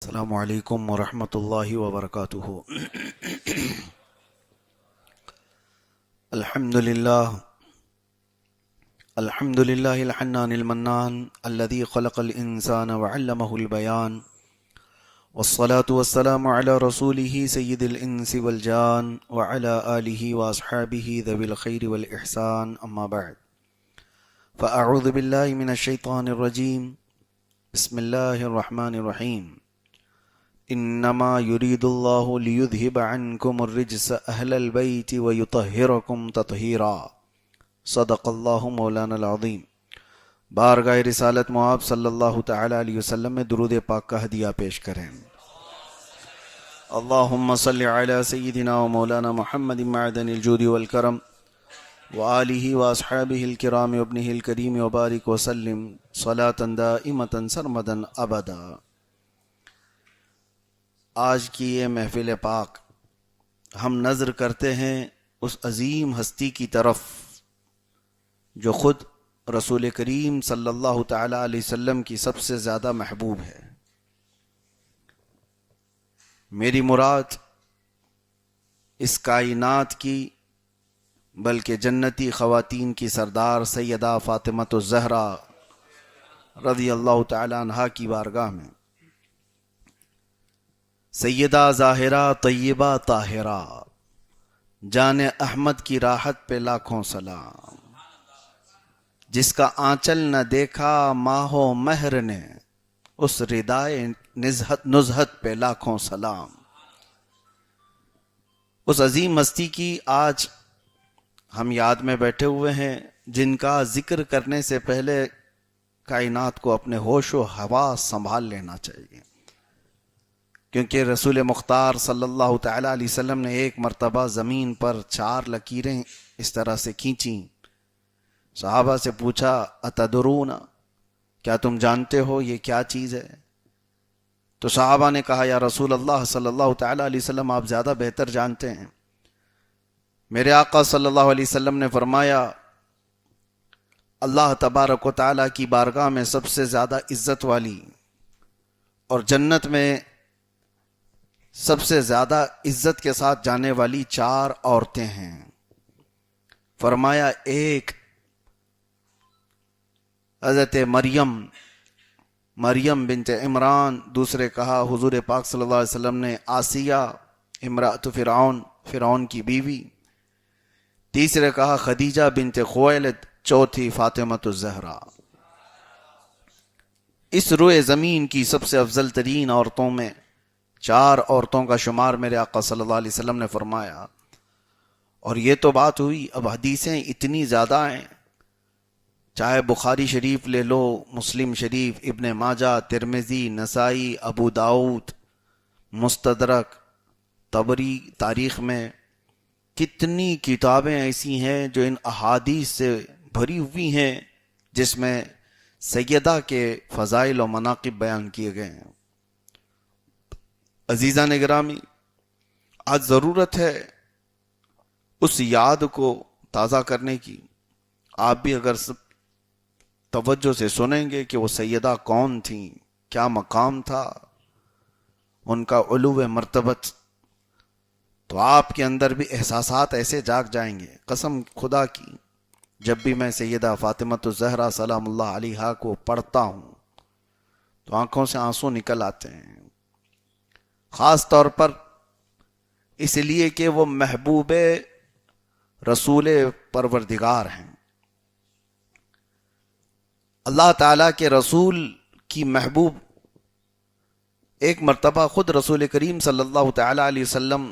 السلام علیکم ورحمۃ اللہ وبرکاتہ۔ الحمد للہ الحنان المنان الذي خلق الانسان وعلمه البیان، والصلاة والسلام على رسوله سید الانس والجان وعلى آلہ واصحابہ ذوی الخیر والاحسان، اما بعد فاعوذ باللہ من الشیطان الرجیم، بسم اللہ الرحمن الرحیم۔ انما يريد الله ليذهب عنكم الرجس اهل البيت ويطهركم تطهيرا، صدق الله مولانا العظیم۔ بارگاہ رسالت مواب صلی اللہ تعالی علیہ وسلم میں درود پاک کا ہدیہ پیش کریں۔ اللہم صل علی سیدنا و مولانا محمد معدن الجود والکرم وآلہ واصحابہ الکرام وابنہ الکریم وبارک وسلم صلاة دائمة سرمدا ابدا۔ آج کی یہ محفل پاک ہم نظر کرتے ہیں اس عظیم ہستی کی طرف جو خود رسول کریم صلی اللہ تعالی علیہ وسلم کی سب سے زیادہ محبوب ہے۔ میری مراد اس کائنات کی بلکہ جنتی خواتین کی سردار سیدہ فاطمہ الزہرا رضی اللہ تعالی عنہا کی بارگاہ میں سیدہ ظاہرہ طیبہ طاہرہ جان احمد کی راحت پہ لاکھوں سلام، جس کا آنچل نہ دیکھا ماہ و مہر نے اس ردائے نزہت پہ لاکھوں سلام۔ اس عظیم ہستی کی آج ہم یاد میں بیٹھے ہوئے ہیں، جن کا ذکر کرنے سے پہلے کائنات کو اپنے ہوش و حواس سنبھال لینا چاہیے، کیونکہ رسول مختار صلی اللہ تعالی علیہ وسلم نے ایک مرتبہ زمین پر 4 لکیریں اس طرح سے کھینچیں۔ صحابہ سے پوچھا اتدرون، کیا تم جانتے ہو یہ کیا چیز ہے؟ تو صحابہ نے کہا یا رسول اللہ صلی اللہ تعالی علیہ وسلم آپ زیادہ بہتر جانتے ہیں۔ میرے آقا صلی اللہ علیہ وسلم نے فرمایا اللہ تبارک و تعالی کی بارگاہ میں سب سے زیادہ عزت والی اور جنت میں سب سے زیادہ عزت کے ساتھ جانے والی 4 عورتیں ہیں۔ فرمایا ایک حضرت مریم بنت عمران، دوسرے کہا حضور پاک صلی اللہ علیہ وسلم نے آسیہ امرأۃ فرعون کی بیوی، تیسرے کہا خدیجہ بنت خویلد، چوتھی فاطمہ الزہرا۔ اس روئے زمین کی سب سے افضل ترین عورتوں میں 4 عورتوں کا شمار میرے آقا صلی اللہ علیہ وسلم نے فرمایا۔ اور یہ تو بات ہوئی، اب حدیثیں اتنی زیادہ ہیں، چاہے بخاری شریف لے لو، مسلم شریف، ابن ماجہ، ترمذی، نسائی، ابو داؤد، مستدرک، طبری تاریخ میں، کتنی کتابیں ایسی ہیں جو ان احادیث سے بھری ہوئی ہیں، جس میں سیدہ کے فضائل و مناقب بیان کیے گئے ہیں۔ عزیزان گرامی، آج ضرورت ہے اس یاد کو تازہ کرنے کی۔ آپ بھی اگر سب توجہ سے سنیں گے کہ وہ سیدہ کون تھیں، کیا مقام تھا ان کا، علو مرتبت، تو آپ کے اندر بھی احساسات ایسے جاگ جائیں گے۔ قسم خدا کی، جب بھی میں سیدہ فاطمہ الزہرا سلام اللہ علیہا کو پڑھتا ہوں تو آنکھوں سے آنسو نکل آتے ہیں، خاص طور پر اس لیے کہ وہ محبوب رسول پروردگار ہیں۔ اللہ تعالیٰ کے رسول کی محبوب ایک مرتبہ خود رسول کریم صلی اللہ تعالی علیہ وسلم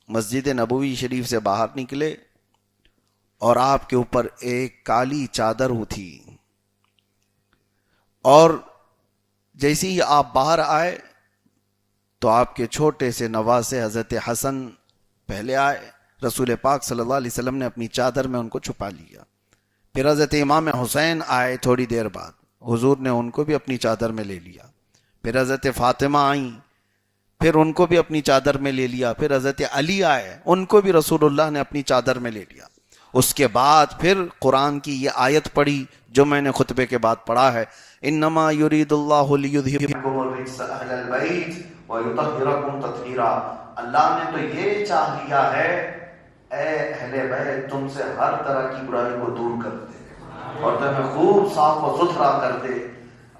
مسجد نبوی شریف سے باہر نکلے اور آپ کے اوپر ایک کالی چادر تھی، اور جیسے ہی آپ باہر آئے تو آپ کے چھوٹے سے نواسے حضرت حسن پہلے آئے، رسول پاک صلی اللہ علیہ وسلم نے اپنی چادر میں ان کو چھپا لیا۔ پھر حضرت امام حسین آئے تھوڑی دیر بعد، حضور نے ان کو بھی اپنی چادر میں لے لیا۔ پھر حضرت فاطمہ آئیں، پھر ان کو بھی اپنی چادر میں لے لیا۔ پھر حضرت علی آئے، ان کو بھی رسول اللہ نے اپنی چادر میں لے لیا۔ اس کے بعد پھر قرآن کی یہ آیت پڑھی جو میں نے خطبے کے بعد پڑھا ہے، انما یرید اللہ لیذھبکم الرجس اہل البیت ویطہرکم تطہیرا، اللہ نے تو یہ چاہ لیا ہے اے اہل بیت تم سے ہر طرح کی برائی کو دور کر دے اور تمہیں خوب صاف و ستھرا کر دے۔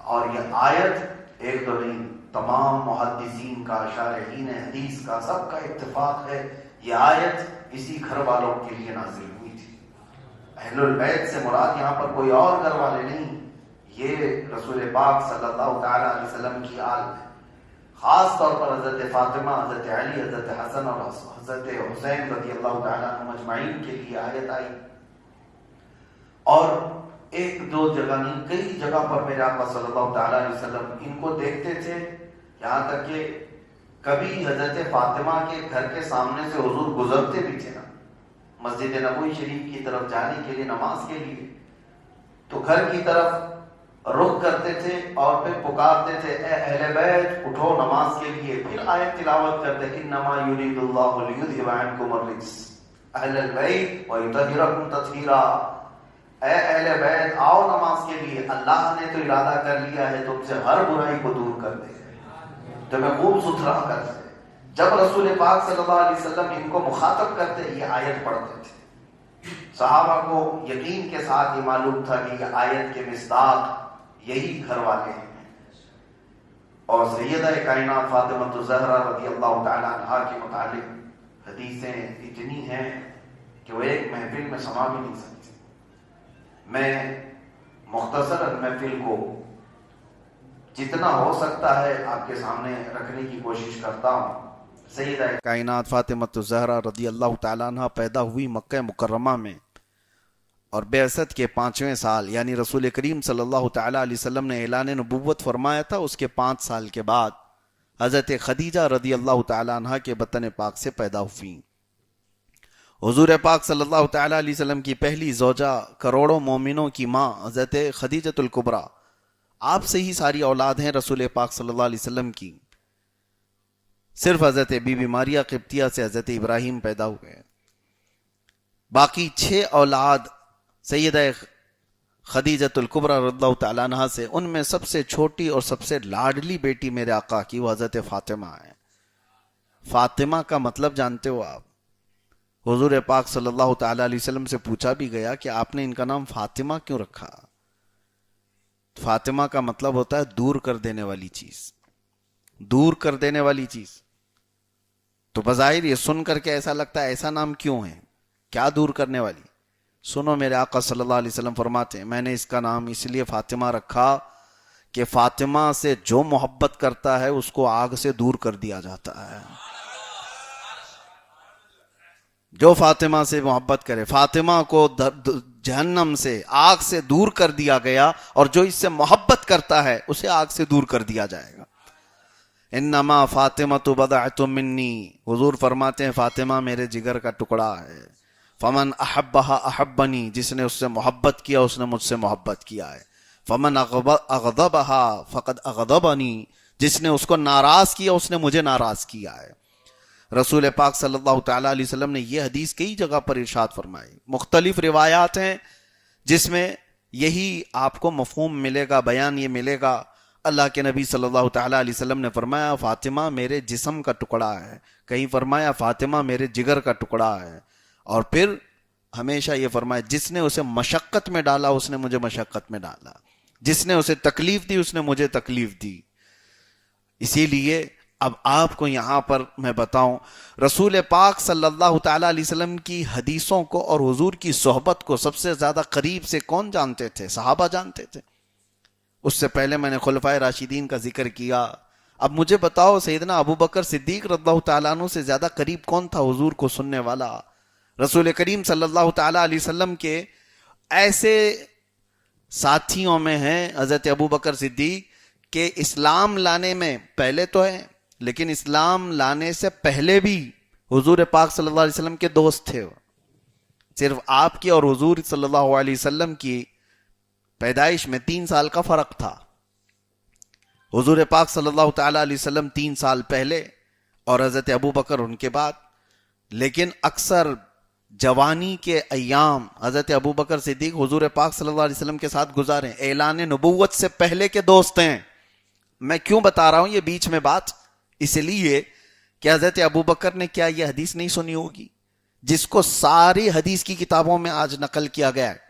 اور یہ آیت ایک تو نہیں، تمام محدثین کا، شارحین حدیث کا، سب کا اتفاق ہے یہ آیت اسی گھر والوں کے لیے نازل ہوئی تھی۔ اہل البیت سے مراد یہاں پر کوئی اور گھر والے نہیں، یہ رسول پاک صلی اللہ تعالی علیہ وسلم کی آل ہے۔ خاص طور پر حضرت فاطمہ، حضرت علی، حضرت حسن اور حضرت حسین رضی اللہ تعالیٰ عنہ مجمعین کے لیے آیت آئی۔ اور ایک دو جگہ نہیں، کئی جگہ پر میرے آقا صلی اللہ تعالیٰ علیہ وسلم ان کو دیکھتے تھے، یہاں تک کہ کبھی حضرت فاطمہ کے گھر کے سامنے سے حضور گزرتے بھی تھے نا، مسجد نبوی شریف کی طرف جانے کے لیے، نماز کے لیے، تو گھر کی طرف رخ کرتے تھے اور پھر پکارتے تھے اے اہل بیت اٹھو نماز کے لیے، پھر آیت تلاوت کرتے انما یرید اللہ لیذھب عنکم الرجس اہل البیت ویطہرکم تطہیرا، اے اہل بیت آؤ نماز کے لیے، اللہ نے تو ارادہ کر لیا ہے تم سے ہر برائی کو دور کر دے، تمہیں خوب ستھرا کر دے۔ جب رسول پاک صلی اللہ علیہ وسلم ان کو مخاطب کرتے یہ آیت پڑھتے تھے، صحابہ کو یقین کے ساتھ یہ معلوم تھا کہ یہ آیت کے مصداق یہی گھر والے ہیں۔ اور سیدہ کائنات فاطمہ الزہرا رضی اللہ تعالی عنہا کے متعلق حدیثیں اتنی ہیں کہ وہ ایک محفل میں سما بھی نہیں سکتی۔ میں مختصر محفل کو جتنا ہو سکتا ہے آپ کے سامنے رکھنے کی کوشش کرتا ہوں۔ سیدہ کائنات فاطمہ الزہرا رضی اللہ تعالیٰ عنہ پیدا ہوئی مکہ مکرمہ میں، اور بعثت کے 5ویں سال یعنی رسول کریم صلی اللہ تعالیٰ علیہ وسلم نے اعلان نبوت فرمایا تھا، اس کے 5 سال کے بعد حضرت خدیجہ رضی اللہ تعالیٰ عنہ کے بطن پاک سے پیدا ہوئیں۔ حضور پاک صلی اللہ تعالیٰ علیہ وسلم کی پہلی زوجہ، کروڑوں مومنوں کی ماں حضرت خدیجۃ الکبریٰ، آپ سے ہی ساری اولاد ہیں رسول پاک صلی اللہ علیہ وسلم کی، صرف حضرت بی بی ماریہ قبطیہ سے حضرت ابراہیم پیدا ہوئے۔ باقی 6 اولاد سیدہ خدیجۃ الکبریٰ رضی اللہ تعالیٰ عنہ سے، ان میں سب سے چھوٹی اور سب سے لاڈلی بیٹی میرے آقا کی وہ حضرت فاطمہ ہے۔ فاطمہ کا مطلب جانتے ہو آپ؟ حضور پاک صلی اللہ تعالیٰ علیہ وسلم سے پوچھا بھی گیا کہ آپ نے ان کا نام فاطمہ کیوں رکھا؟ فاطمہ کا مطلب ہوتا ہے دور کر دینے والی چیز، دور کر دینے والی چیز۔ تو بظاہر یہ سن کر کے ایسا لگتا ہے ایسا نام کیوں ہے، کیا دور کرنے والی؟ سنو، میرے آقا صلی اللہ علیہ وسلم فرماتے ہیں میں نے اس کا نام اس لیے فاطمہ رکھا کہ فاطمہ سے جو محبت کرتا ہے اس کو آگ سے دور کر دیا جاتا ہے۔ جو فاطمہ سے محبت کرے، فاطمہ کو جہنم سے، آگ سے دور کر دیا گیا، اور جو اس سے محبت کرتا ہے اسے آگ سے دور کر دیا جائے گا۔ انما فاطمۃ بضعۃ منی، حضور فرماتے ہیں فاطمہ میرے جگر کا ٹکڑا ہے۔ فمن احبها احبنی، جس نے اس سے محبت کیا اس نے مجھ سے محبت کیا ہے۔ فمن اغضبها فقد اغضبنی، جس نے اس کو ناراض کیا اس نے مجھے ناراض کیا ہے۔ رسول پاک صلی اللہ تعالیٰ علیہ وسلم نے یہ حدیث کئی جگہ پر ارشاد فرمائی، مختلف روایات ہیں جس میں یہی آپ کو مفہوم ملے گا، بیان یہ ملے گا۔ اللہ کے نبی صلی اللہ تعالیٰ علیہ وسلم نے فرمایا فاطمہ میرے جسم کا ٹکڑا ہے، کہیں فرمایا فاطمہ میرے جگر کا ٹکڑا ہے، اور پھر ہمیشہ یہ فرمایا جس نے اسے مشقت میں ڈالا اس نے مجھے مشقت میں ڈالا، جس نے اسے تکلیف دی اس نے مجھے تکلیف دی۔ اسی لیے اب آپ کو یہاں پر میں بتاؤں، رسول پاک صلی اللہ تعالیٰ علیہ وسلم کی حدیثوں کو اور حضور کی صحبت کو سب سے زیادہ قریب سے کون جانتے تھے؟ صحابہ جانتے تھے۔ اس سے پہلے میں نے خلفائے راشدین کا ذکر کیا۔ اب مجھے بتاؤ سیدنا ابو بکر صدیق رضی اللہ تعالیٰ عنہ سے زیادہ قریب کون تھا حضور کو سننے والا؟ رسول کریم صلی اللہ تعالیٰ علیہ وسلم کے ایسے ساتھیوں میں ہیں حضرت ابو بکر صدیق کہ اسلام لانے میں پہلے تو ہے، لیکن اسلام لانے سے پہلے بھی حضور پاک صلی اللہ علیہ وسلم کے دوست تھے۔ صرف آپ کی اور حضور صلی اللہ علیہ وسلم کی پیدائش میں 3 سال کا فرق تھا۔ حضور پاک صلی اللہ تعالیٰ علیہ وسلم 3 سال پہلے اور حضرت ابو بکر ان کے بعد۔ لیکن اکثر جوانی کے ایام حضرت ابو بکر صدیق حضور پاک صلی اللہ علیہ وسلم کے ساتھ گزارے، اعلان نبوت سے پہلے کے دوست ہیں. میں کیوں بتا رہا ہوں یہ بیچ میں بات؟ اس لیے کہ حضرت ابو بکر نے کیا یہ حدیث نہیں سنی ہوگی جس کو ساری حدیث کی کتابوں میں آج نقل کیا گیا ہے؟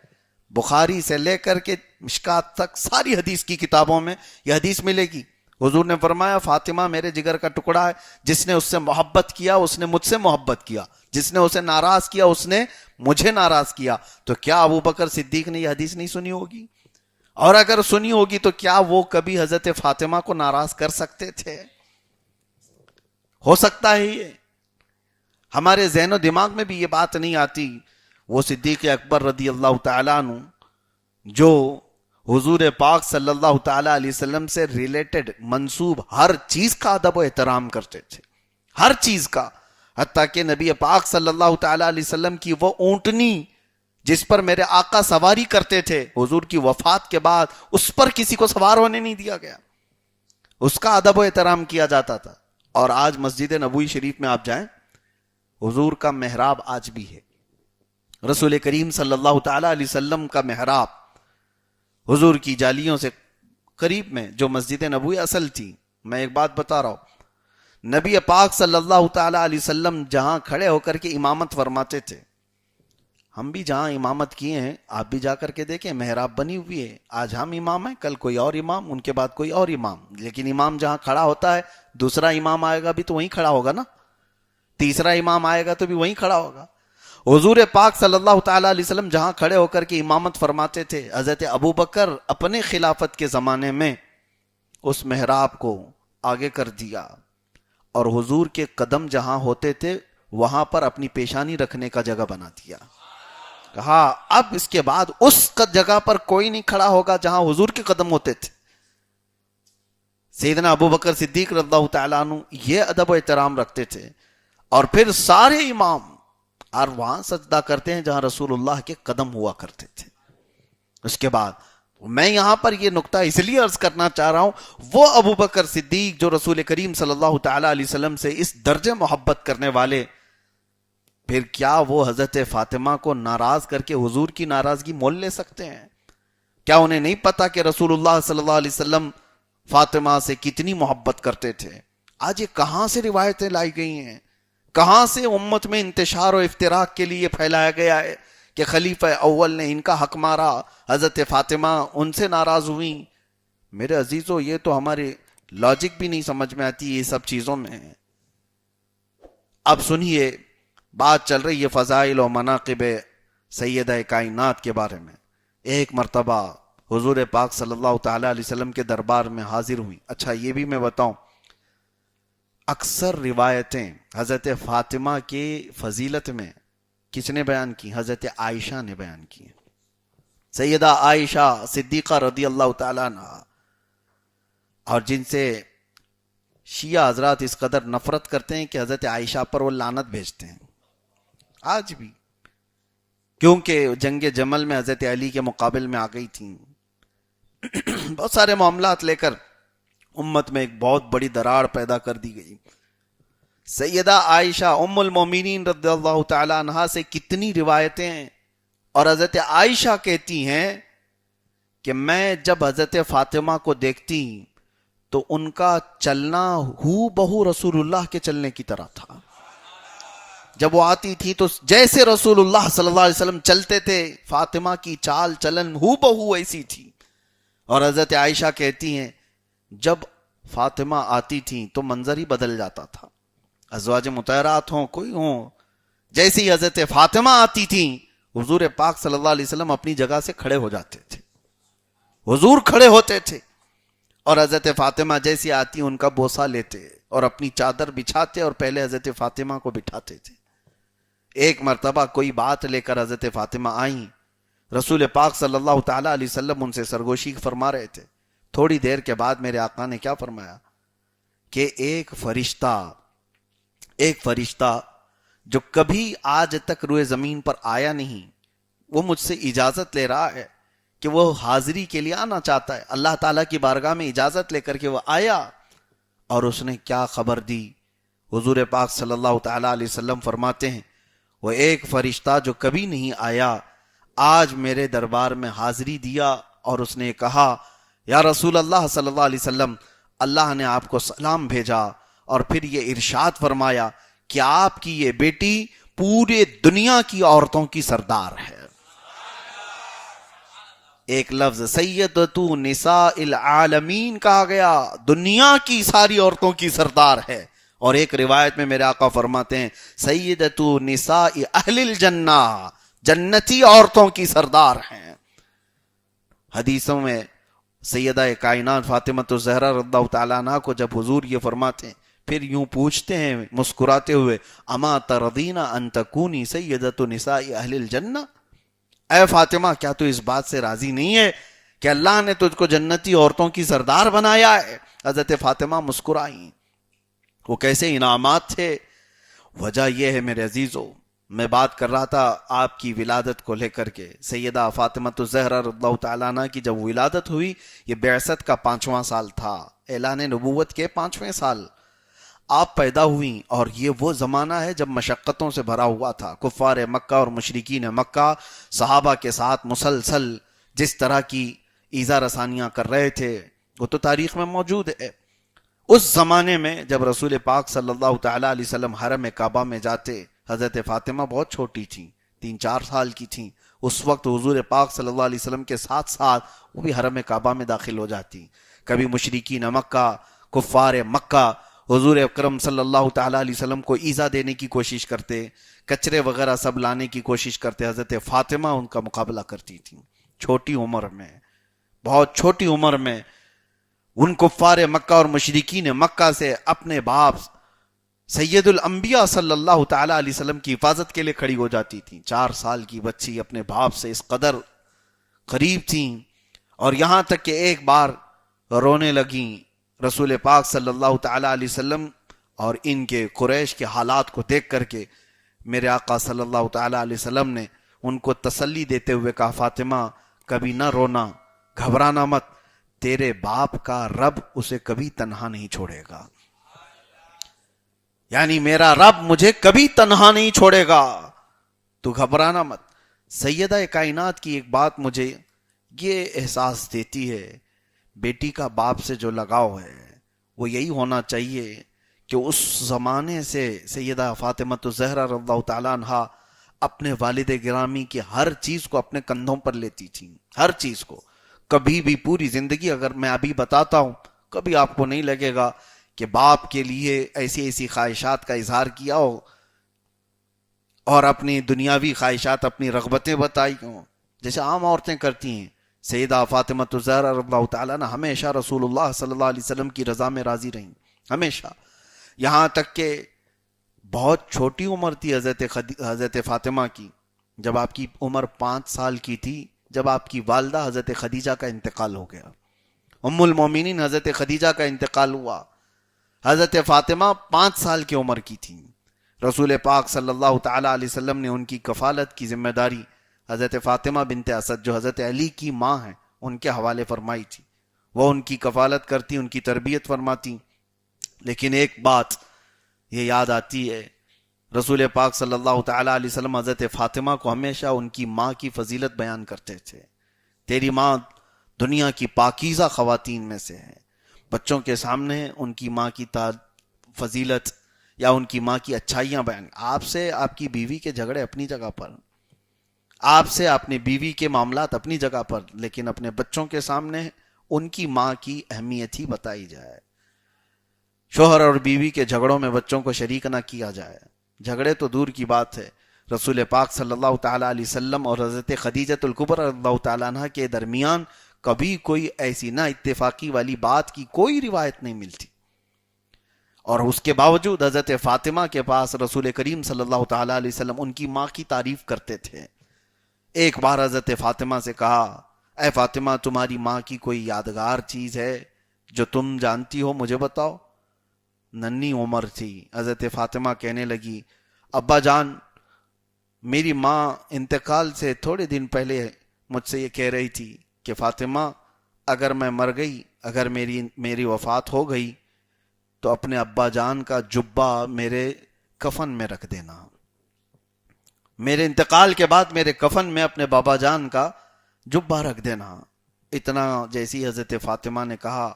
بخاری سے لے کر کے مشکات تک ساری حدیث کی کتابوں میں یہ حدیث ملے گی. حضور نے فرمایا فاطمہ میرے جگر کا ٹکڑا ہے، جس نے اس سے محبت کیا اس نے مجھ سے محبت کیا، جس نے اسے ناراض کیا اس نے مجھے ناراض کیا. تو کیا ابو بکر صدیق نے یہ حدیث نہیں سنی ہوگی؟ اور اگر سنی ہوگی تو کیا وہ کبھی حضرت فاطمہ کو ناراض کر سکتے تھے؟ ہو سکتا ہے یہ ہمارے ذہن و دماغ میں بھی یہ بات نہیں آتی. وہ صدیق اکبر رضی اللہ تعالیٰ عنہ جو حضور پاک صلی اللہ تعالیٰ علیہ وسلم سے ریلیٹڈ منسوب ہر چیز کا ادب و احترام کرتے تھے، ہر چیز کا، حتیٰ کہ نبی پاک صلی اللہ تعالیٰ علیہ وسلم کی وہ اونٹنی جس پر میرے آقا سواری کرتے تھے، حضور کی وفات کے بعد اس پر کسی کو سوار ہونے نہیں دیا گیا، اس کا ادب و احترام کیا جاتا تھا. اور آج مسجد نبوی شریف میں آپ جائیں، حضور کا محراب آج بھی ہے، رسول کریم صلی اللہ تعالیٰ علیہ وسلم کا محراب حضور کی جالیوں سے قریب میں جو مسجد نبوی اصل تھی. میں ایک بات بتا رہا ہوں، نبی پاک صلی اللہ تعالیٰ علیہ وسلم جہاں کھڑے ہو کر کے امامت فرماتے تھے، ہم بھی جہاں امامت کیے ہیں آپ بھی جا کر کے دیکھیں، محراب بنی ہوئی ہے. آج ہم امام ہیں، کل کوئی اور امام، ان کے بعد کوئی اور امام، لیکن امام جہاں کھڑا ہوتا ہے دوسرا امام آئے گا بھی تو وہیں کھڑا ہوگا نا، تیسرا امام آئے گا تو بھی وہیں کھڑا ہوگا. حضور پاک صلی اللہ تعالیٰ علیہ وسلم جہاں کھڑے ہو کر کے امامت فرماتے تھے، حضرت ابو بکر اپنے خلافت کے زمانے میں اس محراب کو آگے کر دیا اور حضور کے قدم جہاں ہوتے تھے وہاں پر اپنی پیشانی رکھنے کا جگہ بنا دیا. کہا اب اس کے بعد اس جگہ پر کوئی نہیں کھڑا ہوگا جہاں حضور کے قدم ہوتے تھے. سیدنا ابو بکر صدیق رضی اللہ تعالیٰ عنہ یہ ادب و احترام رکھتے تھے. اور پھر سارے امام اور وہاں سجدہ کرتے ہیں جہاں رسول اللہ کے قدم ہوا کرتے تھے. اس کے بعد میں یہاں پر یہ نقطہ اس لیے عرض کرنا چاہ رہا ہوں، وہ ابو بکر صدیق جو رسول کریم صلی اللہ تعالیٰ علیہ وسلم سے اس درجے محبت کرنے والے، پھر کیا وہ حضرت فاطمہ کو ناراض کر کے حضور کی ناراضگی مول لے سکتے ہیں؟ کیا انہیں نہیں پتا کہ رسول اللہ صلی اللہ علیہ وسلم فاطمہ سے کتنی محبت کرتے تھے؟ آج یہ کہاں سے روایتیں لائی گئی ہیں، کہاں سے امت میں انتشار و افتراق کے لیے پھیلایا گیا ہے کہ خلیفہ اول نے ان کا حق مارا، حضرت فاطمہ ان سے ناراض ہوئیں. میرے عزیزو یہ تو ہمارے لاجک بھی نہیں سمجھ میں آتی یہ سب چیزوں میں. اب سنیے، بات چل رہی ہے فضائل و مناقب سیدہ کائنات کے بارے میں. ایک مرتبہ حضور پاک صلی اللہ تعالیٰ علیہ وسلم کے دربار میں حاضر ہوئی. اچھا یہ بھی میں بتاؤں، اکثر روایتیں حضرت فاطمہ کی فضیلت میں کس نے بیان کی؟ حضرت عائشہ نے بیان کی. سیدہ عائشہ صدیقہ رضی اللہ تعالیٰ عنہ، اور جن سے شیعہ حضرات اس قدر نفرت کرتے ہیں کہ حضرت عائشہ پر وہ لعنت بھیجتے ہیں آج بھی، کیونکہ جنگ جمل میں حضرت علی کے مقابل میں آ گئی تھیں. بہت سارے معاملات لے کر امت میں ایک بہت بڑی دراڑ پیدا کر دی گئی. سیدہ عائشہ ام المومنین رضی اللہ تعالی عنہا سے کتنی روایتیں ہیں، اور حضرت عائشہ کہتی ہیں کہ میں جب حضرت فاطمہ کو دیکھتی تو ان کا چلنا ہو بہو رسول اللہ کے چلنے کی طرح تھا. جب وہ آتی تھی تو جیسے رسول اللہ صلی اللہ علیہ وسلم چلتے تھے، فاطمہ کی چال چلن ہو بہو ایسی تھی. اور حضرت عائشہ کہتی ہیں جب فاطمہ آتی تھی تو منظر ہی بدل جاتا تھا. ازواج مطہرات ہوں کوئی ہوں، جیسی حضرت فاطمہ آتی تھی حضور پاک صلی اللہ علیہ وسلم اپنی جگہ سے کھڑے ہو جاتے تھے، حضور کھڑے ہوتے تھے، اور حضرت فاطمہ جیسی آتی ان کا بوسہ لیتے اور اپنی چادر بچھاتے اور پہلے حضرت فاطمہ کو بٹھاتے تھے. ایک مرتبہ کوئی بات لے کر حضرت فاطمہ آئیں، رسول پاک صلی اللہ تعالیٰ علیہ وسلم ان سے سرگوشی فرما رہے تھے. تھوڑی دیر کے بعد میرے آقا نے کیا فرمایا کہ ایک فرشتہ جو کبھی آج تک روئے زمین پر آیا نہیں، وہ مجھ سے اجازت لے رہا ہے کہ وہ حاضری کے لیے آنا چاہتا ہے. اللہ تعالیٰ کی بارگاہ میں اجازت لے کر کے وہ آیا، اور اس نے کیا خبر دی؟ حضور پاک صلی اللہ تعالیٰ علیہ وسلم فرماتے ہیں وہ ایک فرشتہ جو کبھی نہیں آیا آج میرے دربار میں حاضری دیا اور اس نے کہا یا رسول اللہ صلی اللہ علیہ وسلم اللہ نے آپ کو سلام بھیجا اور پھر یہ ارشاد فرمایا کہ آپ کی یہ بیٹی پورے دنیا کی عورتوں کی سردار ہے. ایک لفظ سیدتو نساء العالمین کہا گیا، دنیا کی ساری عورتوں کی سردار ہے. اور ایک روایت میں میرے آقا فرماتے ہیں سیدتو نساء اہل الجنہ، جنتی عورتوں کی سردار ہیں. حدیثوں میں سیدہ کائنات فاطمہ الزہرا رضی اللہ تعالیٰ عنہ کو جب حضور یہ فرماتے ہیں پھر یوں پوچھتے ہیں مسکراتے ہوئے اما ترضین ان تکونی سیدۃ نساء اہل الجنہ، اے فاطمہ کیا تو اس بات سے راضی نہیں ہے کہ اللہ نے تجھ کو جنتی عورتوں کی سردار بنایا ہے؟ حضرت فاطمہ مسکرائیں. وہ کیسے انعامات تھے. وجہ یہ ہے میرے عزیزو، میں بات کر رہا تھا آپ کی ولادت کو لے کر کے. سیدہ فاطمہ الزہرا رضی اللہ تعالیٰ عنہ کی جب ولادت ہوئی یہ بعثت کا 5واں سال تھا، اعلان نبوت کے 5ویں سال آپ پیدا ہوئیں. اور یہ وہ زمانہ ہے جب مشقتوں سے بھرا ہوا تھا. کفار مکہ اور مشرکین مکہ صحابہ کے ساتھ مسلسل جس طرح کی ایذا رسانیاں کر رہے تھے وہ تو تاریخ میں موجود ہے. اس زمانے میں جب رسول پاک صلی اللہ تعالیٰ علیہ وسلم حرم کعبہ میں جاتے، حضرت فاطمہ بہت چھوٹی تھیں، 3-4 سال کی تھیں. اس وقت حضور پاک صلی اللہ علیہ وسلم کے ساتھ ساتھ وہ بھی حرم کعبہ میں داخل ہو جاتی. کبھی مشرکین مکہ، کفار مکہ حضور اکرم صلی اللہ تعالیٰ علیہ وسلم کو ایذا دینے کی کوشش کرتے، کچرے وغیرہ سب لانے کی کوشش کرتے. حضرت فاطمہ ان کا مقابلہ کرتی تھیں. چھوٹی عمر میں، بہت چھوٹی عمر میں ان کفار مکہ اور مشرکین مکہ سے اپنے باپ سید الانبیاء صلی اللہ تعالیٰ علیہ وسلم کی حفاظت کے لیے کھڑی ہو جاتی تھیں. 4 سال کی بچی اپنے باپ سے اس قدر قریب تھیں. اور یہاں تک کہ ایک بار رونے لگیں رسول پاک صلی اللہ تعالیٰ علیہ وسلم اور ان کے قریش کے حالات کو دیکھ کر کے میرے آقا صلی اللہ تعالیٰ علیہ وسلم نے ان کو تسلی دیتے ہوئے کہا فاطمہ کبھی نہ رونا، گھبرانا مت، تیرے باپ کا رب اسے کبھی تنہا نہیں چھوڑے گا. یعنی میرا رب مجھے کبھی تنہا نہیں چھوڑے گا، تو گھبرانا مت. سیدہ کائنات کی ایک بات مجھے یہ احساس دیتی ہے، بیٹی کا باپ سے جو لگاؤ ہے وہ یہی ہونا چاہیے کہ اس زمانے سے سیدہ فاطمہ الزہرا رضی اللہ تعالیٰ عنہ اپنے والد گرامی کی ہر چیز کو اپنے کندھوں پر لیتی تھیں. ہر چیز کو کبھی بھی پوری زندگی، اگر میں ابھی بتاتا ہوں کبھی آپ کو نہیں لگے گا کہ باپ کے لیے ایسی ایسی خواہشات کا اظہار کیا ہو اور اپنی دنیاوی خواہشات، اپنی رغبتیں بتائی ہوں جیسے عام عورتیں کرتی ہیں. سیدہ فاطمہ الزہرا رضی اللہ تعالیٰ نے ہمیشہ رسول اللہ صلی اللہ علیہ وسلم کی رضا میں راضی رہیں، ہمیشہ. یہاں تک کہ بہت چھوٹی عمر تھی حضرت فاطمہ کی، جب آپ کی عمر 5 سال کی تھی جب آپ کی والدہ حضرت خدیجہ کا انتقال ہو گیا. ام المومنین حضرت خدیجہ کا انتقال ہوا. حضرت فاطمہ 5 سال کی عمر کی تھی. رسول پاک صلی اللہ تعالیٰ علیہ وسلم نے ان کی کفالت کی ذمہ داری حضرت فاطمہ بنت اسد جو حضرت علی کی ماں ہیں ان کے حوالے فرمائی تھی. وہ ان کی کفالت کرتی، ان کی تربیت فرماتی. لیکن ایک بات یہ یاد آتی ہے، رسول پاک صلی اللہ تعالیٰ علیہ وسلم حضرت فاطمہ کو ہمیشہ ان کی ماں کی فضیلت بیان کرتے تھے. تیری ماں دنیا کی پاکیزہ خواتین میں سے ہے. بچوں کے سامنے ان کی ماں کی فضیلت یا ان کی ماں کی اچھائیاں بیان. آپ سے آپ کی بیوی کے جھگڑے اپنی جگہ پر، آپ سے اپنی بیوی کے معاملات اپنی جگہ پر، لیکن اپنے بچوں کے سامنے ان کی ماں کی اہمیت ہی بتائی جائے. شوہر اور بیوی کے جھگڑوں میں بچوں کو شریک نہ کیا جائے. جھگڑے تو دور کی بات ہے، رسول پاک صلی اللہ تعالیٰ علیہ وسلم اور حضرت خدیجہ الکبریٰ رضی اللہ تعالیٰ عنہ کے درمیان کبھی کوئی ایسی نہ اتفاقی والی بات کی کوئی روایت نہیں ملتی. اور اس کے باوجود حضرت فاطمہ کے پاس رسول کریم صلی اللہ تعالیٰ علیہ وسلم ان کی ماں کی تعریف کرتے تھے. ایک بار حضرت فاطمہ سے کہا اے فاطمہ تمہاری ماں کی کوئی یادگار چیز ہے جو تم جانتی ہو، مجھے بتاؤ. ننھی عمر تھی. حضرت فاطمہ کہنے لگی ابا جان میری ماں انتقال سے تھوڑے دن پہلے مجھ سے یہ کہہ رہی تھی کہ فاطمہ اگر میں مر گئی، اگر میری وفات ہو گئی تو اپنے ابا جان کا جبہ میرے کفن میں رکھ دینا. میرے انتقال کے بعد میرے کفن میں اپنے بابا جان کا جبہ رکھ دینا۔ اتنا جیسی حضرت فاطمہ نے کہا،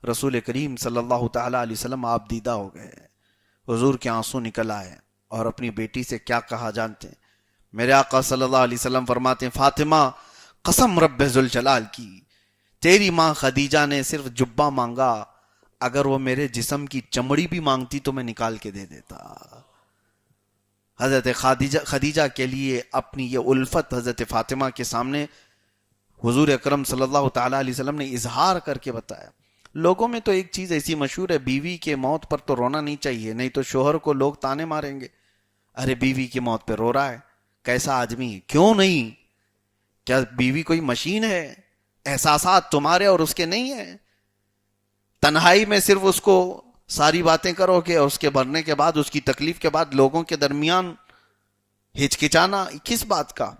رسول کریم صلی اللہ تعالی علیہ وسلم آپ دیدہ ہو گئے، حضور کے آنسو نکل آئے، اور اپنی بیٹی سے کیا کہا جانتے ہیں؟ میرے آقا صلی اللہ علیہ وسلم فرماتے ہیں، فاطمہ قسم رب ذوالجلال کی، تیری ماں خدیجہ نے صرف جبہ مانگا، اگر وہ میرے جسم کی چمڑی بھی مانگتی تو میں نکال کے دے دیتا۔ حضرت خدیجہ کے لیے اپنی یہ الفت حضرت فاطمہ کے سامنے حضور اکرم صلی اللہ تعالی علیہ وسلم نے اظہار کر کے بتایا۔ لوگوں میں تو ایک چیز ایسی مشہور ہے، بیوی کے موت پر تو رونا نہیں چاہیے، نہیں تو شوہر کو لوگ تانے ماریں گے، ارے بیوی کی موت پہ رو رہا ہے، کیسا آدمی ہے؟ کیوں نہیں؟ کیا بیوی کوئی مشین ہے؟ احساسات تمہارے اور اس کے نہیں ہیں؟ تنہائی میں صرف اس کو ساری باتیں کرو گے، اور اس کے مرنے کے بعد، اس کی تکلیف کے بعد لوگوں کے درمیان ہچکچانا کس بات کا؟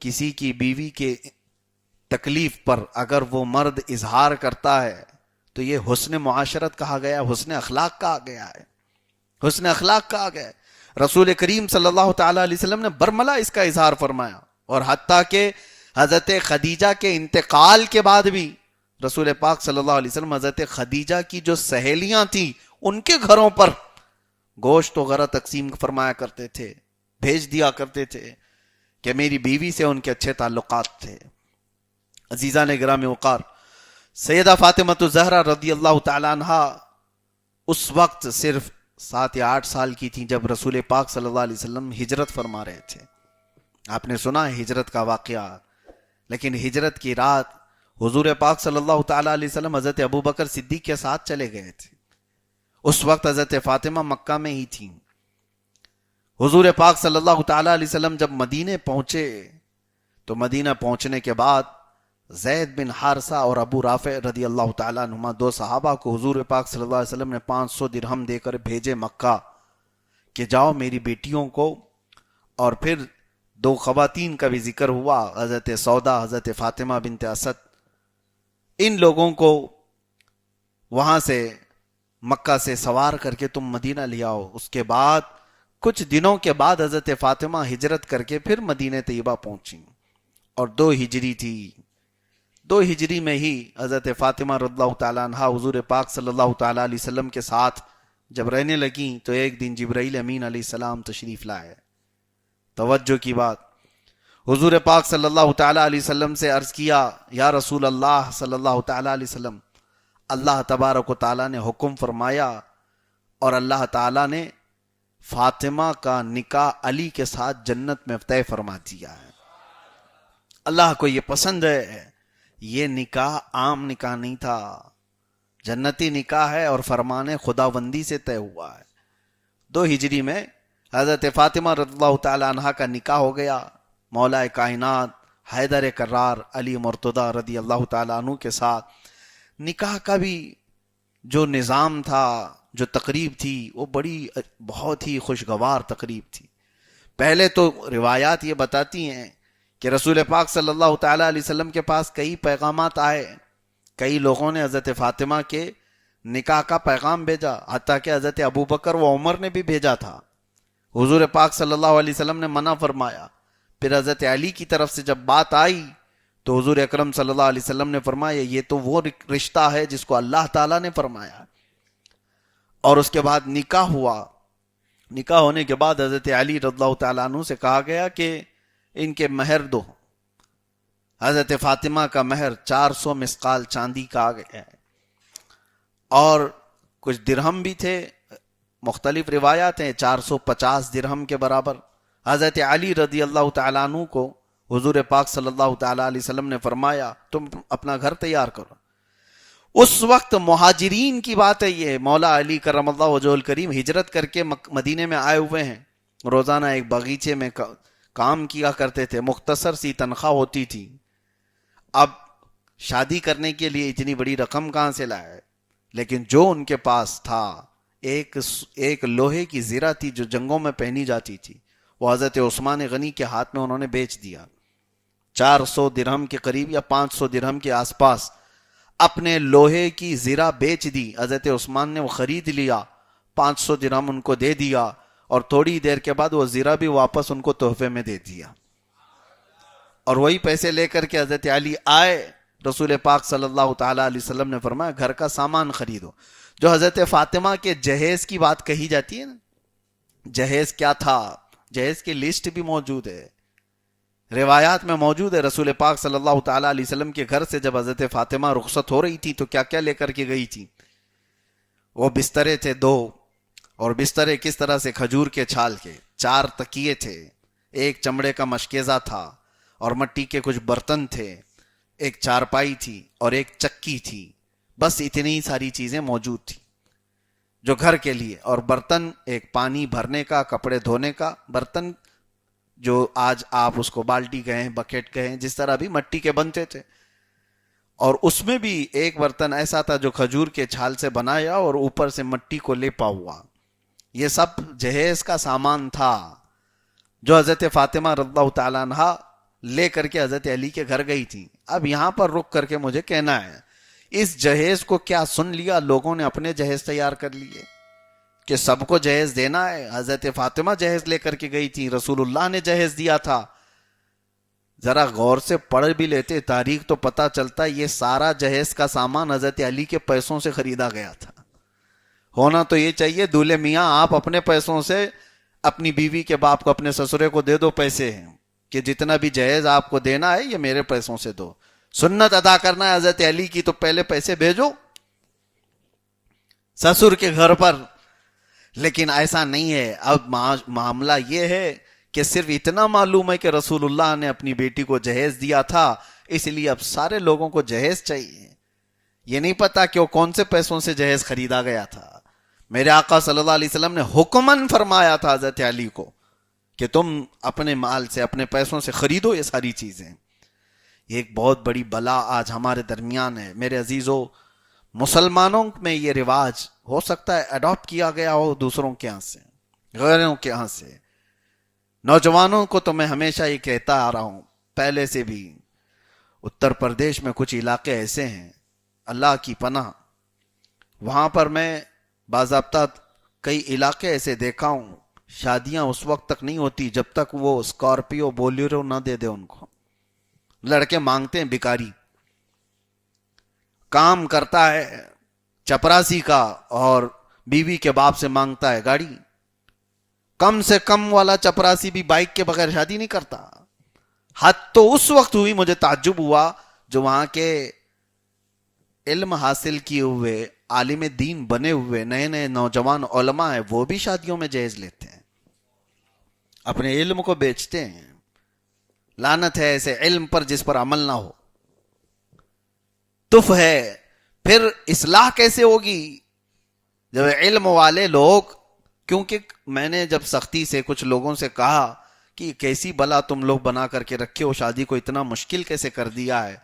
کسی کی بیوی کے تکلیف پر اگر وہ مرد اظہار کرتا ہے تو یہ حسن معاشرت کہا گیا، حسن اخلاق کہا گیا ہے، حسن اخلاق کہا گیا ہے۔ رسول کریم صلی اللہ تعالی علیہ وسلم نے برملا اس کا اظہار فرمایا، اور حتیٰ کہ حضرت خدیجہ کے انتقال کے بعد بھی رسول پاک صلی اللہ علیہ وسلم حضرت خدیجہ کی جو سہیلیاں تھیں ان کے گھروں پر گوشت وغیرہ تقسیم فرمایا کرتے تھے، بھیج دیا کرتے تھے، کہ میری بیوی سے ان کے اچھے تعلقات تھے۔ عزیزان گرامی وقار، سیدہ فاطمہ الزہرا رضی اللہ تعالی عنہا اس وقت صرف 7 یا 8 سال کی تھیں جب رسول پاک صلی اللہ علیہ وسلم ہجرت فرما رہے تھے۔ آپ نے سنا ہے ہجرت کا واقعہ، لیکن ہجرت کی رات حضور پاک صلی اللہ تعالی علیہ وسلم حضرت ابوبکر صدیق کے ساتھ چلے گئے تھے۔ اس وقت حضرت فاطمہ مکہ میں ہی تھیں۔ حضور پاک صلی اللہ تعالی علیہ وسلم جب مدینے پہنچے تو مدینہ پہنچنے کے بعد زید بن حارثہ اور ابو رافع رضی اللہ تعالیٰ عنہما 2 صحابہ کو حضور پاک صلی اللہ علیہ وسلم نے 500 درہم دے کر بھیجے مکہ کہ جاؤ میری بیٹیوں کو، اور پھر 2 خواتین کا بھی ذکر ہوا، حضرت سودا، حضرت فاطمہ بنت اسد، ان لوگوں کو وہاں سے مکہ سے سوار کر کے تم مدینہ لے آؤ۔ اس کے بعد کچھ دنوں کے بعد حضرت فاطمہ ہجرت کر کے پھر مدینہ طیبہ پہنچی، اور 2 ہجری تھی۔ 2 ہجری میں ہی حضرت فاطمہ رضی اللہ تعالیٰ عنہ حضور پاک صلی اللہ تعالیٰ علیہ وسلم کے ساتھ جب رہنے لگیں تو ایک دن جبرائیل امین علیہ السلام تشریف لائے۔ توجہ کی بات، حضور پاک صلی اللہ تعالیٰ علیہ وسلم سے عرض کیا، یا رسول اللہ صلی اللہ تعالیٰ علیہ وسلم، اللہ تبارک و تعالیٰ نے حکم فرمایا اور اللہ تعالیٰ نے فاطمہ کا نکاح علی کے ساتھ جنت میں طے فرما دیا ہے۔ اللہ کو یہ پسند ہے، یہ نکاح عام نکاح نہیں تھا، جنتی نکاح ہے اور فرمان خداوندی سے طے ہوا ہے۔ 2 ہجری میں حضرت فاطمہ رضی اللہ تعالی عنہ کا نکاح ہو گیا مولا کائنات حیدر کرار علی مرتضی رضی اللہ تعالی عنہ کے ساتھ۔ نکاح کا بھی جو نظام تھا، جو تقریب تھی، وہ بہت ہی خوشگوار تقریب تھی۔ پہلے تو روایات یہ بتاتی ہیں کہ رسول پاک صلی اللہ تعالیٰ علیہ وسلم کے پاس کئی پیغامات آئے، کئی لوگوں نے حضرت فاطمہ کے نکاح کا پیغام بھیجا، حتیٰ کہ حضرت ابوبکر و عمر نے بھی بھیجا تھا۔ حضور پاک صلی اللہ علیہ وسلم نے منع فرمایا۔ پھر حضرت علی کی طرف سے جب بات آئی تو حضور اکرم صلی اللہ علیہ وسلم نے فرمایا یہ تو وہ رشتہ ہے جس کو اللہ تعالیٰ نے فرمایا۔ اور اس کے بعد نکاح ہوا۔ نکاح ہونے کے بعد حضرت علی رضی اللہ تعالیٰ عنہ سے کہا گیا کہ ان کے مہر دو۔ حضرت فاطمہ کا مہر 400 مسقال چاندی کا آ گیا ہے، اور کچھ درہم بھی تھے، مختلف روایات ہیں 450 درہم کے برابر۔ حضرت علی رضی اللہ تعالیٰ عنہ کو حضور پاک صلی اللہ تعالیٰ علیہ وسلم نے فرمایا تم اپنا گھر تیار کرو۔ اس وقت مہاجرین کی بات ہے، یہ مولا علی کرم اللہ وجہ الکریم ہجرت کر کے مدینے میں آئے ہوئے ہیں، روزانہ ایک باغیچے میں کام کیا کرتے تھے، مختصر سی تنخواہ ہوتی تھی۔ اب شادی کرنے کے لیے اتنی بڑی رقم کہاں سے لائے؟ لیکن جو ان کے پاس تھا، ایک لوہے کی زرہ تھی جو جنگوں میں پہنی جاتی تھی، وہ حضرت عثمان غنی کے ہاتھ میں انہوں نے بیچ دیا۔ 400 درہم کے قریب یا 500 درہم کے آس پاس اپنے لوہے کی زرہ بیچ دی۔ حضرت عثمان نے وہ خرید لیا، 500 درہم ان کو دے دیا، اور تھوڑی دیر کے بعد وہ زیرہ بھی واپس ان کو تحفے میں دے دیا. اور وہی پیسے لے کر کے حضرت علی آئے. رسول پاک صلی اللہ تعالی علیہ وسلم نے فرمایا گھر کا سامان خریدو. جو حضرت فاطمہ کے جہیز کی بات کہی جاتی ہے نا, جہیز کیا تھا, جہیز کی لسٹ بھی موجود ہے, روایات میں موجود ہے. رسول پاک صلی اللہ تعالی علیہ وسلم کے گھر سے جب حضرت فاطمہ رخصت ہو رہی تھی تو کیا کیا لے کر کے گئی تھی. وہ بسترے تھے 2, اور بسترے کس طرح سے, کھجور کے چھال کے. 4 تکیے تھے, ایک چمڑے کا مشکیزہ تھا, اور مٹی کے کچھ برتن تھے, ایک چارپائی تھی, اور ایک چکی تھی. بس اتنی ساری چیزیں موجود تھی جو گھر کے لیے. اور برتن, ایک پانی بھرنے کا, کپڑے دھونے کا برتن, جو آج آپ اس کو بالٹی کہیں, بکیٹ کہیں, جس طرح بھی مٹی کے بنتے تھے. اور اس میں بھی ایک برتن ایسا تھا جو کھجور کے چھال سے بنایا اور اوپر سے مٹی کو لیپا ہوا. یہ سب جہیز کا سامان تھا جو حضرت فاطمہ رضی اللہ تعالیٰ عنہ لے کر کے حضرت علی کے گھر گئی تھی. اب یہاں پر رک کر کے مجھے کہنا ہے, اس جہیز کو کیا سن لیا لوگوں نے, اپنے جہیز تیار کر لیے کہ سب کو جہیز دینا ہے. حضرت فاطمہ جہیز لے کر کے گئی تھی, رسول اللہ نے جہیز دیا تھا. ذرا غور سے پڑھ بھی لیتے تاریخ تو پتہ چلتا یہ سارا جہیز کا سامان حضرت علی کے پیسوں سے خریدا گیا تھا. ہونا تو یہ چاہیے دولہے میاں آپ اپنے پیسوں سے اپنی بیوی کے باپ کو, اپنے سسرے کو دے دو پیسے ہیں کہ جتنا بھی جہیز آپ کو دینا ہے یہ میرے پیسوں سے دو. سنت ادا کرنا ہے حضرت علی کی تو پہلے پیسے بھیجو سسر کے گھر پر. لیکن ایسا نہیں ہے. اب معاملہ یہ ہے کہ صرف اتنا معلوم ہے کہ رسول اللہ نے اپنی بیٹی کو جہیز دیا تھا, اس لیے اب سارے لوگوں کو جہیز چاہیے. یہ نہیں پتا کہ وہ کون سے پیسوں سے جہیز خریدا گیا تھا. میرے آقا صلی اللہ علیہ وسلم نے حکماً فرمایا تھا حضرت علی کو کہ تم اپنے مال سے, اپنے پیسوں سے خریدو یہ ساری چیزیں. یہ ایک بہت بڑی بلا آج ہمارے درمیان ہے. میرے عزیزو, مسلمانوں میں یہ رواج ہو سکتا ہے اڈاپٹ کیا گیا ہو دوسروں کے ہاں سے, غیروں کے ہاں سے. نوجوانوں کو تو میں ہمیشہ یہ کہتا آ رہا ہوں پہلے سے بھی, اتر پردیش میں کچھ علاقے ایسے ہیں اللہ کی پناہ, وہاں پر میں باضابطہ کئی علاقے ایسے دیکھا ہوں, شادیاں اس وقت تک نہیں ہوتی جب تک وہ اسکارپیو بولیرو نہ دے دے ان کو. لڑکے مانگتے ہیں بھکاری, کام کرتا ہے چپراسی کا اور بیوی کے باپ سے مانگتا ہے گاڑی. کم سے کم والا چپراسی بھی بائک کے بغیر شادی نہیں کرتا. حد تو اس وقت ہوئی, مجھے تعجب ہوا جو وہاں کے علم حاصل کیے ہوئے عالم دین بنے ہوئے نئے نئے نوجوان علماء ہیں, وہ بھی شادیوں میں جہیز لیتے ہیں, اپنے علم کو بیچتے ہیں. لعنت ہے ایسے علم پر جس پر عمل نہ ہو. تف ہے. پھر اصلاح کیسے ہوگی جب علم والے لوگ, کیونکہ میں نے جب سختی سے کچھ لوگوں سے کہا کہ کیسی بلا تم لوگ بنا کر کے رکھے ہو, شادی کو اتنا مشکل کیسے کر دیا ہے,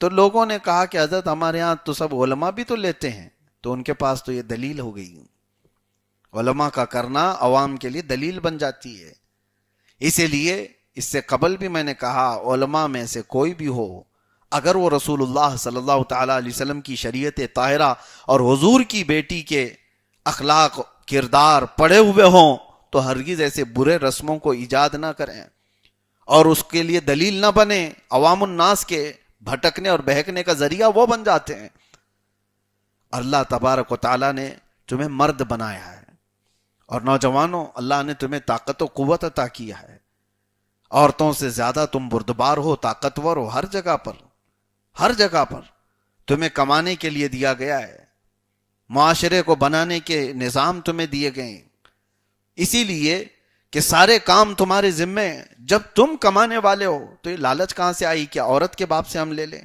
تو لوگوں نے کہا کہ حضرت ہمارے ہاں تو سب علماء بھی تو لیتے ہیں. تو ان کے پاس تو یہ دلیل ہو گئی, علماء کا کرنا عوام کے لیے دلیل بن جاتی ہے. اسی لیے اس سے قبل بھی میں نے کہا علماء میں سے کوئی بھی ہو, اگر وہ رسول اللہ صلی اللہ تعالی علیہ وسلم کی شریعت طاہرہ اور حضور کی بیٹی کے اخلاق کردار پڑے ہوئے ہوں تو ہرگز ایسے برے رسموں کو ایجاد نہ کریں اور اس کے لیے دلیل نہ بنے. عوام الناس کے بھٹکنے اور بہکنے کا ذریعہ وہ بن جاتے ہیں. اللہ تبارک و تعالیٰ نے تمہیں مرد بنایا ہے, اور نوجوانوں اللہ نے تمہیں طاقت و قوت عطا کیا ہے. عورتوں سے زیادہ تم بردبار ہو, طاقتور ہو. ہر جگہ پر, ہر جگہ پر تمہیں کمانے کے لیے دیا گیا ہے, معاشرے کو بنانے کے نظام تمہیں دیے گئے ہیں, اسی لیے کہ سارے کام تمہارے ذمے ہیں. جب تم کمانے والے ہو تو یہ لالچ کہاں سے آئی کہ عورت کے باپ سے ہم لے لیں,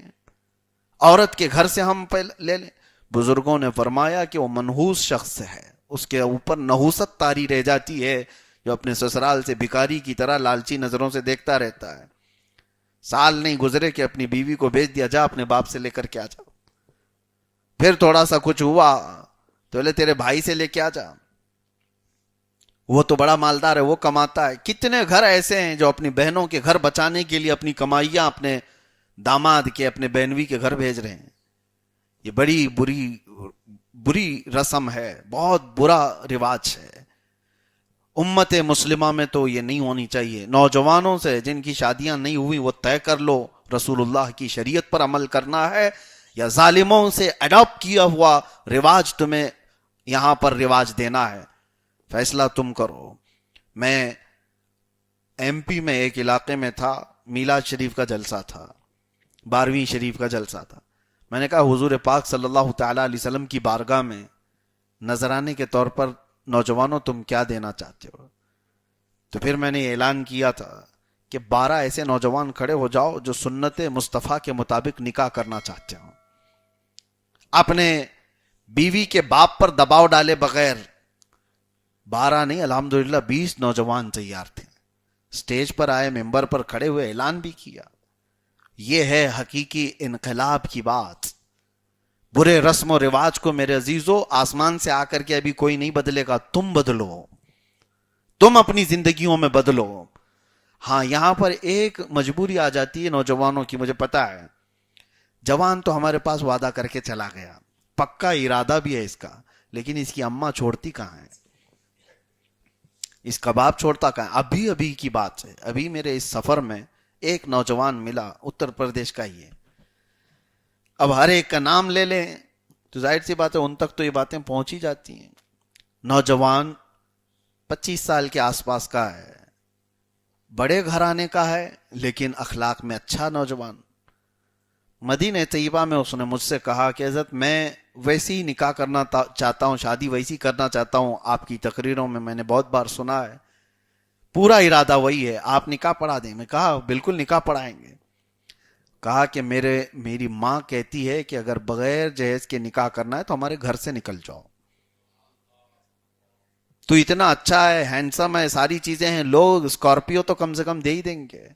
عورت کے گھر سے ہم لے لیں. بزرگوں نے فرمایا کہ وہ منحوس شخص ہے, اس کے اوپر نحوست طاری رہ جاتی ہے جو اپنے سسرال سے بھکاری کی طرح لالچی نظروں سے دیکھتا رہتا ہے. سال نہیں گزرے کہ اپنی بیوی کو بھیج دیا, جا اپنے باپ سے لے کر کے آ جا. پھر تھوڑا سا کچھ ہوا تو بولے تیرے بھائی سے لے کے آ جا, وہ تو بڑا مالدار ہے, وہ کماتا ہے. کتنے گھر ایسے ہیں جو اپنی بہنوں کے گھر بچانے کے لیے اپنی کمائیاں اپنے داماد کے, اپنے بہنوی کے گھر بھیج رہے ہیں. یہ بڑی بری رسم ہے, بہت برا رواج ہے. امت مسلمہ میں تو یہ نہیں ہونی چاہیے. نوجوانوں سے جن کی شادیاں نہیں ہوئی وہ طے کر لو رسول اللہ کی شریعت پر عمل کرنا ہے یا ظالموں سے اڈاپٹ کیا ہوا رواج تمہیں یہاں پر رواج دینا ہے. فیصلہ تم کرو. میں ایم پی میں ایک علاقے میں تھا, میلاد شریف کا جلسہ تھا, 12ویں شریف کا جلسہ تھا. میں نے کہا حضور پاک صلی اللہ تعالی علیہ وسلم کی بارگاہ میں نذرانے کے طور پر نوجوانوں تم کیا دینا چاہتے ہو؟ تو پھر میں نے اعلان کیا تھا کہ 12 ایسے نوجوان کھڑے ہو جاؤ جو سنت مصطفیٰ کے مطابق نکاح کرنا چاہتے ہو. اپنے بیوی کے باپ پر دباؤ ڈالے بغیر 12 نہیں الحمدللہ 20 نوجوان تیار تھے. سٹیج پر آئے, ممبر پر کھڑے ہوئے, اعلان بھی کیا. یہ ہے حقیقی انقلاب کی بات. برے رسم و رواج کو میرے عزیزو آسمان سے آ کر کے ابھی کوئی نہیں بدلے گا, تم بدلو, تم اپنی زندگیوں میں بدلو. ہاں یہاں پر ایک مجبوری آ جاتی ہے نوجوانوں کی, مجھے پتا ہے. جوان تو ہمارے پاس وعدہ کر کے چلا گیا, پکا ارادہ بھی ہے اس کا, لیکن اس کی اماں چھوڑتی کہاں ہے, اس کا باپ چھوڑتا کہاں ہے. ابھی کی بات ہے, ابھی میرے اس سفر میں ایک نوجوان ملا, اتر پردیش کا ہی ہے. اب ہر ایک کا نام لے لیں تو ظاہر سی بات ہے ان تک تو یہ باتیں پہنچ ہی جاتی ہیں. نوجوان 25 سال کے آس پاس کا ہے, بڑے گھرانے کا ہے, لیکن اخلاق میں اچھا نوجوان. مدینہ طیبہ میں اس نے مجھ سے کہا کہ حضرت میں ویسی ہی نکاح کرنا چاہتا ہوں, شادی ویسی کرنا چاہتا ہوں, آپ کی تقریروں میں میں نے بہت بار سنا ہے, پورا ارادہ وہی ہے, آپ نکاح پڑھا دیں. میں کہا بالکل نکاح پڑھائیں گے. کہا کہ میری ماں کہتی ہے کہ اگر بغیر جہیز کے نکاح کرنا ہے تو ہمارے گھر سے نکل جاؤ. تو اتنا اچھا ہے, ہینڈسم ہے, ساری چیزیں ہیں, لوگ اسکارپیو تو کم سے کم دے ہی دیں گے.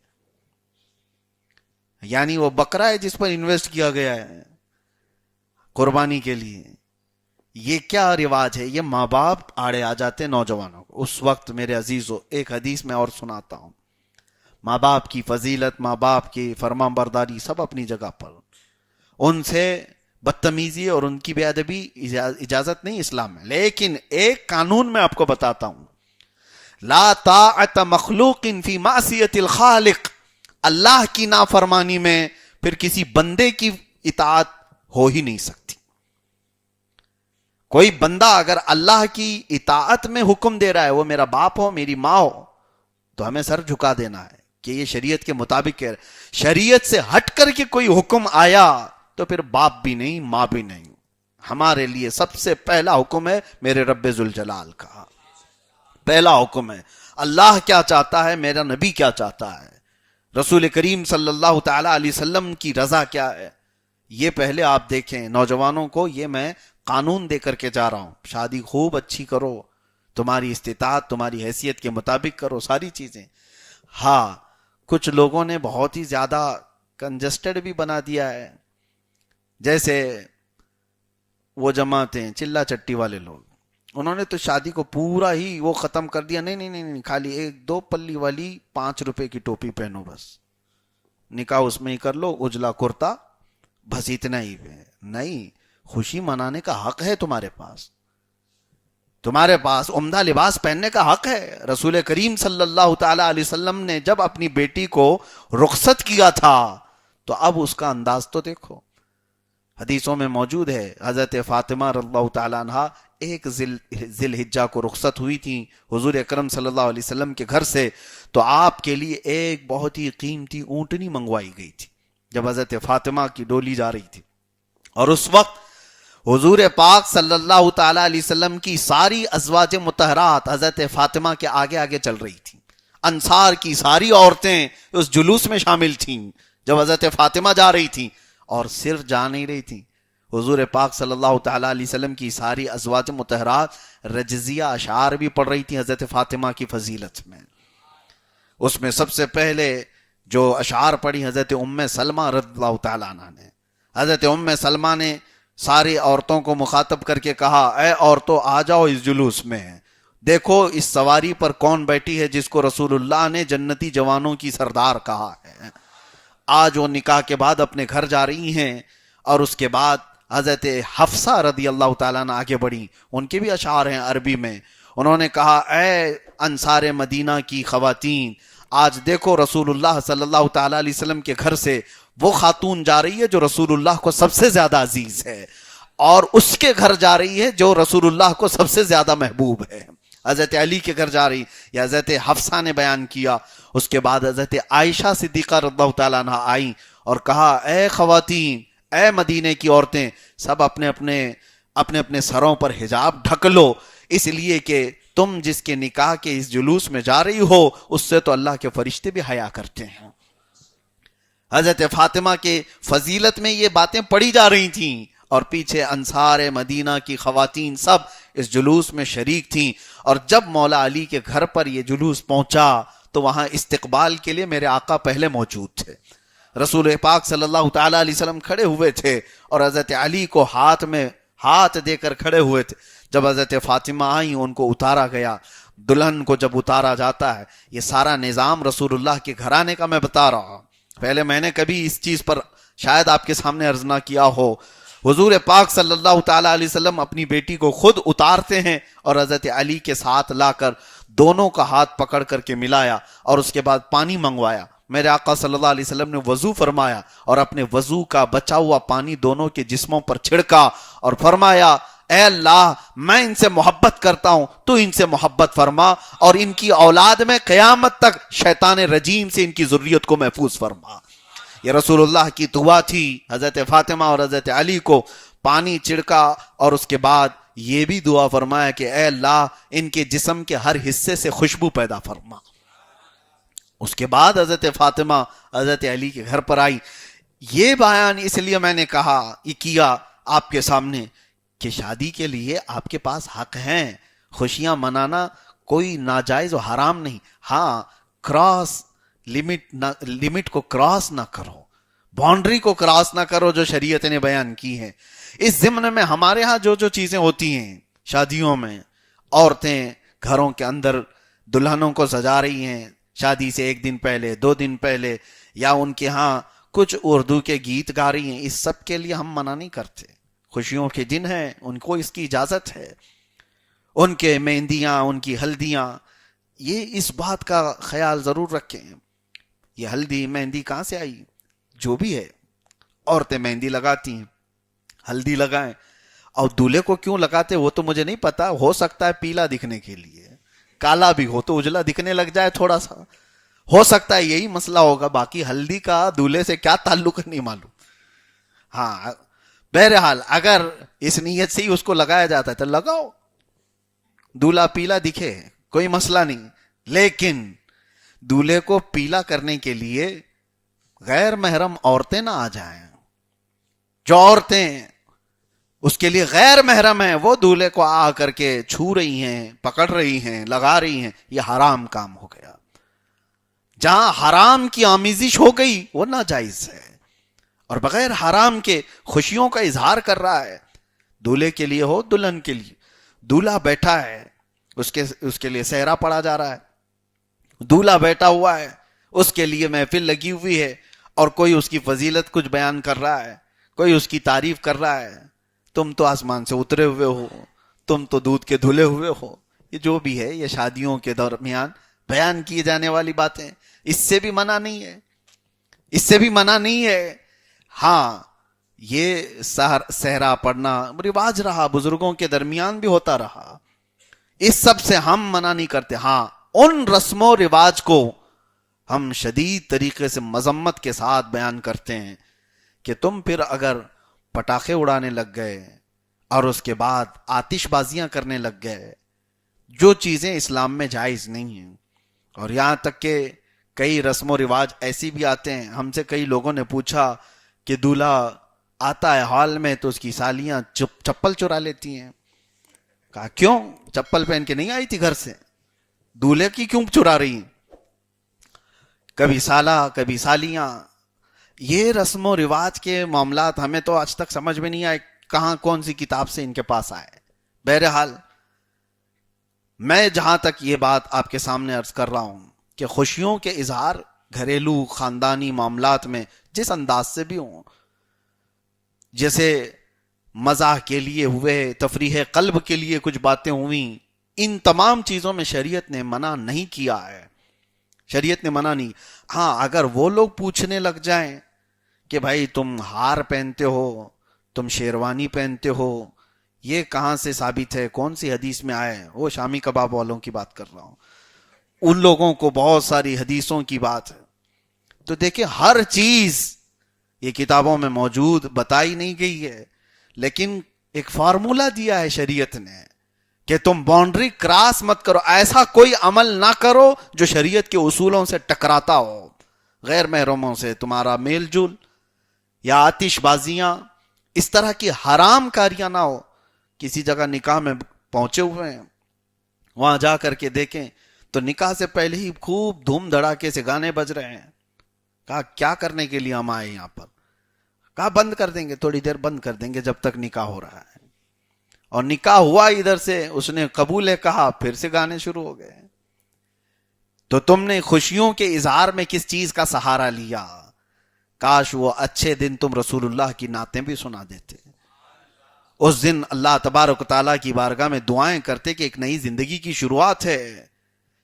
یعنی وہ بکرا ہے جس پر انویسٹ کیا گیا ہے قربانی کے لیے. یہ کیا رواج ہے؟ یہ ماں باپ آڑے آ جاتے نوجوانوں کو. اس وقت میرے عزیزو ایک حدیث میں اور سناتا ہوں. ماں باپ کی فضیلت, ماں باپ کی فرمان برداری سب اپنی جگہ پر, ان سے بدتمیزی اور ان کی بے ادبی اجازت نہیں اسلام میں. لیکن ایک قانون میں آپ کو بتاتا ہوں, لا طاعت مخلوق فی معصیت الخالق. اللہ کی نافرمانی میں پھر کسی بندے کی اطاعت ہو ہی نہیں سکتی. کوئی بندہ اگر اللہ کی اطاعت میں حکم دے رہا ہے, وہ میرا باپ ہو میری ماں ہو, تو ہمیں سر جھکا دینا ہے کہ یہ شریعت کے مطابق ہے. شریعت سے ہٹ کر کے کوئی حکم آیا تو پھر باپ بھی نہیں ماں بھی نہیں. ہمارے لیے سب سے پہلا حکم ہے میرے رب ذوالجلال کا. پہلا حکم ہے اللہ کیا چاہتا ہے, میرا نبی کیا چاہتا ہے, رسول کریم صلی اللہ تعالی علیہ وسلم کی رضا کیا ہے, یہ پہلے آپ دیکھیں. نوجوانوں کو یہ میں قانون دے کر کے جا رہا ہوں. شادی خوب اچھی کرو, تمہاری استطاعت تمہاری حیثیت کے مطابق کرو ساری چیزیں. ہاں کچھ لوگوں نے بہت ہی زیادہ کنجسٹڈ بھی بنا دیا ہے, جیسے وہ جماعتیں چلا چٹی والے لوگ, انہوں نے تو شادی کو پورا ہی وہ ختم کر دیا. نہیں, خالی 1-2 پلی والی 5 روپے کی ٹوپی پہنو, بس نکاح اس میں ہی کر لو, اجلا کرتا, بس اتنا ہی. نہیں, خوشی منانے کا حق ہے تمہارے پاس, تمہارے پاس عمدہ لباس پہننے کا حق ہے. رسول کریم صلی اللہ تعالی علیہ وسلم نے جب اپنی بیٹی کو رخصت کیا تھا تو اب اس کا انداز تو دیکھو. حدیثوں میں موجود ہے حضرت فاطمہ رضی اللہ تعالی عنہا ایک ذی الحجہ کو رخصت ہوئی تھی حضور اکرم صلی اللہ علیہ وسلم کے گھر سے, تو آپ کے لیے ایک بہت ہی قیمتی اونٹنی منگوائی گئی تھی جب حضرت فاطمہ کی ڈولی جا رہی تھی. اور اس وقت حضور پاک صلی اللہ تعالی علیہ وسلم کی ساری ازواج مطہرات حضرت فاطمہ کے آگے آگے چل رہی تھیں. انصار کی ساری عورتیں اس جلوس میں شامل تھیں جب حضرت فاطمہ جا رہی تھیں, اور صرف جا نہیں رہی تھیں, حضور پاک صلی اللہ تعالی علیہ وسلم کی ساری ازواج مطہرات رجزیہ اشعار بھی پڑھ رہی تھیں حضرت فاطمہ کی فضیلت میں. اس میں سب سے پہلے جو اشعار پڑھی حضرت ام سلمہ رضی اللہ تعالی عنہ نے. حضرت ام سلمہ نے ساری عورتوں کو مخاطب کر کے کہا, اے عورتوں آ جاؤ اس جلوس میں, دیکھو اس سواری پر کون بیٹھی ہے جس کو رسول اللہ نے جنتی جوانوں کی سردار کہا ہے. آج وہ نکاح کے بعد اپنے گھر جا رہی ہیں, اور اس کے بعد حضرت حفصہ رضی اللہ تعالیٰ عنہ آگے بڑھی, ان کے بھی اشعار ہیں عربی میں. انہوں نے کہا, اے انصار مدینہ کی خواتین. آج دیکھو رسول اللہ صلی اللہ تعالی علیہ وسلم کے گھر سے وہ خاتون جا رہی ہے جو رسول اللہ کو سب سے زیادہ عزیز ہے, اور اس کے گھر جا رہی ہے جو رسول اللہ کو سب سے زیادہ محبوب ہے. حضرت علی کے گھر جا رہی, یا حضرت حفصہ نے بیان کیا. اس کے بعد حضرت عائشہ صدیقہ رضی اللہ تعالیٰ عنہ آئیں اور کہا, اے خواتین, اے مدینے کی عورتیں, سب اپنے اپنے سروں پر حجاب ڈھک لو, اس لیے کہ تم جس کے نکاح کے اس جلوس میں جا رہی ہو اس سے تو اللہ کے فرشتے بھی حیا کرتے ہیں. حضرت فاطمہ کے فضیلت میں یہ باتیں پڑھی جا رہی تھیں, اور پیچھے انصار مدینہ کی خواتین سب اس جلوس میں شریک تھیں. اور جب مولا علی کے گھر پر یہ جلوس پہنچا تو وہاں استقبال کے لیے میرے آقا پہلے موجود تھے. رسول پاک صلی اللہ تعالی علیہ وسلم کھڑے ہوئے تھے اور حضرت علی کو ہاتھ میں ہاتھ دے کر کھڑے ہوئے تھے. جب حضرت فاطمہ آئیں ان کو اتارا گیا. دلہن کو جب اتارا جاتا ہے, یہ سارا نظام رسول اللہ کے گھرانے کا میں بتا رہا ہوں. پہلے میں نے کبھی اس چیز پر شاید آپ کے سامنے عرض نہ کیا ہو. حضور پاک صلی اللہ تعالی علیہ وسلم اپنی بیٹی کو خود اتارتے ہیں اور حضرت علی کے ساتھ لا کر دونوں کا ہاتھ پکڑ کر کے ملایا, اور اس کے بعد پانی منگوایا. میرے آقا صلی اللہ علیہ وسلم نے وضو فرمایا اور اپنے وضو کا بچا ہوا پانی دونوں کے جسموں پر چھڑکا اور فرمایا, اے اللہ, میں ان سے محبت کرتا ہوں, تو ان سے محبت فرما, اور ان کی اولاد میں قیامت تک شیطان رجیم سے ان کی ذریت کو محفوظ فرما. یہ رسول اللہ کی دعا تھی. حضرت فاطمہ اور حضرت علی کو پانی چھڑکا اور اس کے بعد یہ بھی دعا فرمایا کہ اے اللہ, ان کے جسم کے ہر حصے سے خوشبو پیدا فرما. اس کے بعد حضرت فاطمہ حضرت علی کے گھر پر آئی. یہ بیان اس لیے میں نے کہا, یہ کیا آپ کے سامنے کہ شادی کے لیے آپ کے پاس حق ہیں. خوشیاں منانا کوئی ناجائز و حرام نہیں. ہاں, کراس لمٹ کو کراس نہ کرو, باؤنڈری کو کراس نہ کرو جو شریعت نے بیان کی ہے. اس ضمن میں ہمارے ہاں جو چیزیں ہوتی ہیں شادیوں میں, عورتیں گھروں کے اندر دلہنوں کو سجا رہی ہیں شادی سے 1 دن پہلے 2 دن پہلے, یا ان کے ہاں کچھ اردو کے گیت گا رہی ہیں, اس سب کے لیے ہم منع نہیں کرتے. خوشیوں کے دن ہیں, ان کو اس کی اجازت ہے. ان کے مہندیاں, ان کی ہلدیاں, یہ اس بات کا خیال ضرور رکھیں. یہ ہلدی مہندی کہاں سے آئی؟ جو بھی ہے, عورتیں مہندی لگاتی ہیں, ہلدی لگائیں, اور دولہے کو کیوں لگاتے وہ تو مجھے نہیں پتا. ہو سکتا ہے پیلا دکھنے کے لیے, کالا بھی ہو تو اجلا دکھنے لگ جائے تھوڑا سا, ہو سکتا ہے یہی مسئلہ ہوگا. باقی ہلدی کا دولہے سے کیا تعلق نہیں معلوم. ہاں, بہرحال اگر اس نیت سے ہی اس کو لگایا جاتا ہے تو لگاؤ, دولہا پیلا دکھے کوئی مسئلہ نہیں. لیکن دولہے کو پیلا کرنے کے لیے غیر محرم عورتیں نہ آ جائیں. جو عورتیں اس کے لیے غیر محرم ہیں وہ دولہے کو آ کر کے چھو رہی ہیں, پکڑ رہی ہیں, لگا رہی ہیں, یہ حرام کام ہو گیا. جہاں حرام کی آمیزش ہو گئی وہ ناجائز ہے, اور بغیر حرام کے خوشیوں کا اظہار کر رہا ہے. دولہے کے لیے ہو دلہن کے لیے, دولہا بیٹھا ہے اس کے لیے صحرا پڑا جا رہا ہے, دولہا بیٹھا ہوا ہے اس کے لیے محفل لگی ہوئی ہے, اور کوئی اس کی فضیلت کچھ بیان کر رہا ہے, کوئی اس کی تعریف کر رہا ہے. تم تو آسمان سے اترے ہوئے ہو, تم تو دودھ کے دھلے ہوئے ہو. یہ جو بھی ہے یہ شادیوں کے درمیان بیان کیے جانے والی باتیں, اس سے بھی منع نہیں ہے, اس سے بھی منع نہیں ہے. ہاں, یہ صحرا پڑھنا رواج رہا, بزرگوں کے درمیان بھی ہوتا رہا, اس سب سے ہم منع نہیں کرتے. ہاں, ان رسم و رواج کو ہم شدید طریقے سے مذمت کے ساتھ بیان کرتے ہیں کہ تم پھر اگر پٹاخے اڑانے لگ گئے اور اس کے بعد آتش بازیاں کرنے لگ گئے, جو چیزیں اسلام میں جائز نہیں ہیں. اور یہاں تک کہ کئی رسم و رواج ایسی بھی آتے ہیں. ہم سے کئی لوگوں نے پوچھا کہ دولہا آتا ہے ہال میں تو اس کی سالیاں چپل چرا لیتی ہیں. کہا کیوں, چپل پہن کے نہیں آئی تھی گھر سے, دولہے کی کیوں چرا رہی ہیں؟ کبھی سالہ کبھی سالیاں. یہ رسم و رواج کے معاملات ہمیں تو آج تک سمجھ میں نہیں آئے کہاں کون سی کتاب سے ان کے پاس آئے. بہرحال میں جہاں تک یہ بات آپ کے سامنے عرض کر رہا ہوں کہ خوشیوں کے اظہار گھریلو خاندانی معاملات میں جس انداز سے بھی ہوں, جیسے مزاح کے لیے ہوئے, تفریح قلب کے لیے کچھ باتیں ہوئیں, ان تمام چیزوں میں شریعت نے منع نہیں کیا ہے، شریعت نے منع نہیں. ہاں اگر وہ لوگ پوچھنے لگ جائیں کہ بھائی تم ہار پہنتے ہو، تم شیروانی پہنتے ہو، یہ کہاں سے ثابت ہے، کون سی حدیث میں آئے، وہ شامی کباب والوں کی بات کر رہا ہوں، ان لوگوں کو بہت ساری حدیثوں کی بات ہے. تو دیکھیں ہر چیز یہ کتابوں میں موجود بتائی نہیں گئی ہے، لیکن ایک فارمولا دیا ہے شریعت نے کہ تم باؤنڈری کراس مت کرو، ایسا کوئی عمل نہ کرو جو شریعت کے اصولوں سے ٹکراتا ہو. غیر محرموں سے تمہارا میل جول یا آتش بازیاں، اس طرح کی حرام کاریاں نہ ہو. کسی جگہ نکاح میں پہنچے ہوئے ہیں، وہاں جا کر کے دیکھیں تو نکاح سے پہلے ہی خوب دھوم دھڑاکے سے گانے بج رہے ہیں. کہا کیا کرنے کے لیے ہم آئے یہاں پر؟ کہا بند کر دیں گے، تھوڑی دیر بند کر دیں گے جب تک نکاح ہو رہا ہے. اور نکاح ہوا ادھر سے، اس نے قبول ہے کہا، پھر سے گانے شروع ہو گئے. تو تم نے خوشیوں کے اظہار میں کس چیز کا سہارا لیا؟ کاش وہ اچھے دن تم رسول اللہ کی نعتیں بھی سنا دیتے، اس دن اللہ تبارک و تعالیٰ کی بارگاہ میں دعائیں کرتے کہ ایک نئی زندگی کی شروعات ہے.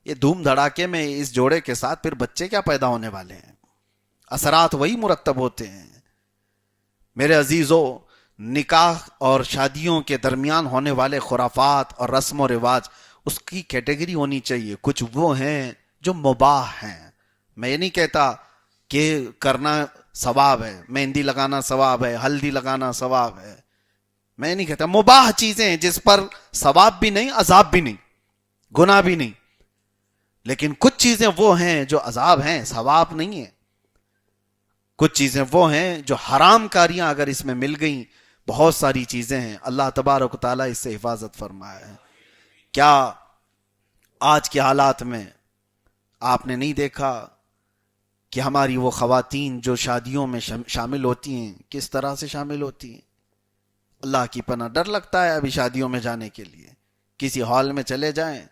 یہ دھوم دھڑاکے میں اس جوڑے کے ساتھ پھر بچے کیا پیدا ہونے والے ہیں؟ اثرات وہی مرتب ہوتے ہیں. میرے عزیزو، نکاح اور شادیوں کے درمیان ہونے والے خرافات اور رسم و رواج، اس کی کیٹیگری ہونی چاہیے. کچھ وہ ہیں جو مباح ہیں. میں یہ نہیں کہتا کہ کرنا ثواب ہے، مہندی لگانا ثواب ہے، ہلدی لگانا ثواب ہے، میں نہیں کہتا. مباح چیزیں ہیں جس پر ثواب بھی نہیں، عذاب بھی نہیں، گناہ بھی نہیں. لیکن کچھ چیزیں وہ ہیں جو عذاب ہیں، ثواب نہیں ہے. کچھ چیزیں وہ ہیں جو حرام کاریاں اگر اس میں مل گئیں، بہت ساری چیزیں ہیں، اللہ تبارک و تعالیٰ اس سے حفاظت فرمایا ہے. کیا آج کے حالات میں آپ نے نہیں دیکھا کہ ہماری وہ خواتین جو شادیوں میں شامل ہوتی ہیں کس طرح سے شامل ہوتی ہیں؟ اللہ کی پناہ، ڈر لگتا ہے ابھی شادیوں میں جانے کے لیے. کسی ہال میں چلے جائیں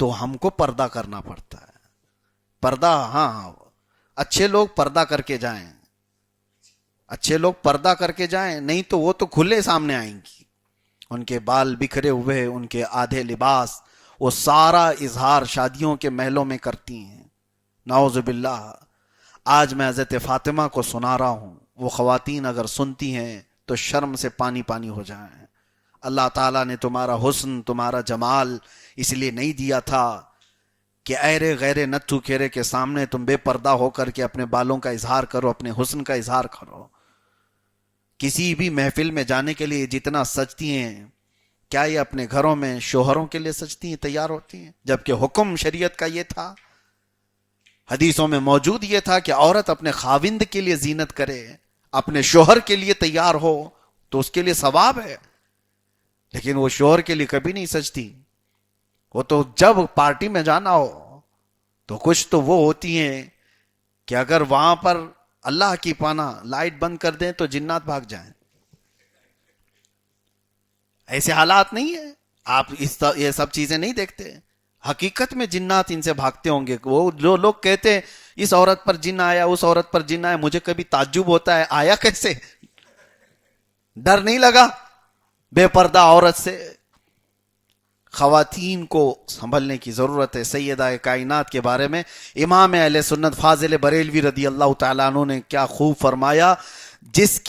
تو ہم کو پردہ کرنا پڑتا ہے. پردہ، ہاں اچھے لوگ پردہ کر کے جائیں، اچھے لوگ پردہ کر کے جائیں، نہیں تو وہ تو کھلے سامنے آئیں گی. ان کے بال بکھرے ہوئے، ان کے آدھے لباس، وہ سارا اظہار شادیوں کے محلوں میں کرتی ہیں. نعوذ باللہ. آج میں حضرت فاطمہ کو سنا رہا ہوں، وہ خواتین اگر سنتی ہیں تو شرم سے پانی پانی ہو جائیں. اللہ تعالیٰ نے تمہارا حسن، تمہارا جمال اس لیے نہیں دیا تھا کہ ایرے غیرے نتھو کھیرے کے سامنے تم بے پردہ ہو کر کے اپنے بالوں کا اظہار کرو، اپنے حسن کا اظہار کرو. کسی بھی محفل میں جانے کے لیے جتنا سجتی ہیں، کیا یہ اپنے گھروں میں شوہروں کے لیے سجتی ہیں، تیار ہوتی ہیں؟ جبکہ حکم شریعت کا یہ تھا، حدیثوں میں موجود یہ تھا کہ عورت اپنے خاوند کے لیے زینت کرے، اپنے شوہر کے لیے تیار ہو تو اس کے لیے ثواب ہے. لیکن وہ شوہر کے لیے کبھی نہیں سجتی. وہ تو جب پارٹی میں جانا ہو تو کچھ تو وہ ہوتی ہیں کہ اگر وہاں پر اللہ کی پناہ لائٹ بند کر دیں تو جنات بھاگ جائیں. ایسے حالات نہیں ہیں، آپ یہ سب چیزیں نہیں دیکھتے. حقیقت میں جنات ان سے بھاگتے ہوں گے. وہ جو لوگ کہتے ہیں اس عورت پر جن آیا، اس عورت پر جن آیا، مجھے کبھی تعجب ہوتا ہے، آیا کیسے؟ ڈر نہیں لگا بے پردہ عورت سے؟ خواتین کو سنبھلنے کی ضرورت ہے. سیدہ کائنات کے بارے میں امام اہل سنت فاضل بریلوی رضی اللہ تعالیٰ عنہ نے کیا خوب فرمایا، جس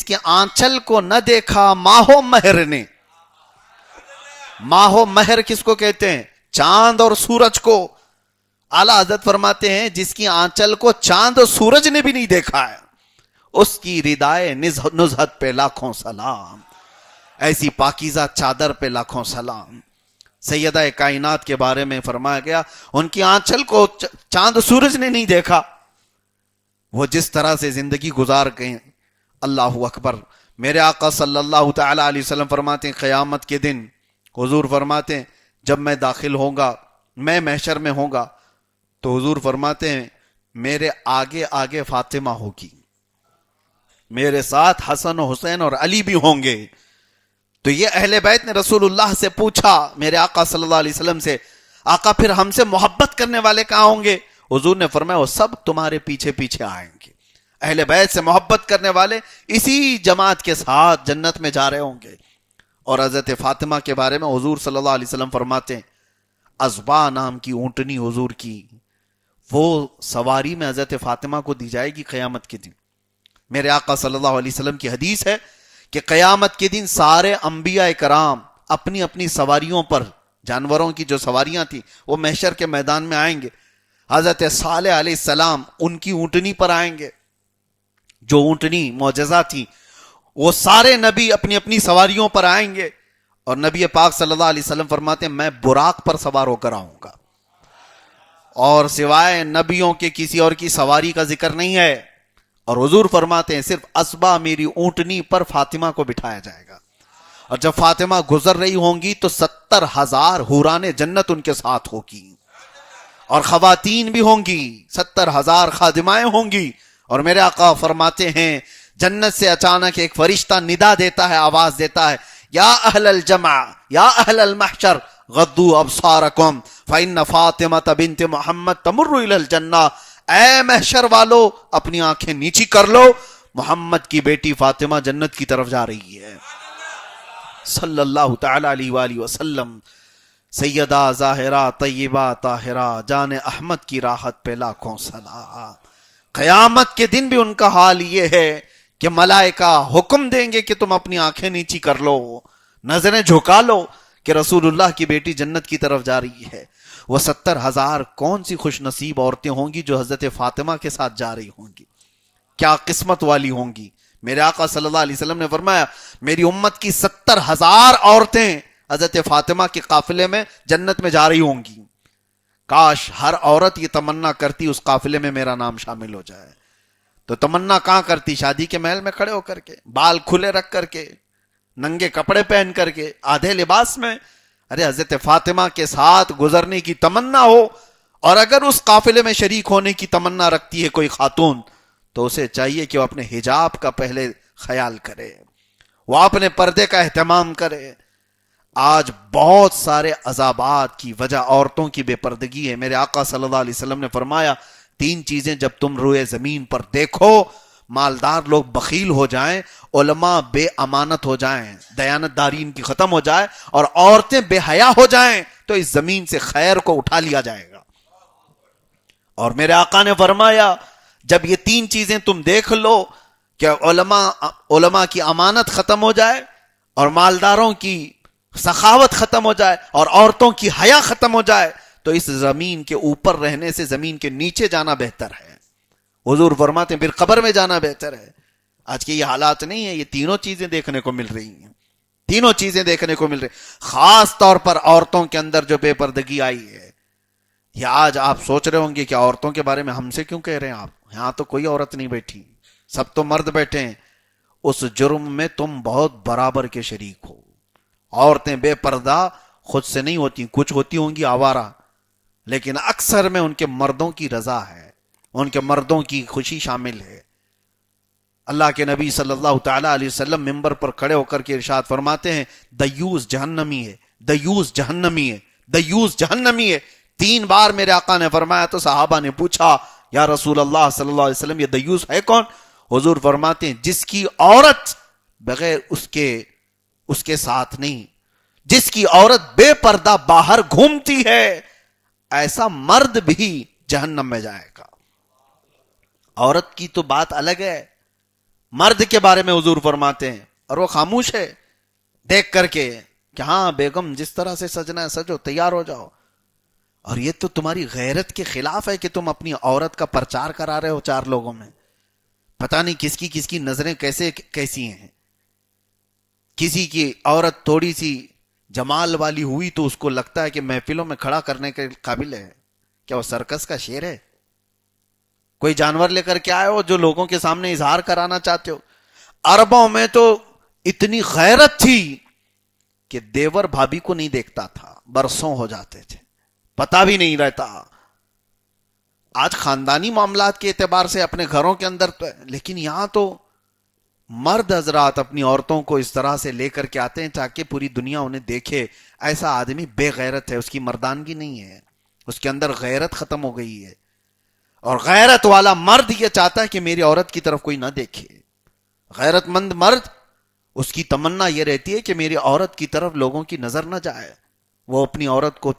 کے آنچل کو نہ دیکھا ماہو مہر نے. ماہو مہر کس کو کہتے ہیں؟ چاند اور سورج کو. اعلیٰ حضرت فرماتے ہیں جس کی آنچل کو چاند اور سورج نے بھی نہیں دیکھا ہے، اس کی ردائے نزہت پہ لاکھوں سلام. ایسی پاکیزہ چادر پہ لاکھوں سلام. سیدہ کائنات کے بارے میں فرمایا گیا ان کی آنچل کو چاند سورج نے نہیں دیکھا. وہ جس طرح سے زندگی گزار گئے، اللہ اکبر. میرے آقا صلی اللہ تعالی علیہ وسلم فرماتے ہیں قیامت کے دن حضور فرماتے ہیں جب میں داخل ہوں گا، میں محشر میں ہوں گا، تو حضور فرماتے ہیں میرے آگے آگے فاطمہ ہوگی، میرے ساتھ حسن و حسین اور علی بھی ہوں گے. تو یہ اہل بیت نے رسول اللہ سے پوچھا، میرے آقا صلی اللہ علیہ وسلم سے، آقا پھر ہم سے محبت کرنے والے کہاں ہوں گے؟ حضور نے فرمایا وہ سب تمہارے پیچھے پیچھے آئیں گے. اہل بیت سے محبت کرنے والے اسی جماعت کے ساتھ جنت میں جا رہے ہوں گے. اور حضرت فاطمہ کے بارے میں حضور صلی اللہ علیہ وسلم فرماتے ہیں ازبا نام کی اونٹنی حضور کی وہ سواری میں حضرت فاطمہ کو دی جائے گی قیامت کے دن. میرے آقا صلی اللہ علیہ وسلم کی حدیث ہے کہ قیامت کے دن سارے انبیاء کرام اپنی اپنی سواریوں پر، جانوروں کی جو سواریاں تھیں وہ محشر کے میدان میں آئیں گے. حضرت صالح علیہ السلام ان کی اونٹنی پر آئیں گے، جو اونٹنی معجزہ تھی. وہ سارے نبی اپنی اپنی سواریوں پر آئیں گے اور نبی پاک صلی اللہ علیہ وسلم فرماتے ہیں میں براق پر سوار ہو کر آؤں گا، اور سوائے نبیوں کے کسی اور کی سواری کا ذکر نہیں ہے. اور حضور فرماتے ہیں صرف اسبا میری اونٹنی پر فاطمہ کو بٹھایا جائے گا، اور جب فاطمہ گزر رہی ہوں گی تو 70,000 حوران جنت ان کے ساتھ ہوگی، اور خواتین بھی ہوں گی، 70,000 خادمائیں ہوں گی. اور میرے آقا فرماتے ہیں جنت سے اچانک ایک فرشتہ ندا دیتا ہے، آواز دیتا ہے یا اہل الجمع یا اہل المحشر غضوا ابصارکم فإن فاطمہ بنت محمد تمر الی الجنہ. اے محشر والو اپنی آنکھیں نیچی کر لو، محمد کی بیٹی فاطمہ جنت کی طرف جا رہی ہے. صلی اللہ تعالی علیہ وآلہ وسلم. سیدہ ظاہرہ طیبہ طاہرہ جان احمد کی راحت پہ لاکھوں صلاح. قیامت کے دن بھی ان کا حال یہ ہے کہ ملائکہ حکم دیں گے کہ تم اپنی آنکھیں نیچی کر لو، نظریں جھکا لو کہ رسول اللہ کی بیٹی جنت کی طرف جا رہی ہے. وہ 70,000 کون سی خوش نصیب عورتیں ہوں گی جو حضرت فاطمہ کے ساتھ جا رہی ہوں گی، کیا قسمت والی ہوں گی. میرے آقا صلی اللہ علیہ وسلم نے فرمایا میری امت کی 70,000 عورتیں حضرت فاطمہ کے قافلے میں جنت میں جا رہی ہوں گی. کاش ہر عورت یہ تمنا کرتی اس قافلے میں میرا نام شامل ہو جائے. تو تمنا کہاں کرتی؟ شادی کے محل میں کھڑے ہو کر کے، بال کھلے رکھ کر کے، ننگے کپڑے پہن کر کے، آدھے لباس میں. ارے حضرت فاطمہ کے ساتھ گزرنے کی تمنا ہو، اور اگر اس قافلے میں شریک ہونے کی تمنا رکھتی ہے کوئی خاتون تو اسے چاہیے کہ وہ اپنے حجاب کا پہلے خیال کرے، وہ اپنے پردے کا اہتمام کرے. آج بہت سارے عذابات کی وجہ عورتوں کی بے پردگی ہے. میرے آقا صلی اللہ علیہ وسلم نے فرمایا 3 چیزیں جب تم روئے زمین پر دیکھو، مالدار لوگ بخیل ہو جائیں، علماء بے امانت ہو جائیں، دیانت داری ان کی ختم ہو جائے، اور عورتیں بے حیا ہو جائیں، تو اس زمین سے خیر کو اٹھا لیا جائے گا. اور میرے آقا نے فرمایا جب یہ 3 چیزیں تم دیکھ لو کہ علماء کی امانت ختم ہو جائے، اور مالداروں کی سخاوت ختم ہو جائے، اور عورتوں کی حیا ختم ہو جائے، تو اس زمین کے اوپر رہنے سے زمین کے نیچے جانا بہتر ہے. حضور فرماتے ہیں پھر قبر میں جانا بہتر ہے. آج کے یہ حالات نہیں ہیں، یہ تینوں چیزیں دیکھنے کو مل رہی ہیں، تینوں چیزیں دیکھنے کو مل رہی. خاص طور پر عورتوں کے اندر جو بے پردگی آئی ہے، یہ آج آپ سوچ رہے ہوں گے کہ عورتوں کے بارے میں ہم سے کیوں کہہ رہے ہیں آپ؟ یہاں تو کوئی عورت نہیں بیٹھی، سب تو مرد بیٹھے ہیں. اس جرم میں تم بہت برابر کے شریک ہو. عورتیں بے پردہ خود سے نہیں ہوتی، کچھ ہوتی ہوں گی آوارہ، لیکن اکثر میں ان کے مردوں کی رضا ہے، ان کے مردوں کی خوشی شامل ہے. اللہ کے نبی صلی اللہ تعالی علیہ وسلم منبر پر کھڑے ہو کر کے ارشاد فرماتے ہیں دیوس جہنمی ہے، دیوس جہنمی ہے، دیوس جہنمی ہے. 3 بار میرے آقا نے فرمایا تو صحابہ نے پوچھا یا رسول اللہ صلی اللہ علیہ وسلم یہ دیوس ہے کون؟ حضور فرماتے ہیں جس کی عورت بغیر اس کے ساتھ نہیں، جس کی عورت بے پردہ باہر گھومتی ہے، ایسا مرد بھی جہنم میں جائے گا. عورت کی تو بات الگ ہے، مرد کے بارے میں حضور فرماتے ہیں، اور وہ خاموش ہے دیکھ کر کے کہ ہاں بیگم جس طرح سے سجنا ہے سجو، تیار ہو جاؤ. اور یہ تو تمہاری غیرت کے خلاف ہے کہ تم اپنی عورت کا پرچار کرا رہے ہو 4 لوگوں میں. پتہ نہیں کس کی نظریں کیسی ہیں. کسی کی عورت تھوڑی سی جمال والی ہوئی تو اس کو لگتا ہے کہ محفلوں میں کھڑا کرنے کے قابل ہے. کیا وہ سرکس کا شیر ہے؟ کوئی جانور لے کر کے آئے ہو جو لوگوں کے سامنے اظہار کرانا چاہتے ہو؟ عربوں میں تو اتنی غیرت تھی کہ دیور بھابھی کو نہیں دیکھتا تھا، برسوں ہو جاتے تھے، پتہ بھی نہیں رہتا. آج خاندانی معاملات کے اعتبار سے اپنے گھروں کے اندر تو ہے، لیکن یہاں تو مرد حضرات اپنی عورتوں کو اس طرح سے لے کر کے آتے ہیں تاکہ پوری دنیا انہیں دیکھے ایسا آدمی بے غیرت ہے، اس کی مردانگی نہیں ہے، اس کے اندر غیرت ختم ہو گئی ہے. اور غیرت والا مرد یہ چاہتا ہے کہ میری عورت کی طرف کوئی نہ دیکھے. غیرت مند مرد اس کی تمنا یہ رہتی ہے کہ میری عورت کی طرف لوگوں کی نظر نہ جائے. وہ اپنی عورت کو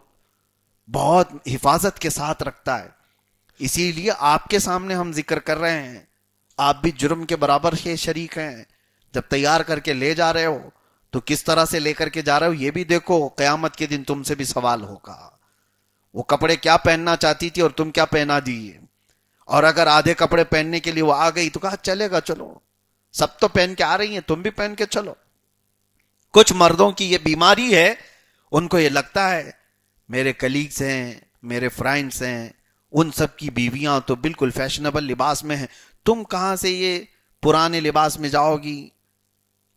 بہت حفاظت کے ساتھ رکھتا ہے. اسی لیے آپ کے سامنے ہم ذکر کر رہے ہیں, آپ بھی جرم کے برابر کے شریک ہیں. جب تیار کر کے لے جا رہے ہو تو کس طرح سے لے کر کے جا رہے ہو یہ بھی دیکھو. قیامت کے دن تم سے بھی سوال ہوگا. وہ کپڑے کیا پہننا چاہتی تھی اور تم کیا پہنا دیے, اور اگر آدھے کپڑے پہننے کے لیے وہ آ گئی تو کہا چلے گا, چلو سب تو پہن کے آ رہی ہیں, تم بھی پہن کے چلو. کچھ مردوں کی یہ بیماری ہے, ان کو یہ لگتا ہے میرے کلیگز ہیں, میرے فرینڈز ہیں, ان سب کی بیویاں تو بالکل فیشنیبل لباس میں ہیں, تم کہاں سے یہ پرانے لباس میں جاؤ گی؟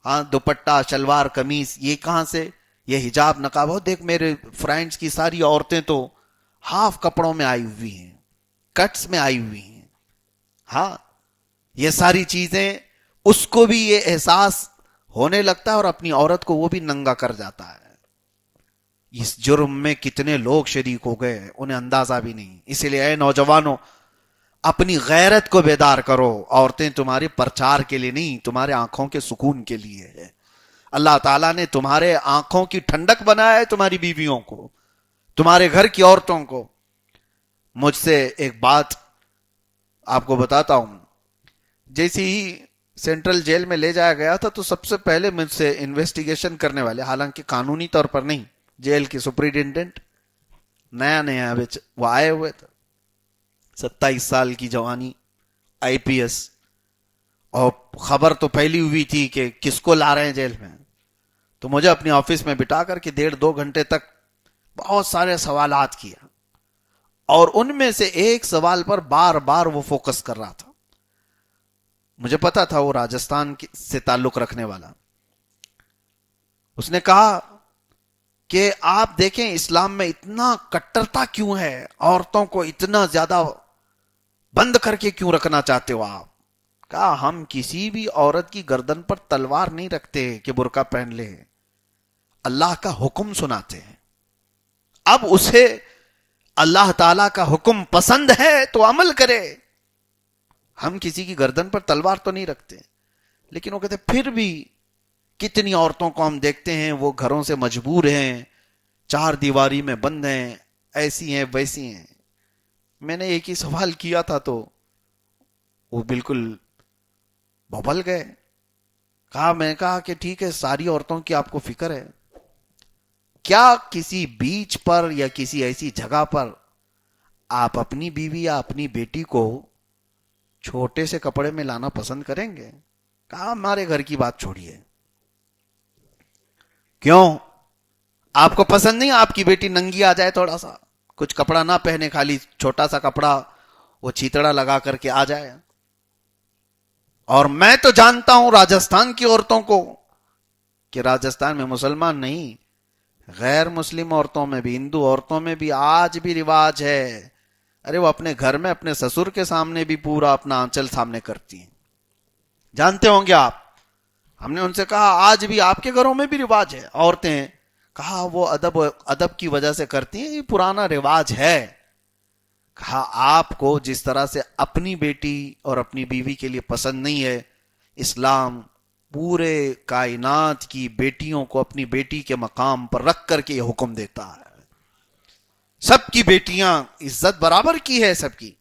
ہاں دوپٹہ شلوار قمیص یہ کہاں سے, یہ حجاب نقاب ہو. دیکھ میرے فرینڈز کی ساری عورتیں تو ہاف کپڑوں میں آئی ہوئی ہیں, کٹس میں آئی ہوئی ہیں. ہاں یہ ساری چیزیں اس کو بھی یہ احساس ہونے لگتا ہے اور اپنی عورت کو وہ بھی ننگا کر جاتا ہے. اس جرم میں کتنے لوگ شریک ہو گئے انہیں اندازہ بھی نہیں. اسی لیے اے نوجوانوں اپنی غیرت کو بیدار کرو. عورتیں تمہارے پرچار کے لیے نہیں, تمہارے آنکھوں کے سکون کے لیے ہے. اللہ تعالیٰ نے تمہارے آنکھوں کی ٹھنڈک بنایا ہے, تمہاری بیویوں کو, تمہارے گھر کی عورتوں کو. مجھ سے ایک بات آپ کو بتاتا ہوں. جیسے ہی سینٹرل جیل میں لے جایا گیا تھا تو سب سے پہلے مجھ سے انویسٹیگیشن کرنے والے, حالانکہ قانونی طور پر نہیں, جیل کی سپرنٹینڈنٹ نیا وہ آئے ہوئے تھے. 27 سال کی جوانی, IPS, اور خبر تو پھیلی ہوئی تھی کہ کس کو لا رہے ہیں جیل میں. تو مجھے اپنی آفس میں بٹھا کر کے 1.5-2 گھنٹے تک بہت سارے سوالات کیا, اور ان میں سے ایک سوال پر بار بار وہ فوکس کر رہا تھا. مجھے پتا تھا وہ راجستھان سے تعلق رکھنے والا. اس نے کہا کہ آپ دیکھیں اسلام میں اتنا کٹرتا کیوں ہے, عورتوں کو اتنا زیادہ بند کر کے کیوں رکھنا چاہتے ہو آپ؟ کہا ہم کسی بھی عورت کی گردن پر تلوار نہیں رکھتے کہ برقع پہن لے, اللہ کا حکم سناتے ہیں. اب اسے اللہ تعالی کا حکم پسند ہے تو عمل کرے. ہم کسی کی گردن پر تلوار تو نہیں رکھتے. لیکن وہ کہتے پھر بھی کتنی عورتوں کو ہم دیکھتے ہیں وہ گھروں سے مجبور ہیں, 4 دیواری میں بند ہیں, ایسی ہیں ویسی ہیں. میں نے ایک ہی سوال کیا تھا تو وہ بالکل ببل گئے. میں نے کہا کہ ٹھیک ہے, ساری عورتوں کی آپ کو فکر ہے, کیا کسی بیچ پر یا کسی ایسی جگہ پر آپ اپنی بیوی یا اپنی بیٹی کو چھوٹے سے کپڑے میں لانا پسند کریں گے؟ کہا ہمارے گھر کی بات چھوڑیے. کیوں آپ کو پسند نہیں آپ کی بیٹی ننگی آ جائے, تھوڑا سا کچھ کپڑا نہ پہنے, خالی چھوٹا سا کپڑا وہ چیتڑا لگا کر کے آ جائے؟ اور میں تو جانتا ہوں راجستھان کی عورتوں کو کہ راجستھان میں مسلمان نہیں, غیر مسلم عورتوں میں بھی, ہندو عورتوں میں بھی آج بھی رواج ہے. ارے وہ اپنے گھر میں اپنے سسر کے سامنے بھی پورا اپنا آنچل سامنے کرتی ہیں, جانتے ہوں گے آپ. ہم نے ان سے کہا آج بھی آپ کے گھروں میں بھی رواج ہے عورتیں؟ کہا وہ ادب کی وجہ سے کرتی ہیں, یہ پرانا رواج ہے. کہا آپ کو جس طرح سے اپنی بیٹی اور اپنی بیوی کے لیے پسند نہیں ہے, اسلام پورے کائنات کی بیٹیوں کو اپنی بیٹی کے مقام پر رکھ کر کے یہ حکم دیتا ہے. سب کی بیٹیاں عزت برابر کی ہے سب کی.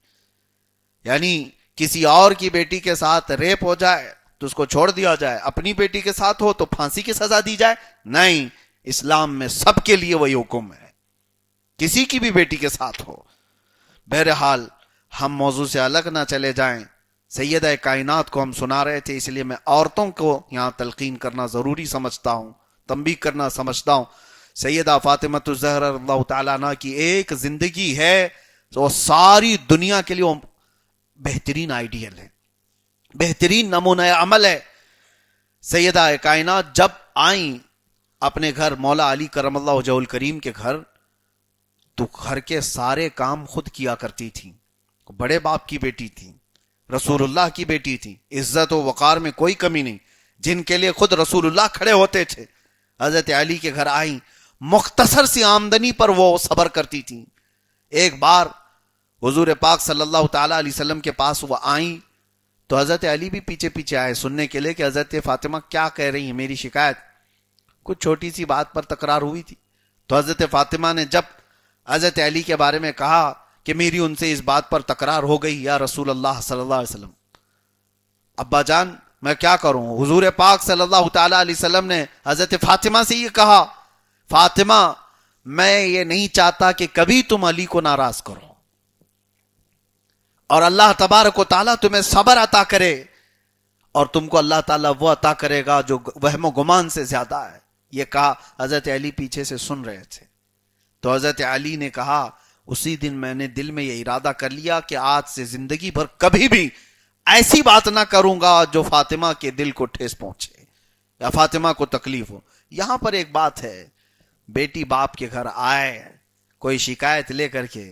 یعنی کسی اور کی بیٹی کے ساتھ ریپ ہو جائے تو اس کو چھوڑ دیا جائے, اپنی بیٹی کے ساتھ ہو تو پھانسی کی سزا دی جائے؟ نہیں, اسلام میں سب کے لیے وہی حکم ہے, کسی کی بھی بیٹی کے ساتھ ہو. بہرحال ہم موضوع سے الگ نہ چلے جائیں. سیدہ کائنات کو ہم سنا رہے تھے, اس لیے میں عورتوں کو یہاں تلقین کرنا ضروری سمجھتا ہوں, تنبیہ کرنا سمجھتا ہوں. سیدہ فاطمہ الزہرا رضی اللہ تعالیٰ عنہ کی ایک زندگی ہے تو ساری دنیا کے لیے وہ بہترین آئیڈیل ہے, بہترین نمونہ عمل ہے. سیدہ کائنات جب آئیں اپنے گھر مولا علی کرم اللہ وجہہ الکریم کے گھر, تو گھر کے سارے کام خود کیا کرتی تھی. بڑے باپ کی بیٹی تھی, رسول اللہ کی بیٹی تھی, عزت و وقار میں کوئی کمی نہیں, جن کے لیے خود رسول اللہ کھڑے ہوتے تھے. حضرت علی کے گھر آئیں, مختصر سی آمدنی پر وہ صبر کرتی تھی. ایک بار حضور پاک صلی اللہ تعالی علیہ وسلم کے پاس وہ آئیں تو حضرت علی بھی پیچھے پیچھے آئے سننے کے لیے کہ حضرت فاطمہ کیا کہہ رہی ہیں میری شکایت. کچھ چھوٹی سی بات پر تکرار ہوئی تھی. تو حضرت فاطمہ نے جب حضرت علی کے بارے میں کہا کہ میری ان سے اس بات پر تکرار ہو گئی یا رسول اللہ صلی اللہ علیہ وسلم، ابا جان میں کیا کروں. حضور پاک صلی اللہ تعالی علیہ وسلم نے حضرت فاطمہ سے یہ کہا، فاطمہ میں یہ نہیں چاہتا کہ کبھی تم علی کو ناراض کرو، اور اللہ تبارک و تعالیٰ تمہیں صبر عطا کرے، اور تم کو اللہ تعالیٰ وہ عطا کرے گا جو وہم و گمان سے زیادہ ہے. یہ کہا حضرت علی پیچھے سے سن رہے تھے. تو حضرت علی نے کہا اسی دن میں نے دل میں یہ ارادہ کر لیا کہ آج سے زندگی بھر کبھی بھی ایسی بات نہ کروں گا جو فاطمہ کے دل کو ٹھیس پہنچے یا فاطمہ کو تکلیف ہو. یہاں پر ایک بات ہے، بیٹی باپ کے گھر آئے کوئی شکایت لے کر کے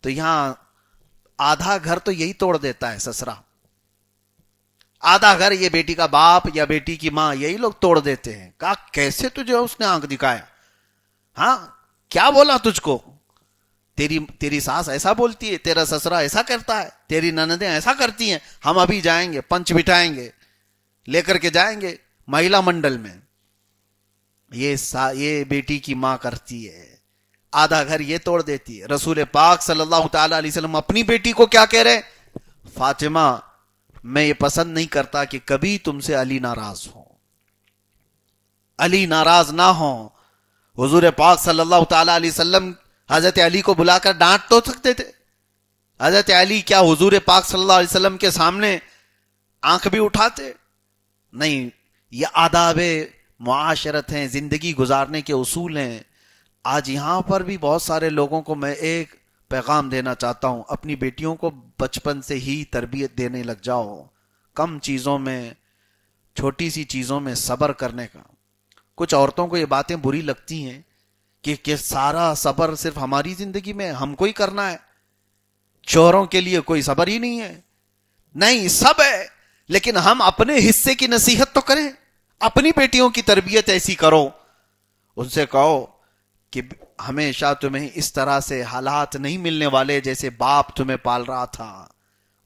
تو یہاں آدھا گھر تو یہی توڑ دیتا ہے سسرا، آدھا گھر یہ بیٹی کا باپ یا بیٹی کی ماں یہی لوگ توڑ دیتے ہیں. کہا کیسے تجھے اس نے آنکھ دکھایا، ہاں کیا بولا تجھ کو، تیری ساس ایسا بولتی ہے، تیرا سسرا ایسا کرتا ہے، تیری نندیں ایسا کرتی ہیں. ہم ابھی جائیں گے، پنچ بٹھائیں گے، لے کر کے جائیں گے مہیلا منڈل میں. یہ بیٹی کی ماں کرتی ہے، آدھا گھر یہ توڑ دیتی ہے. رسول پاک صلی اللہ تعالی علیہ وسلم اپنی بیٹی کو کیا کہہ رہے، فاطمہ میں یہ پسند نہیں کرتا کہ کبھی تم سے علی ناراض ہو، علی ناراض نہ ہو. حضور پاک صلی اللہ تعالی علیہ وسلم حضرت علی کو بلا کر ڈانٹ تو سکتے تھے. حضرت علی کیا حضور پاک صلی اللہ علیہ وسلم کے سامنے آنکھ بھی اٹھاتے؟ نہیں. یہ آداب معاشرت ہیں، زندگی گزارنے کے اصول ہیں. آج یہاں پر بھی بہت سارے لوگوں کو میں ایک پیغام دینا چاہتا ہوں، اپنی بیٹیوں کو بچپن سے ہی تربیت دینے لگ جاؤ، کم چیزوں میں، چھوٹی سی چیزوں میں صبر کرنے کا. کچھ عورتوں کو یہ باتیں بری لگتی ہیں کہ سارا صبر صرف ہماری زندگی میں ہم کو ہی کرنا ہے، شوہروں کے لیے کوئی صبر ہی نہیں ہے. نہیں، سب ہے، لیکن ہم اپنے حصے کی نصیحت تو کریں. اپنی بیٹیوں کی تربیت ایسی کرو، ان سے کہو کہ ہمیشہ تمہیں اس طرح سے حالات نہیں ملنے والے جیسے باپ تمہیں پال رہا تھا.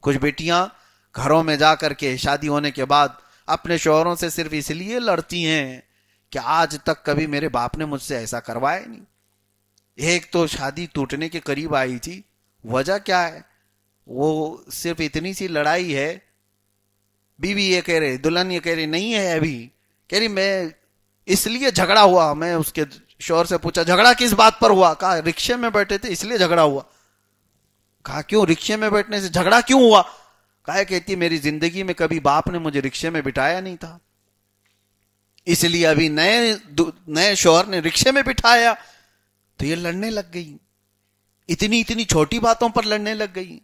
کچھ بیٹیاں گھروں میں جا کر کے شادی ہونے کے بعد اپنے شوہروں سے صرف اس لیے لڑتی ہیں کہ آج تک کبھی میرے باپ نے مجھ سے ایسا کروایا نہیں. ایک تو شادی ٹوٹنے کے قریب آئی تھی، وجہ کیا ہے، وہ صرف اتنی سی لڑائی ہے. بیوی یہ کہہ رہے، دلہن یہ کہہ رہی نہیں ہے، ابھی کہہ رہی میں اس لیے جھگڑا ہوا. میں اس کے شوہر سے پوچھا جھگڑا کس بات پر ہوا؟ کہا رکشے میں بیٹھے تھے اس لیے جھگڑا ہوا. کہا کیوں، رکشے میں بیٹھنے سے جھگڑا کیوں ہوا؟ کہا کہتی میری زندگی میں کبھی باپ نے مجھے رکشے میں بٹھایا نہیں تھا، اس لیے ابھی نئے شوہر نے رکشے میں بٹھایا. تو یہ لڑنے لگ گئی، اتنی چھوٹی باتوں پر لڑنے لگ گئی.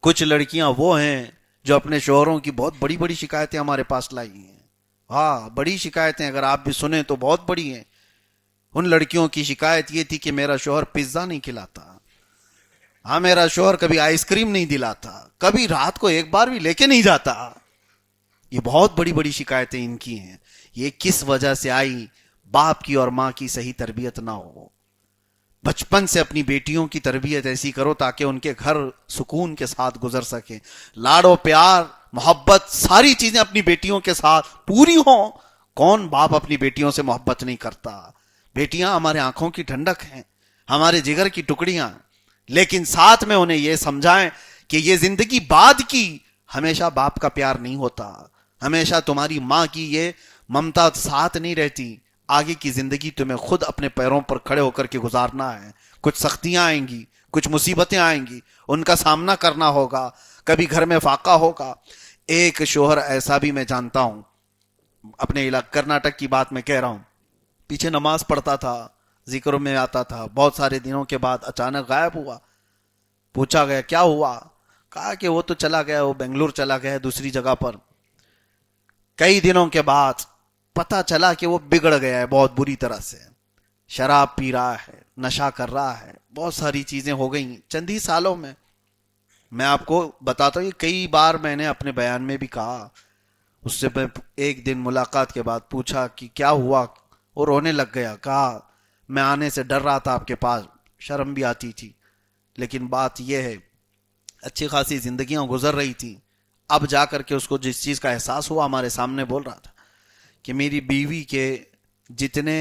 کچھ لڑکیاں وہ ہیں جو اپنے شوہروں کی بہت بڑی بڑی شکایتیں ہمارے پاس لائی ہیں. ہاں بڑی شکایتیں، اگر آپ بھی سنیں تو بہت بڑی ہیں. ان لڑکیوں کی شکایت یہ تھی کہ میرا شوہر پیزا نہیں کھلاتا، ہاں میرا شوہر کبھی آئس کریم نہیں دلاتا، کبھی رات کو ایک بار بھی لے کے نہیں جاتا. یہ بہت بڑی بڑی شکایتیں ان کی ہیں. یہ کس وجہ سے آئی؟ باپ کی اور ماں کی صحیح تربیت نہ ہو. بچپن سے اپنی بیٹیوں کی تربیت ایسی کرو تاکہ ان کے گھر سکون کے ساتھ گزر سکے، لاڑ و پیار، محبت، ساری چیزیں اپنی بیٹیوں کے ساتھ پوری ہوں. کون باپ اپنی بیٹیوں سے محبت نہیں کرتا؟ بیٹیاں ہمارے آنکھوں کی ٹھنڈک ہیں، ہمارے جگر کی ٹکڑیاں، لیکن ساتھ میں انہیں یہ سمجھائیں کہ یہ زندگی بعد کی، ہمیشہ باپ کا پیار نہیں ہوتا، ہمیشہ تمہاری ماں کی یہ ممتا ساتھ نہیں رہتی. آگے کی زندگی تمہیں خود اپنے پیروں پر کھڑے ہو کر کے گزارنا ہے. کچھ سختیاں آئیں گی، کچھ مصیبتیں آئیں گی، ان کا سامنا کرنا ہوگا، کبھی گھر میں فاقہ ہوگا. ایک شوہر ایسا بھی میں جانتا ہوں، اپنے علاقے کرناٹک کی بات میں کہہ رہا ہوں، پیچھے نماز پڑھتا تھا، ذکر میں آتا تھا، بہت سارے دنوں کے بعد اچانک غائب ہوا. پوچھا گیا کیا ہوا؟ کہا کہ وہ تو چلا گیا، وہ بنگلور چلا گیا دوسری جگہ پر. کئی دنوں کے بعد پتا چلا کہ وہ بگڑ گیا ہے بہت بری طرح سے، شراب پی رہا ہے، نشہ کر رہا ہے، بہت ساری چیزیں ہو گئی چند ہی سالوں میں. میں آپ کو بتاتا ہوں، یہ کئی بار میں نے اپنے بیان میں بھی کہا. اس سے میں ایک دن ملاقات کے بعد پوچھا کہ کیا ہوا، وہ رونے لگ گیا. کہا میں آنے سے ڈر رہا تھا آپ کے پاس، شرم بھی آتی تھی، لیکن بات یہ ہے اچھی خاصی زندگیاں گزر رہی تھی، اب جا کر کے اس کو جس چیز کا احساس ہوا، ہمارے سامنے بول رہا تھا کہ میری بیوی کے جتنے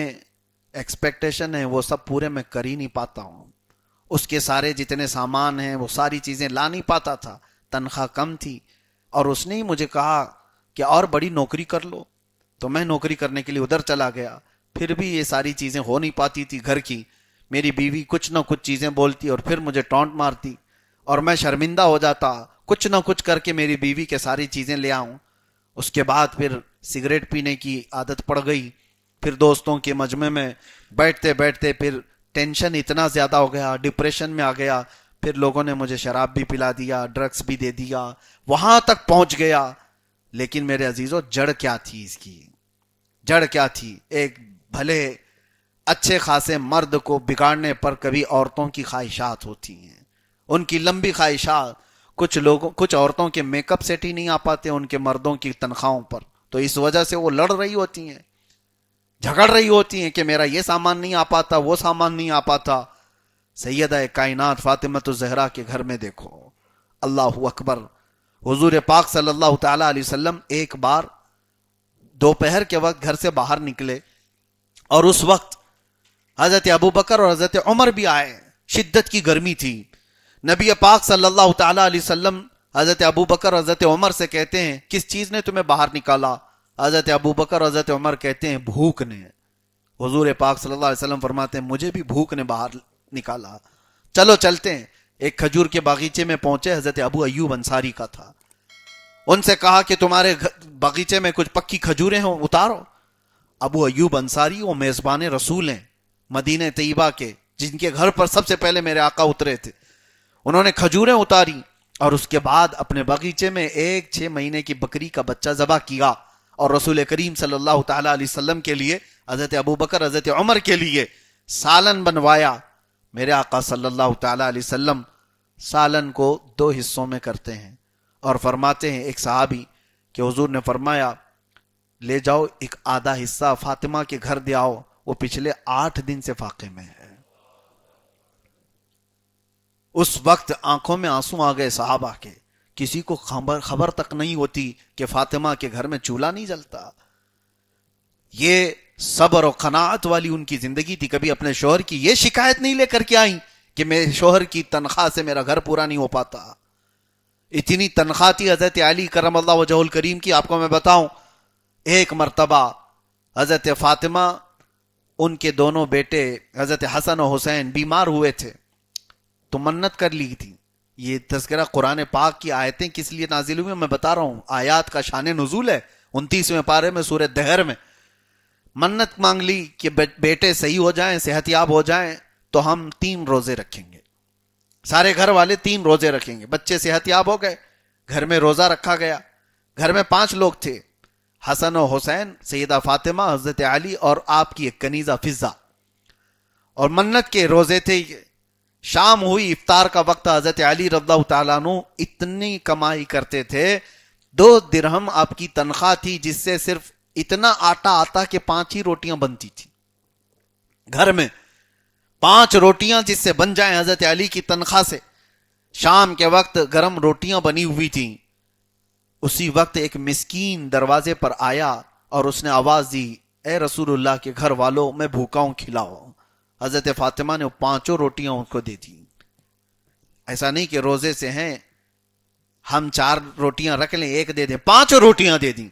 ایکسپیکٹیشن ہیں وہ سب پورے میں کر ہی نہیں پاتا ہوں، اس کے سارے جتنے سامان ہیں وہ ساری چیزیں لا نہیں پاتا تھا، تنخواہ کم تھی، اور اس نے ہی مجھے کہا کہ اور بڑی نوکری کر لو، تو میں نوکری کرنے کے لیے ادھر چلا گیا، پھر بھی یہ ساری چیزیں ہو نہیں پاتی تھی گھر کی، میری بیوی کچھ نہ کچھ چیزیں بولتی اور پھر مجھے ٹونٹ مارتی، اور میں شرمندہ ہو جاتا، کچھ نہ کچھ کر کے میری بیوی کے ساری چیزیں لے آؤں۔ اس کے بعد پھر سگریٹ پینے کی عادت پڑ گئی، پھر دوستوں کے مجمع میں بیٹھتے بیٹھتے پھر ٹینشن اتنا زیادہ ہو گیا، ڈپریشن میں آ گیا، پھر لوگوں نے مجھے شراب بھی پلا دیا، ڈرگس بھی دے دیا، وہاں تک پہنچ گیا۔ لیکن میرے عزیزو، جڑ کیا تھی اس کی؟ جڑ کیا تھی؟ ایک بھلے اچھے خاصے مرد کو بگاڑنے پر کبھی عورتوں کی خواہشات ہوتی ہیں، ان کی لمبی خواہشات۔ کچھ عورتوں کے میک اپ سیٹ ہی نہیں آ پاتے ان کے مردوں کی تنخواہوں پر، تو اس وجہ سے وہ لڑ رہی ہوتی ہیں، جھگڑ رہی ہوتی ہیں کہ میرا یہ سامان نہیں آ پاتا، وہ سامان نہیں آ پاتا۔ سیدہ کائنات فاطمہ الزہرا کے گھر میں دیکھو، اللہ اکبر، حضور پاک صلی اللہ تعالی علیہ وسلم ایک بار دوپہر کے وقت گھر سے باہر نکلے، اور اس وقت حضرت ابوبکر اور حضرت عمر بھی آئے، شدت کی گرمی تھی۔ نبی پاک صلی اللہ تعالی علیہ وسلم حضرت ابوبکر اور حضرت عمر سے کہتے ہیں کس چیز نے تمہیں باہر نکالا؟ حضرت ابوبکر اور حضرت عمر کہتے ہیں بھوک نے۔ حضور پاک صلی اللہ علیہ وسلم فرماتے ہیں مجھے بھی بھوک نے باہر نکالا، چلو چلتے ہیں۔ ایک کھجور کے باغیچے میں پہنچے، حضرت ابو ایوب انصاری کا تھا، ان سے کہا کہ تمہارے باغیچے میں کچھ پکی کھجوریں ہوں اتارو۔ ابو ایوب انصاری وہ میزبان رسول ہیں مدینہ طیبہ کے، جن کے گھر پر سب سے پہلے میرے آقا اترے تھے، انہوں نے کھجوریں اتاری، اور اس کے بعد اپنے باغیچے میں ایک 6 مہینے کی بکری کا بچہ ذبح کیا، اور رسول کریم صلی اللہ تعالی علیہ وسلم کے لیے، حضرت ابوبکر حضرت عمر کے لیے سالن بنوایا۔ میرے آقا صلی اللہ تعالی علیہ وسلم سالن کو 2 حصوں میں کرتے ہیں، اور فرماتے ہیں ایک صحابی کہ حضور نے فرمایا لے جاؤ ایک آدھا حصہ فاطمہ کے گھر دے آؤ، وہ پچھلے 8 دن سے فاقے میں ہے۔ اس وقت آنکھوں میں آنسو آ گئے صحابہ کے، کسی کو خبر تک نہیں ہوتی کہ فاطمہ کے گھر میں چولہا نہیں جلتا۔ یہ صبر و قناعت والی ان کی زندگی تھی، کبھی اپنے شوہر کی یہ شکایت نہیں لے کر کے آئیں کہ میرے شوہر کی تنخواہ سے میرا گھر پورا نہیں ہو پاتا۔ اتنی تنخواہ تھی حضرت علی کرم اللہ وجہہ الکریم کی، آپ کو میں بتاؤں، ایک مرتبہ حضرت فاطمہ، ان کے دونوں بیٹے حضرت حسن و حسین بیمار ہوئے تھے، تو منت کر لی تھی۔ یہ تذکرہ قرآن پاک کی آیتیں کس لیے نازل ہوئی میں بتا رہا ہوں، آیات کا شان نزول ہے 29ویں پارے میں سورہ دہر میں۔ منت مانگ لی کہ بیٹے صحیح ہو جائیں، صحت یاب ہو جائیں تو ہم 3 روزے رکھیں گے، سارے گھر والے 3 روزے رکھیں گے۔ بچے صحت یاب ہو گئے، گھر میں روزہ رکھا گیا۔ گھر میں 5 لوگ تھے، حسن و حسین، سیدہ فاطمہ، حضرت علی اور آپ کی ایک کنیزہ فضہ، اور منت کے روزے تھے۔ شام ہوئی، افطار کا وقت، حضرت علی رضی اللہ تعالیٰ عنہ اتنی کمائی کرتے تھے، 2 درہم آپ کی تنخواہ تھی، جس سے صرف اتنا آٹا آتا کہ 5 ہی روٹیاں بنتی تھی گھر میں، 5 روٹیاں جس سے بن جائیں حضرت علی کی تنخواہ سے۔ شام کے وقت گرم روٹیاں بنی ہوئی تھیں، اسی وقت ایک مسکین دروازے پر آیا اور اس نے آواز دی اے رسول اللہ کے گھر والوں، میں بھوکا ہوں، کھلاؤ۔ حضرت فاطمہ نے 5 روٹیاں ان کو دے دی۔ ایسا نہیں کہ روزے سے ہیں ہم 4 روٹیاں رکھ لیں، 1 دے دیں، 5 روٹیاں دے دیں۔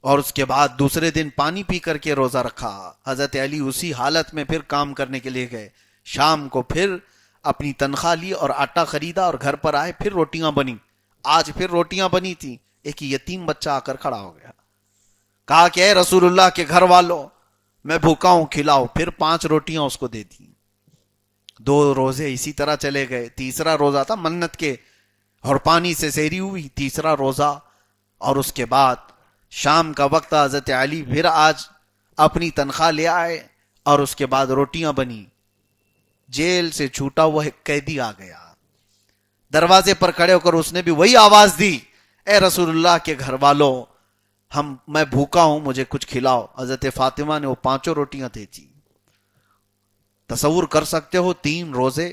اور اس کے بعد دوسرے دن پانی پی کر کے روزہ رکھا۔ حضرت علی اسی حالت میں پھر کام کرنے کے لیے گئے، شام کو پھر اپنی تنخواہ لی اور آٹا خریدا اور گھر پر آئے، پھر روٹیاں بنی۔ آج پھر روٹیاں بنی تھی، ایک یتیم بچہ آ کر کھڑا ہو گیا، کہا کہ اے رسول اللہ کے گھر والوں، میں بھوکا ہوں، کھلاؤ۔ پھر 5 روٹیاں اس کو دے دی۔ 2 روزے اسی طرح چلے گئے، تیسرا روزہ تھا منت کے، اور پانی سے سحری ہوئی، تیسرا روزہ، اور اس کے بعد شام کا وقت، حضرت علی پھر آج اپنی تنخواہ لے آئے، اور اس کے بعد روٹیاں بنی۔ جیل سے چھوٹا ہوا ایک قیدی آ گیا، دروازے پر کھڑے ہو کر اس نے بھی وہی آواز دی اے رسول اللہ کے گھر والوں، میں بھوکا ہوں، مجھے کچھ کھلاؤ۔ حضرت فاطمہ نے وہ 5 روٹیاں دے دی۔ تصور کر سکتے ہو 3 روزے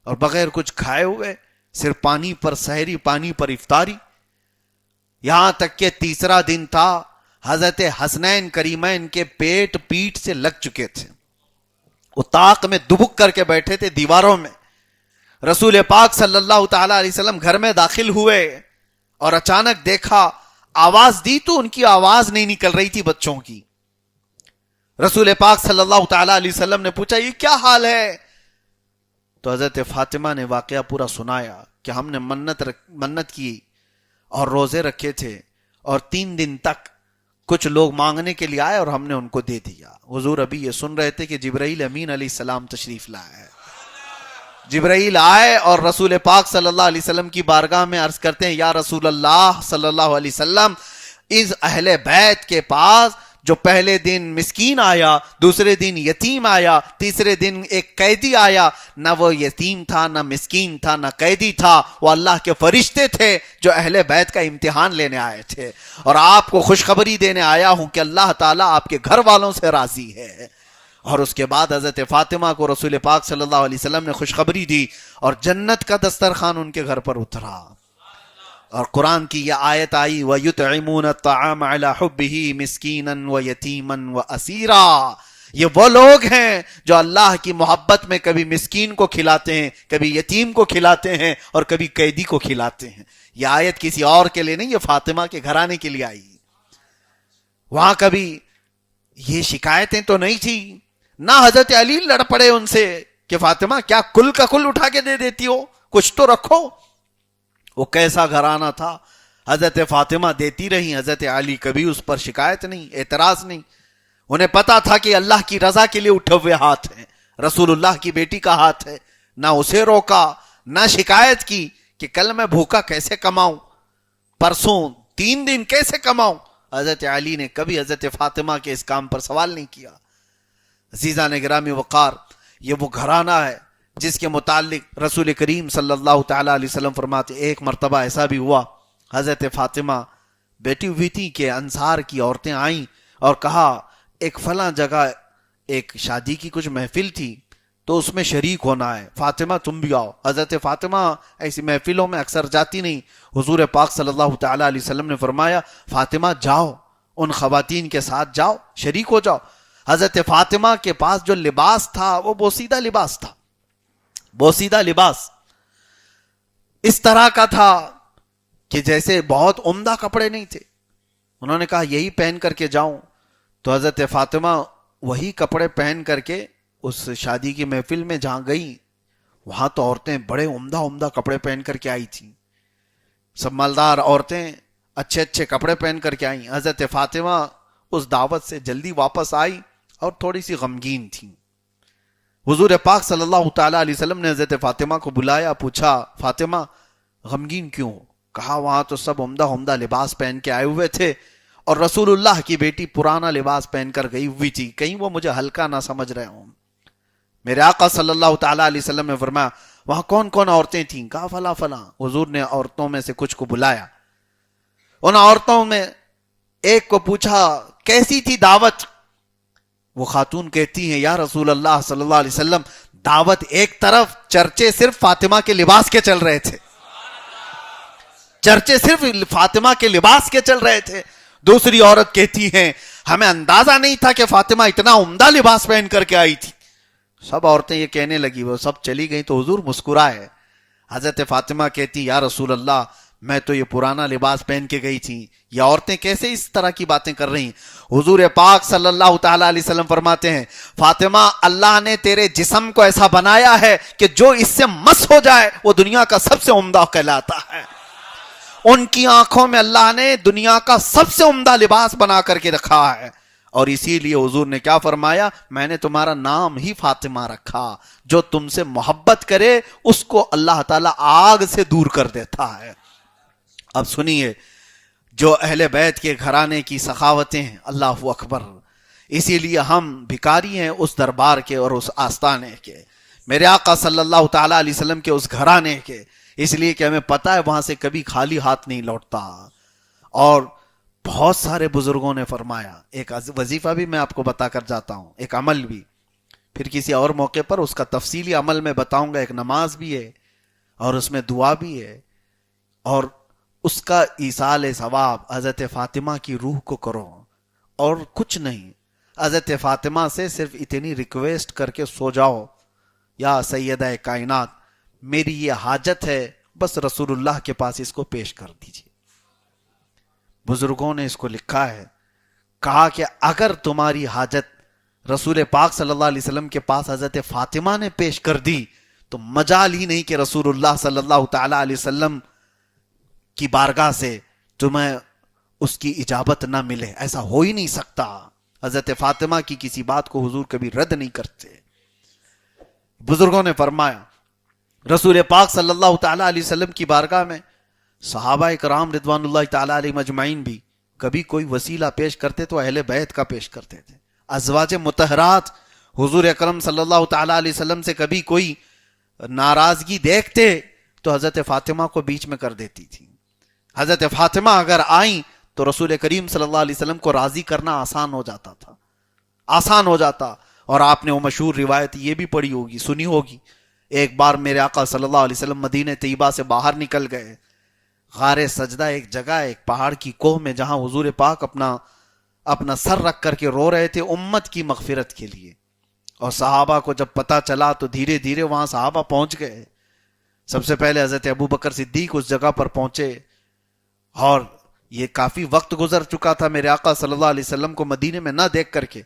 اور بغیر کچھ کھائے ہوئے، صرف پانی پر سحری، پانی پر افطاری. یہاں تک کہ تیسرا دن تھا، حضرت حسنین کریمین کے پیٹ پیٹ سے لگ چکے تھے، وہ طاق میں دبک کر کے بیٹھے تھے دیواروں میں. رسول پاک صلی اللہ تعالی علیہ وسلم گھر میں داخل ہوئے اور اچانک دیکھا، آواز دی تو ان کی آواز نہیں نکل رہی تھی بچوں کی. رسول پاک صلی اللہ تعالی علیہ وسلم نے پوچھا یہ کیا حال ہے؟ تو حضرت فاطمہ نے واقعہ پورا سنایا کہ ہم نے منت کی اور روزے رکھے تھے، اور 3 دن تک کچھ لوگ مانگنے کے لیے آئے اور ہم نے ان کو دے دیا. حضور ابھی یہ سن رہے تھے کہ جبرائیل امین علیہ السلام تشریف لائے ہیں. جبرائیل آئے اور رسول پاک صلی اللہ علیہ وسلم کی بارگاہ میں عرض کرتے ہیں، یا رسول اللہ صلی اللہ علیہ وسلم، اس اہل بیت کے پاس جو پہلے دن مسکین آیا، دوسرے دن یتیم آیا، تیسرے دن ایک قیدی آیا، نہ وہ یتیم تھا، نہ مسکین تھا، نہ قیدی تھا، وہ اللہ کے فرشتے تھے جو اہل بیت کا امتحان لینے آئے تھے. اور آپ کو خوشخبری دینے آیا ہوں کہ اللہ تعالیٰ آپ کے گھر والوں سے راضی ہے. اور اس کے بعد حضرت فاطمہ کو رسول پاک صلی اللہ علیہ وسلم نے خوشخبری دی اور جنت کا دسترخوان ان کے گھر پر اترا. اور قرآن کی یہ آیت آئی، وَيُطْعِمُونَ الطَّعَامَ عَلَى حُبِّهِ مِسْكِينًا وَيَتِيمًا وَأَسِيرًا. یہ وہ لوگ ہیں جو اللہ کی محبت میں کبھی مسکین کو کھلاتے ہیں، کبھی یتیم کو کھلاتے ہیں، اور کبھی قیدی کو کھلاتے ہیں. یہ آیت کسی اور کے لیے نہیں، یہ فاطمہ کے گھرانے کے لیے آئی. وہاں کبھی یہ شکایتیں تو نہیں تھی، نہ حضرت علی لڑ پڑے ان سے کہ فاطمہ کیا کل کا کل اٹھا کے دے دیتی ہو، کچھ تو رکھو. وہ کیسا گھرانہ تھا، حضرت فاطمہ دیتی رہی، حضرت علی کبھی اس پر شکایت نہیں، اعتراض نہیں. انہیں پتا تھا کہ اللہ کی رضا کے لیے اٹھے ہوئے ہاتھ ہیں، رسول اللہ کی بیٹی کا ہاتھ ہے. نہ اسے روکا، نہ شکایت کی کہ کل میں بھوکا کیسے کماؤں، پرسوں 3 دن کیسے کماؤں. حضرت علی نے کبھی حضرت فاطمہ کے اس کام پر سوال نہیں کیا. عزیزان گرامی وقار، یہ وہ گھرانہ ہے جس کے متعلق رسول کریم صلی اللہ تعالی علیہ وسلم فرماتے، ایک مرتبہ ایسا بھی ہوا، حضرت فاطمہ بیٹی ہوئی تھی کہ انصار کی عورتیں آئیں اور کہا ایک فلاں جگہ ایک شادی کی کچھ محفل تھی تو اس میں شریک ہونا ہے، فاطمہ تم بھی آؤ. حضرت فاطمہ ایسی محفلوں میں اکثر جاتی نہیں. حضور پاک صلی اللہ تعالی علیہ وسلم نے فرمایا فاطمہ جاؤ، ان خواتین کے ساتھ جاؤ، شریک ہو جاؤ. حضرت فاطمہ کے پاس جو لباس تھا وہ بوسیدہ لباس تھا، بوسیدہ لباس اس طرح کا تھا کہ جیسے بہت عمدہ کپڑے نہیں تھے. انہوں نے کہا یہی پہن کر کے جاؤں، تو حضرت فاطمہ وہی کپڑے پہن کر کے اس شادی کی محفل میں جہاں گئی، وہاں تو عورتیں بڑے عمدہ عمدہ کپڑے پہن کر کے آئی تھیں، سب مالدار عورتیں اچھے اچھے کپڑے پہن کر کے آئیں. حضرت فاطمہ اس دعوت سے جلدی واپس آئی اور تھوڑی سی غمگین تھی. حضور پاک صلی اللہ تعالی علیہ وسلم نے حضرت فاطمہ کو بلایا، پوچھا فاطمہ غمگین کیوں؟ کہا وہاں تو سب عمدہ عمدہ لباس پہن کے آئے ہوئے تھے اور رسول اللہ کی بیٹی پرانا لباس پہن کر گئی ہوئی تھی، کہیں وہ مجھے ہلکا نہ سمجھ رہے ہوں. میرے آقا صلی اللہ تعالی علیہ وسلم نے فرمایا وہاں کون کون عورتیں تھیں؟ کہا فلاں فلاں. حضور نے عورتوں میں سے کچھ کو بلایا، ان عورتوں میں ایک کو پوچھا کیسی تھی دعوت؟ وہ خاتون کہتی ہیں یا رسول اللہ صلی اللہ علیہ وسلم دعوت ایک طرف، چرچے صرف فاطمہ کے لباس کے چل رہے تھے، چرچے صرف فاطمہ کے لباس کے چل رہے تھے. دوسری عورت کہتی ہیں ہمیں اندازہ نہیں تھا کہ فاطمہ اتنا عمدہ لباس پہن کر کے آئی تھی. سب عورتیں یہ کہنے لگی، وہ سب چلی گئیں تو حضور مسکرائے. حضرت فاطمہ کہتی یا رسول اللہ میں تو یہ پرانا لباس پہن کے گئی تھی، یہ عورتیں کیسے اس طرح کی باتیں کر رہی ہیں؟ حضور پاک صلی اللہ تعالی علیہ وسلم فرماتے ہیں فاطمہ اللہ نے تیرے جسم کو ایسا بنایا ہے کہ جو اس سے مس ہو جائے وہ دنیا کا سب سے عمدہ کہلاتا ہے. ان کی آنکھوں میں اللہ نے دنیا کا سب سے عمدہ لباس بنا کر کے رکھا ہے، اور اسی لیے حضور نے کیا فرمایا میں نے تمہارا نام ہی فاطمہ رکھا، جو تم سے محبت کرے اس کو اللہ تعالیٰ آگ سے دور کر دیتا ہے. اب سنیے جو اہل بیت کے گھرانے کی سخاوتیں ہیں، اللہ اکبر. اسی لیے ہم بھکاری ہیں اس دربار کے اور اس آستانے کے، میرے آقا صلی اللہ تعالی علیہ وسلم کے اس گھرانے کے، اس لیے کہ ہمیں پتہ ہے وہاں سے کبھی خالی ہاتھ نہیں لوٹتا. اور بہت سارے بزرگوں نے فرمایا، ایک وظیفہ بھی میں آپ کو بتا کر جاتا ہوں، ایک عمل بھی، پھر کسی اور موقع پر اس کا تفصیلی عمل میں بتاؤں گا. ایک نماز بھی ہے اور اس میں دعا بھی ہے، اور اس کا ایصال ثواب حضرت فاطمہ کی روح کو کرو، اور کچھ نہیں، حضرت فاطمہ سے صرف اتنی ریکویسٹ کر کے سو جاؤ، یا سیدہ کائنات میری یہ حاجت ہے، بس رسول اللہ کے پاس اس کو پیش کر دیجیے۔ بزرگوں نے اس کو لکھا ہے، کہا کہ اگر تمہاری حاجت رسول پاک صلی اللہ علیہ وسلم کے پاس حضرت فاطمہ نے پیش کر دی تو مجال ہی نہیں کہ رسول اللہ صلی اللہ تعالی علیہ وسلم کی بارگاہ سے تمہیں اس کی اجابت نہ ملے، ایسا ہو ہی نہیں سکتا۔ حضرت فاطمہ کی کسی بات کو حضور کبھی رد نہیں کرتے۔ بزرگوں نے فرمایا رسول پاک صلی اللہ تعالی علیہ وسلم کی بارگاہ میں صحابہ کرام رضوان اللہ تعالی علیہ مجمعین بھی کبھی کوئی وسیلہ پیش کرتے تو اہل بیت کا پیش کرتے تھے۔ ازواج مطہرات حضور اکرم صلی اللہ تعالی علیہ وسلم سے کبھی کوئی ناراضگی دیکھتے تو حضرت فاطمہ کو بیچ میں کر دیتی تھی۔ حضرت فاطمہ اگر آئیں تو رسول کریم صلی اللہ علیہ وسلم کو راضی کرنا آسان ہو جاتا تھا، آسان ہو جاتا۔ اور آپ نے وہ مشہور روایت یہ بھی پڑھی ہوگی، سنی ہوگی، ایک بار میرے آقا صلی اللہ علیہ وسلم مدینہ طیبہ سے باہر نکل گئے، غار سجدہ ایک جگہ ہے، ایک پہاڑ کی کوہ میں، جہاں حضور پاک اپنا سر رکھ کر کے رو رہے تھے امت کی مغفرت کے لیے۔ اور صحابہ کو جب پتہ چلا تو دھیرے دھیرے وہاں صحابہ پہنچ گئے۔ سب سے پہلے حضرت ابوبکر صدیق اس جگہ پر پہنچے، اور یہ کافی وقت گزر چکا تھا میرے آقا صلی اللہ علیہ وسلم کو مدینے میں نہ دیکھ کر کے۔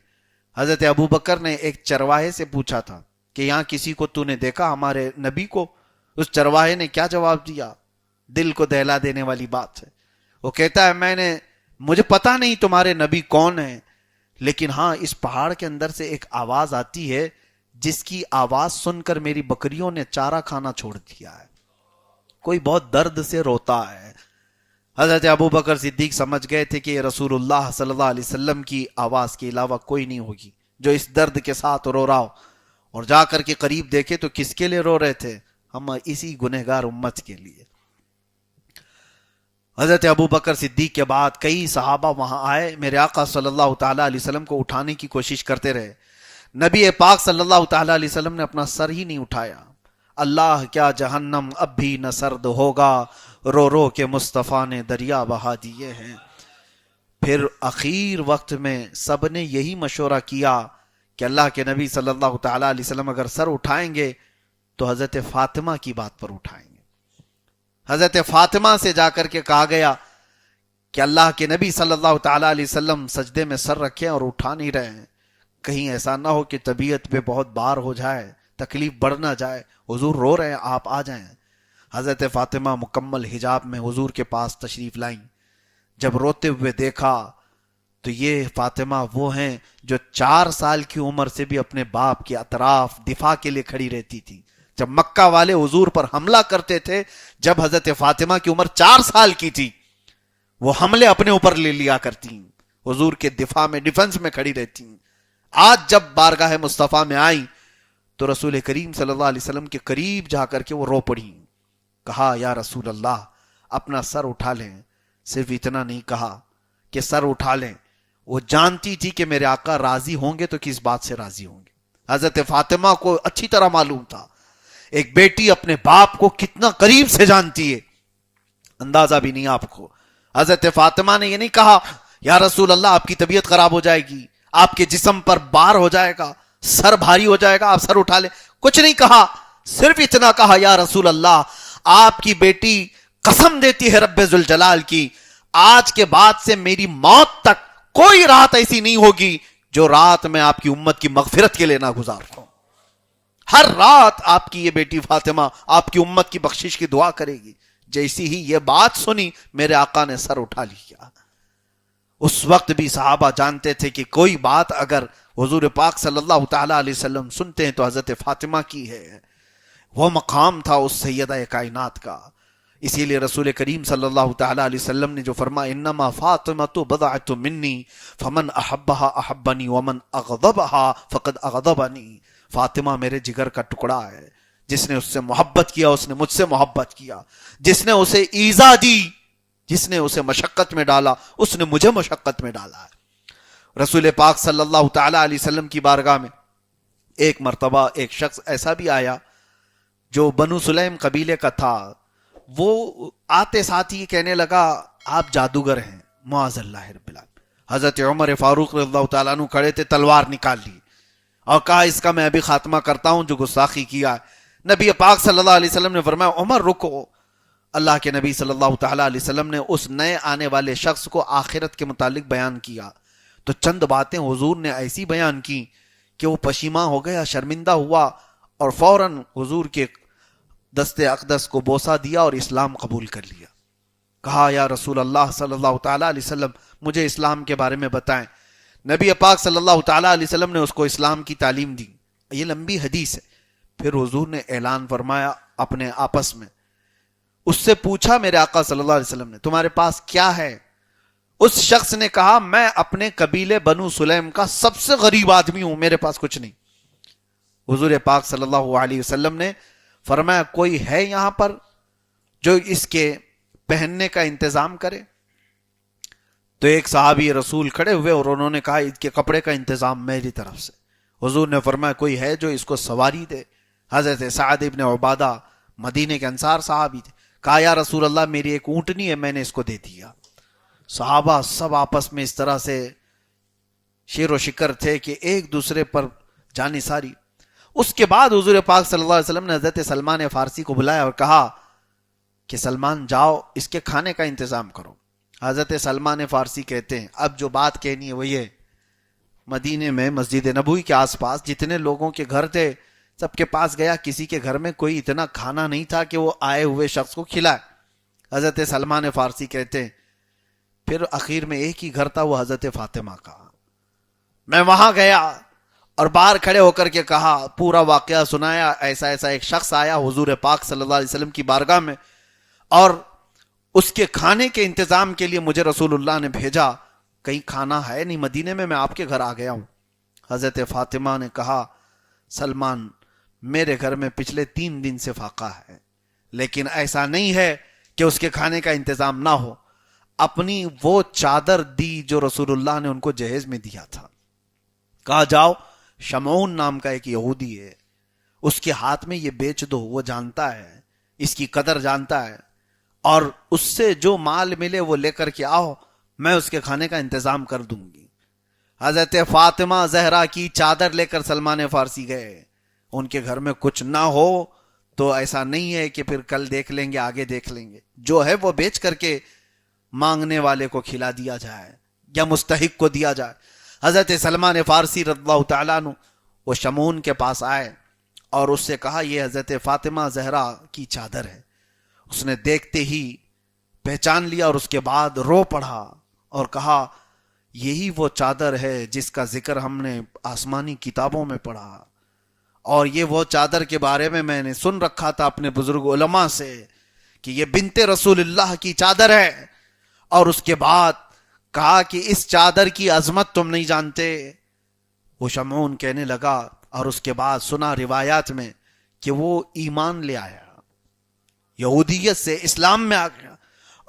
حضرت ابوبکر نے ایک چرواہے سے پوچھا تھا کہ یہاں کسی کو تو نے دیکھا ہمارے نبی کو؟ اس چرواہے نے کیا جواب دیا؟ دل کو دہلا دینے والی بات ہے۔ وہ کہتا ہے مجھے پتا نہیں تمہارے نبی کون ہیں، لیکن ہاں اس پہاڑ کے اندر سے ایک آواز آتی ہے جس کی آواز سن کر میری بکریوں نے چارہ کھانا چھوڑ دیا ہے، کوئی بہت درد سے روتا ہے۔ حضرت ابوبکر صدیق سمجھ گئے تھے کہ یہ رسول اللہ صلی اللہ علیہ وسلم کی آواز کے علاوہ کوئی نہیں ہوگی جو اس درد کے ساتھ رو رہا ہو، اور جا کر کے قریب دیکھے تو کس کے لیے رو رہے تھے؟ ہم اسی گنہگار امت کے لیے۔ حضرت ابوبکر صدیق کے بعد کئی صحابہ وہاں آئے، میرے آقا صلی اللہ تعالی علیہ وسلم کو اٹھانے کی کوشش کرتے رہے۔ نبی پاک صلی اللہ تعالی علیہ وسلم نے اپنا سر ہی نہیں اٹھایا۔ اللہ کیا جہنم اب بھی نہ سرد ہوگا، رو رو کے مصطفیٰ نے دریا بہا دیے ہیں۔ پھر اخیر وقت میں سب نے یہی مشورہ کیا کہ اللہ کے نبی صلی اللہ تعالی علیہ وسلم اگر سر اٹھائیں گے تو حضرت فاطمہ کی بات پر اٹھائیں گے۔ حضرت فاطمہ سے جا کر کے کہا گیا کہ اللہ کے نبی صلی اللہ تعالی علیہ وسلم سجدے میں سر رکھیں اور اٹھا نہیں رہے ہیں، کہیں ایسا نہ ہو کہ طبیعت پہ بہت بار ہو جائے، تکلیف بڑھ نہ جائے، حضور رو رہے ہیں، آپ آ جائیں۔ حضرت فاطمہ مکمل حجاب میں حضور کے پاس تشریف لائیں۔ جب روتے ہوئے دیکھا تو یہ فاطمہ وہ ہیں جو 4 سال کی عمر سے بھی اپنے باپ کے اطراف دفاع کے لیے کھڑی رہتی تھی۔ جب مکہ والے حضور پر حملہ کرتے تھے، جب حضرت فاطمہ کی عمر 4 سال کی تھی، وہ حملے اپنے اوپر لے لیا کرتی، حضور کے دفاع میں، ڈیفنس میں کھڑی رہتی۔ آج جب بارگاہ مصطفیٰ میں آئی تو رسول کریم صلی اللہ علیہ وسلم کے قریب جا کر کے وہ رو پڑی، کہا یا رسول اللہ اپنا سر اٹھا لیں۔ صرف اتنا نہیں کہا کہ سر اٹھا لیں، وہ جانتی تھی کہ میرے آقا راضی ہوں گے تو کس بات سے راضی ہوں گے۔ حضرت فاطمہ کو اچھی طرح معلوم تھا ایک بیٹی اپنے باپ کو کتنا قریب سے جانتی ہے، اندازہ بھی نہیں آپ کو۔ حضرت فاطمہ نے یہ نہیں کہا یا رسول اللہ آپ کی طبیعت خراب ہو جائے گی، آپ کے جسم پر بار ہو جائے گا، سر بھاری ہو جائے گا، آپ سر اٹھا لیں، کچھ نہیں کہا، صرف اتنا کہا یا رسول اللہ آپ کی بیٹی قسم دیتی ہے رب ذوالجلال کی، آج کے بعد سے میری موت تک کوئی رات ایسی نہیں ہوگی جو رات میں آپ کی امت کی مغفرت کے لیے نہ گزار ہوں۔ ہر رات آپ کی یہ بیٹی فاطمہ آپ کی امت کی بخشش کی دعا کرے گی۔ جیسی ہی یہ بات سنی میرے آقا نے سر اٹھا لیا۔ اس وقت بھی صحابہ جانتے تھے کہ کوئی بات اگر حضور پاک صلی اللہ تعالی علیہ وسلم سنتے ہیں تو حضرت فاطمہ کی ہے، وہ مقام تھا اس سیدہ کائنات کا۔ اسی لیے رسول کریم صلی اللہ تعالی علیہ وسلم نے جو فرمایا انما فاطمۃ بضعۃ منی فمن احبها احبنی ومن اغضبها فقد اغضبنی، فاطمہ میرے جگر کا ٹکڑا ہے، جس نے اس سے محبت کیا اس نے مجھ سے محبت کیا، جس نے اسے ایذا دی، جس نے اسے مشقت میں ڈالا اس نے مجھے مشقت میں ڈالا ہے۔ رسول پاک صلی اللہ تعالی علیہ وسلم کی بارگاہ میں ایک مرتبہ ایک شخص ایسا بھی آیا جو بنو سلیم قبیلے کا تھا، وہ آتے ساتھ ہی کہنے لگا آپ جادوگر ہیں، معاذ اللہ رب العالمین۔ حضرت عمر فاروق رضی اللہ تعالیٰ عنہ کھڑے تھے، تلوار نکال لی اور کہا اس کا میں ابھی خاتمہ کرتا ہوں جو گستاخی کیا ہے۔ نبی پاک صلی اللہ علیہ وسلم نے فرمایا عمر رکو۔ اللہ کے نبی صلی اللہ تعالیٰ علیہ وسلم نے اس نئے آنے والے شخص کو آخرت کے متعلق بیان کیا، تو چند باتیں حضور نے ایسی بیان کی کہ وہ پشیماں ہو گیا، شرمندہ ہوا اور فوراً حضور کے دست اقدس کو بوسہ دیا اور اسلام قبول کر لیا۔ کہا یا رسول اللہ صلی اللہ تعالیٰ علیہ وسلم مجھے اسلام کے بارے میں بتائیں۔ نبی پاک صلی اللہ تعالیٰ علیہ وسلم نے اس کو اسلام کی تعلیم دی۔ یہ لمبی حدیث ہے۔ پھر حضور نے اعلان فرمایا اپنے آپس میں، اس سے پوچھا میرے آقا صلی اللہ علیہ وسلم نے تمہارے پاس کیا ہے؟ اس شخص نے کہا میں اپنے قبیلے بنو سلیم کا سب سے غریب آدمی ہوں، میرے پاس کچھ نہیں۔ حضور پاک صلی اللہ علیہ وسلم نے فرمایا کوئی ہے یہاں پر جو اس کے پہننے کا انتظام کرے؟ تو ایک صحابی رسول کھڑے ہوئے اور انہوں نے کہا اس کے کپڑے کا انتظام میری طرف سے۔ حضور نے فرمایا کوئی ہے جو اس کو سواری دے؟ حضرت سعد ابن عبادہ مدینے کے انصار صحابی تھے، کہا یا رسول اللہ میری ایک اونٹنی ہے، میں نے اس کو دے دیا۔ صحابہ سب آپس میں اس طرح سے شیر و شکر تھے کہ ایک دوسرے پر جانثاری۔ اس کے بعد حضور پاک صلی اللہ علیہ وسلم نے حضرت سلمان فارسی کو بلایا اور کہا کہ سلمان جاؤ اس کے کھانے کا انتظام کرو۔ حضرت سلمان فارسی کہتے ہیں اب جو بات کہنی ہے وہ یہ، مدینے میں مسجد نبوی کے آس پاس جتنے لوگوں کے گھر تھے سب کے پاس گیا، کسی کے گھر میں کوئی اتنا کھانا نہیں تھا کہ وہ آئے ہوئے شخص کو کھلائے۔ حضرت سلمان فارسی کہتے ہیں پھر اخیر میں ایک ہی گھر تھا، وہ حضرت فاطمہ کا۔ میں وہاں گیا اور باہر کھڑے ہو کر کے کہا، پورا واقعہ سنایا، ایسا ایسا ایک شخص آیا حضور پاک صلی اللہ علیہ وسلم کی بارگاہ میں اور اس کے کھانے کے انتظام کے لیے مجھے رسول اللہ نے بھیجا، کہیں کھانا ہے نہیں مدینے میں آپ کے گھر آ گیا ہوں۔ حضرت فاطمہ نے کہا سلمان میرے گھر میں پچھلے 3 دن سے فاقہ ہے، لیکن ایسا نہیں ہے کہ اس کے کھانے کا انتظام نہ ہو۔ اپنی وہ چادر دی جو رسول اللہ نے ان کو جہیز میں دیا تھا، کہا جاؤ شمعون نام کا ایک یہودی ہے، اس کے ہاتھ میں یہ بیچ دو، وہ جانتا ہے اس کی قدر جانتا ہے، اور اس سے جو مال ملے وہ لے کر کے آؤ، میں اس کے کھانے کا انتظام کر دوں گی۔ حضرت فاطمہ زہرا کی چادر لے کر سلمان فارسی گئے۔ ان کے گھر میں کچھ نہ ہو تو ایسا نہیں ہے کہ پھر کل دیکھ لیں گے آگے دیکھ لیں گے، جو ہے وہ بیچ کر کے مانگنے والے کو کھلا دیا جائے یا مستحق کو دیا جائے۔ حضرت سلمان فارسی رضی اللہ تعالیٰ عنہ وہ شمعون کے پاس آئے اور اس سے کہا یہ حضرت فاطمہ زہرا کی چادر ہے۔ اس نے دیکھتے ہی پہچان لیا اور اس کے بعد رو پڑا اور کہا یہی وہ چادر ہے جس کا ذکر ہم نے آسمانی کتابوں میں پڑھا، اور یہ وہ چادر کے بارے میں نے سن رکھا تھا اپنے بزرگ علماء سے کہ یہ بنت رسول اللہ کی چادر ہے۔ اور اس کے بعد کہا کہ اس چادر کی عظمت تم نہیں جانتے۔ وہ شمعون کہنے لگا اور اس کے بعد سنا روایات میں کہ وہ ایمان لے آیا، یہودیت سے اسلام میں آ گیا،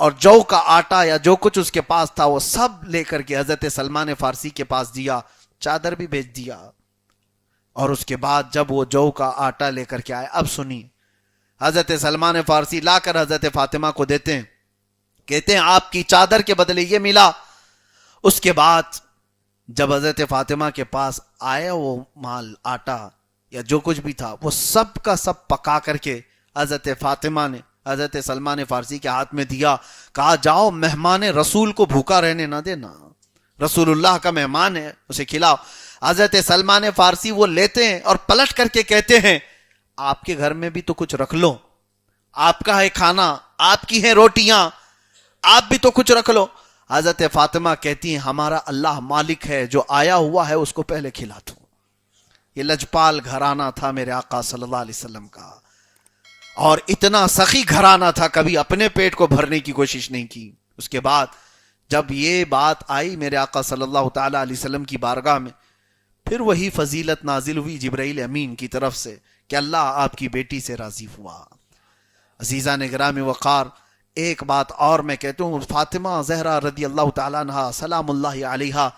اور جو کا آٹا یا جو کچھ اس کے پاس تھا وہ سب لے کر کے حضرت سلمان فارسی کے پاس دیا، چادر بھی بھیج دیا۔ اور اس کے بعد جب وہ جو کا آٹا لے کر کے آئے، اب سنی، حضرت سلمان فارسی لا کر حضرت فاطمہ کو دیتے ہیں، کہتے ہیں آپ کی چادر کے بدلے یہ ملا۔ اس کے بعد جب حضرت فاطمہ کے پاس آیا وہ مال، آٹا یا جو کچھ بھی تھا، وہ سب کا سب پکا کر کے حضرت فاطمہ نے حضرت سلمان فارسی کے ہاتھ میں دیا، کہا جاؤ مہمان رسول کو بھوکا رہنے نہ دینا، رسول اللہ کا مہمان ہے اسے کھلاؤ۔ حضرت سلمان فارسی وہ لیتے ہیں اور پلٹ کر کے کہتے ہیں آپ کے گھر میں بھی تو کچھ رکھ لو، آپ کا ہے کھانا، آپ کی ہیں روٹیاں، آپ بھی تو کچھ رکھ لو۔ حضرت فاطمہ کہتی ہیں ہمارا اللہ مالک ہے، جو آیا ہوا ہے اس کو پہلے کھلا دو۔ یہ لجپال گھرانہ تھا میرے آقا صلی اللہ علیہ وسلم کا، اور اتنا سخی گھرانہ تھا، کبھی اپنے پیٹ کو بھرنے کی کوشش نہیں کی۔ اس کے بعد جب یہ بات آئی میرے آقا صلی اللہ تعالی علیہ وسلم کی بارگاہ میں، پھر وہی فضیلت نازل ہوئی جبرائیل امین کی طرف سے کہ اللہ آپ کی بیٹی سے راضی ہوا۔ عزیزان گرامی وقار، ایک بات اور میں کہتا ہوں، فاطمہ زہرا رضی اللہ تعالیٰ عنہا سلام اللہ علیہا،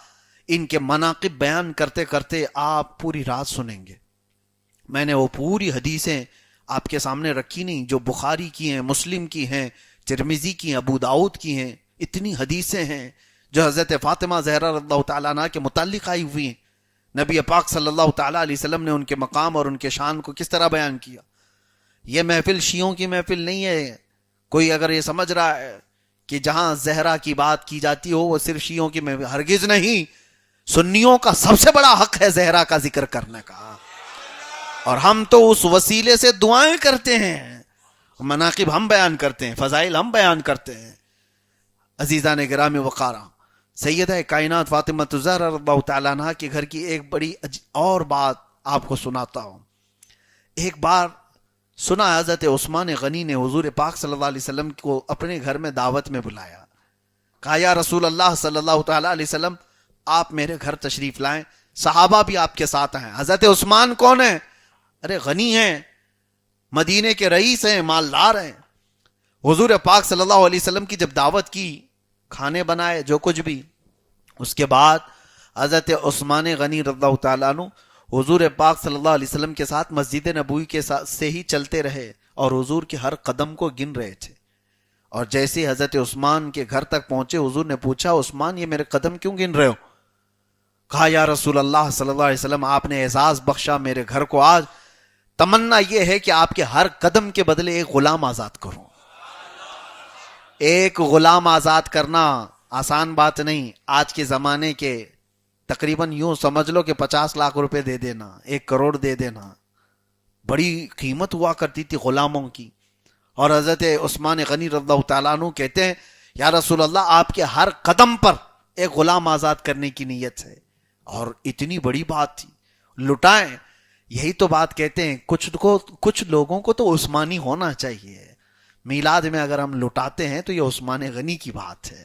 ان کے مناقب بیان کرتے کرتے آپ پوری رات سنیں گے۔ میں نے وہ پوری حدیثیں آپ کے سامنے رکھی نہیں جو بخاری کی ہیں، مسلم کی ہیں، ترمذی کی ہیں، ابو داؤد کی ہیں. اتنی حدیثیں ہیں جو حضرت فاطمہ زہرا رضی اللہ تعالیٰ عنہ کے متعلق آئی ہوئی ہیں. نبی پاک صلی اللہ تعالیٰ علیہ وسلم نے ان کے مقام اور ان کے شان کو کس طرح بیان کیا. یہ محفل شیعوں کی محفل نہیں ہے. کوئی اگر یہ سمجھ رہا ہے کہ جہاں زہرا کی بات کی جاتی ہو وہ صرف شیعوں کی محفل، ہرگز نہیں. سنیوں کا سب سے بڑا حق ہے زہرا کا ذکر کرنے کا، اور ہم تو اس وسیلے سے دعائیں کرتے ہیں، مناقب ہم بیان کرتے ہیں، فضائل ہم بیان کرتے ہیں. عزیزان گرامی وقارہ، سیدہ کائنات فاطمہ الزہرا رضی اللہ تعالیٰ عنہ کے گھر کی ایک بڑی اور بات آپ کو سناتا ہوں. ایک بار سنا حضرت عثمان غنی نے حضور پاک صلی اللہ علیہ وسلم کو اپنے گھر میں دعوت میں بلایا. کہا یا رسول اللہ صلی اللہ تعالیٰ علیہ وسلم آپ میرے گھر تشریف لائیں، صحابہ بھی آپ کے ساتھ ہیں. حضرت عثمان کون ہیں؟ ارے غنی ہیں، مدینے کے رئیس ہیں، مالدار ہیں. حضور پاک صلی اللہ علیہ وسلم کی جب دعوت کی، کھانے بنائے جو کچھ بھی، اس کے بعد حضرت عثمان غنی رضی اللہ تعالیٰ عنہ حضور پاک صلی اللہ علیہ وسلم کے ساتھ مسجد نبوی کے ساتھ سے ہی چلتے رہے اور حضور کے ہر قدم کو گن رہے تھے. اور جیسے حضرت عثمان کے گھر تک پہنچے، حضور نے پوچھا عثمان یہ میرے قدم کیوں گن رہے ہو؟ کہا یا رسول اللہ صلی اللہ علیہ وسلم آپ نے اعزاز بخشا میرے گھر کو، آج تمنا یہ ہے کہ آپ کے ہر قدم کے بدلے ایک غلام آزاد کروں. ایک غلام آزاد کرنا آسان بات نہیں. آج کے زمانے کے تقریباً یوں سمجھ لو کہ 50 لاکھ روپے دے دینا، 1 کروڑ دے دینا، بڑی قیمت ہوا کرتی تھی غلاموں کی. اور حضرت عثمان غنی رضی اللہ تعالیٰ عنہ کہتے ہیں یا رسول اللہ آپ کے ہر قدم پر ایک غلام آزاد کرنے کی نیت ہے. اور اتنی بڑی بات تھی، لٹائیں. یہی تو بات کہتے ہیں کچھ لوگوں کو تو عثمانی ہونا چاہیے. میلاد میں اگر ہم لٹاتے ہیں تو یہ عثمان غنی کی بات ہے.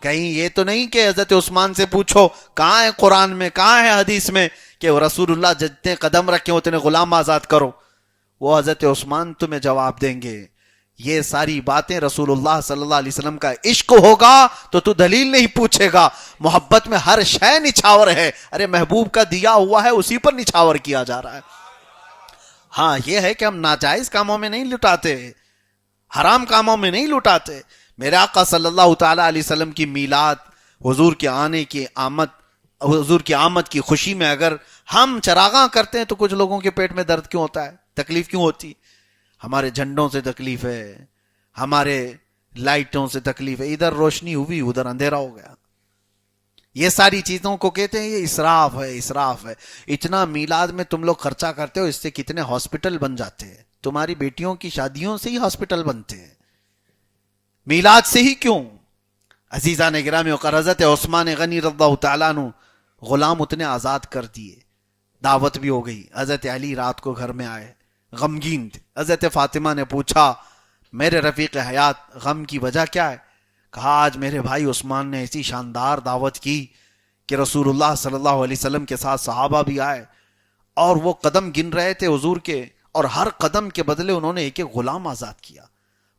کہیں یہ تو نہیں کہ حضرت عثمان سے پوچھو کہاں ہے قرآن میں، کہاں ہے حدیث میں کہ رسول اللہ جتنے قدم رکھے اتنے غلام آزاد کرو. وہ حضرت عثمان تمہیں جواب دیں گے. یہ ساری باتیں رسول اللہ صلی اللہ علیہ وسلم کا عشق ہوگا تو دلیل نہیں پوچھے گا. محبت میں ہر شے نچھاور ہے. ارے محبوب کا دیا ہوا ہے اسی پر نچھاور کیا جا رہا ہے. ہاں یہ ہے کہ ہم ناجائز کاموں میں نہیں لٹاتے، حرام کاموں میں نہیں لٹاتے. میرے آقا صلی اللہ تعالی علیہ وسلم کی میلاد، حضور کے آنے کی آمد، حضور کی آمد کی خوشی میں اگر ہم چراغاں کرتے ہیں تو کچھ لوگوں کے پیٹ میں درد کیوں ہوتا ہے، تکلیف کیوں ہوتی؟ ہمارے جھنڈوں سے تکلیف ہے، ہمارے لائٹوں سے تکلیف ہے. ادھر روشنی ہوئی ادھر اندھیرا ہو گیا. یہ ساری چیزوں کو کہتے ہیں یہ اسراف ہے، اسراف ہے. اتنا میلاد میں تم لوگ خرچہ کرتے ہو، اس سے کتنے ہاسپٹل بن جاتے ہیں. تمہاری بیٹیوں کی شادیوں سے ہی ہاسپٹل بنتے ہیں، میلاد سے ہی کیوں؟ عزیزان گرامی وقار، حضرت عثمان غنی رضی اللہ تعالیٰ عنہ غلام اتنے آزاد کر دیے، دعوت بھی ہو گئی. حضرت علی رات کو گھر میں آئے، غمگین تھے. حضرت فاطمہ نے پوچھا میرے رفیق حیات غم کی وجہ کیا ہے؟ کہا آج میرے بھائی عثمان نے ایسی شاندار دعوت کی کہ رسول اللہ صلی اللہ علیہ وسلم کے ساتھ صحابہ بھی آئے اور وہ قدم گن رہے تھے حضور کے، اور ہر قدم کے بدلے انہوں نے ایک ایک غلام آزاد کیا.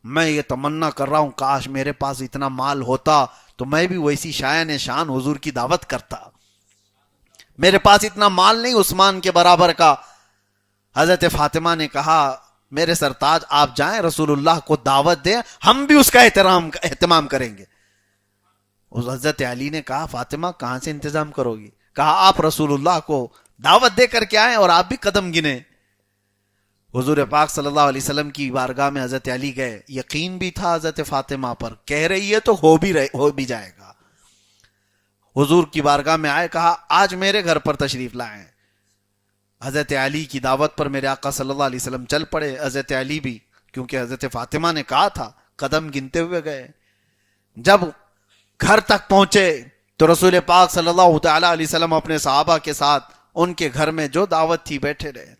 میں یہ تمنا کر رہا ہوں کاش میرے پاس اتنا مال ہوتا تو میں بھی ویسی شایان شان حضور کی دعوت کرتا. میرے پاس اتنا مال نہیں عثمان کے برابر کا. حضرت فاطمہ نے کہا میرے سرتاج آپ جائیں رسول اللہ کو دعوت دیں، ہم بھی اس کا اہتمام کریں گے. حضرت علی نے کہا فاطمہ کہاں سے انتظام کرو گی؟ کہا آپ رسول اللہ کو دعوت دے کر کے آئیں اور آپ بھی قدم گنیں. حضور پاک صلی اللہ علیہ وسلم کی بارگاہ میں حضرت علی گئے. یقین بھی تھا حضرت فاطمہ پر، کہہ رہی ہے تو ہو بھی جائے گا. حضور کی بارگاہ میں آئے، کہا آج میرے گھر پر تشریف لائیں. حضرت علی کی دعوت پر میرے آقا صلی اللہ علیہ وسلم چل پڑے. حضرت علی بھی، کیونکہ حضرت فاطمہ نے کہا تھا، قدم گنتے ہوئے گئے. جب گھر تک پہنچے تو رسول پاک صلی اللہ تعالی علیہ وسلم اپنے صحابہ کے ساتھ ان کے گھر میں جو دعوت تھی بیٹھے رہے.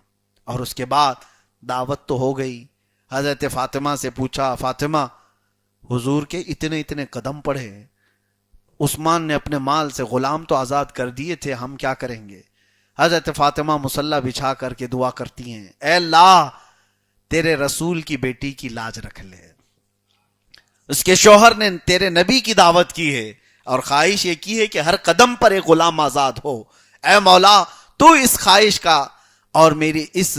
اور اس کے بعد دعوت تو ہو گئی. حضرت فاطمہ سے پوچھا فاطمہ حضور کے اتنے اتنے قدم پڑھے، عثمان نے اپنے مال سے غلام تو آزاد کر دیے تھے، ہم کیا کریں گے؟ حضرت فاطمہ مصلی بچھا کر کے دعا کرتی ہیں، اے اللہ تیرے رسول کی بیٹی کی لاج رکھ لے. اس کے شوہر نے تیرے نبی کی دعوت کی ہے اور خواہش یہ کی ہے کہ ہر قدم پر ایک غلام آزاد ہو. اے مولا تو اس خواہش کا اور میری اس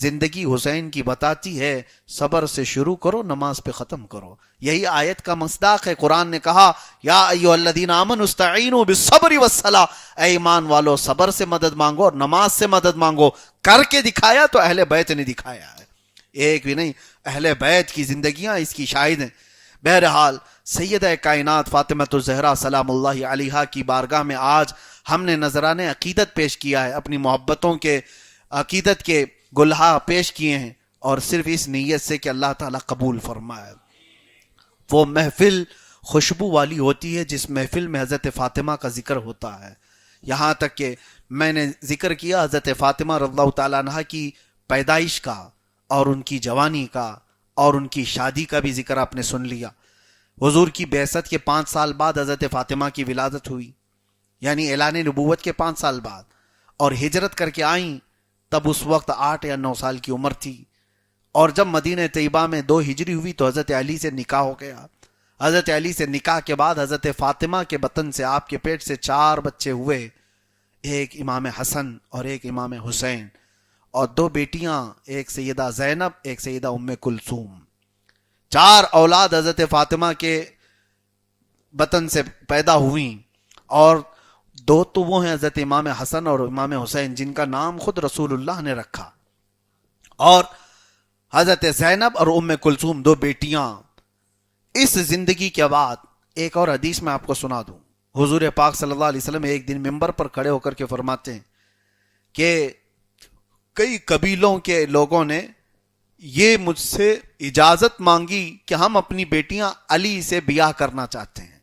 زندگی حسین کی بتاتی ہے صبر سے شروع کرو نماز پہ ختم کرو. یہی آیت کا مصداق ہے. قرآن نے کہا یا ایھا الذین آمنوا استعینوا بالصبر والصلاۃ، اے ایمان والو صبر سے مدد مانگو اور نماز سے مدد مانگو. کر کے دکھایا تو اہل بیت نے دکھایا ہے، ایک بھی نہیں، اہل بیت کی زندگیاں اس کی شاہد ہیں. بہرحال سیدہ کائنات فاطمہ الزہرا سلام اللہ علیہا کی بارگاہ میں آج ہم نے نذرانِ عقیدت پیش کیا ہے، اپنی محبتوں کے عقیدت کے گلہا پیش کیے ہیں، اور صرف اس نیت سے کہ اللہ تعالیٰ قبول فرمائے. وہ محفل خوشبو والی ہوتی ہے جس محفل میں حضرت فاطمہ کا ذکر ہوتا ہے. یہاں تک کہ میں نے ذکر کیا حضرت فاطمہ رضی اللہ تعالیٰ عنہ کی پیدائش کا اور ان کی جوانی کا اور ان کی شادی کا بھی ذکر آپ نے سن لیا. حضور کی بعثت کے 5 سال بعد حضرت فاطمہ کی ولادت ہوئی، یعنی اعلان نبوت کے 5 سال بعد، اور ہجرت کر کے آئیں تب اس وقت 8 یا 9 سال کی عمر تھی. اور جب مدینہ طیبہ میں 2 ہجری ہوئی تو حضرت علی سے نکاح ہو گیا. حضرت علی سے نکاح کے بعد حضرت فاطمہ کے بطن سے، آپ کے پیٹ سے 4 بچے ہوئے، ایک امام حسن اور ایک امام حسین، اور 2 بیٹیاں، ایک سیدہ زینب ایک سیدہ ام کلثوم. 4 اولاد حضرت فاطمہ کے بطن سے پیدا ہوئیں، اور 2 تو وہ ہیں حضرت امام حسن اور امام حسین جن کا نام خود رسول اللہ نے رکھا، اور حضرت زینب اور ام کلثوم 2 بیٹیاں. اس زندگی کے بعد ایک اور حدیث میں آپ کو سنا دوں. حضور پاک صلی اللہ علیہ وسلم ایک دن منبر پر کھڑے ہو کر کے فرماتے ہیں کہ کئی قبیلوں کے لوگوں نے یہ مجھ سے اجازت مانگی کہ ہم اپنی بیٹیاں علی سے بیاہ کرنا چاہتے ہیں،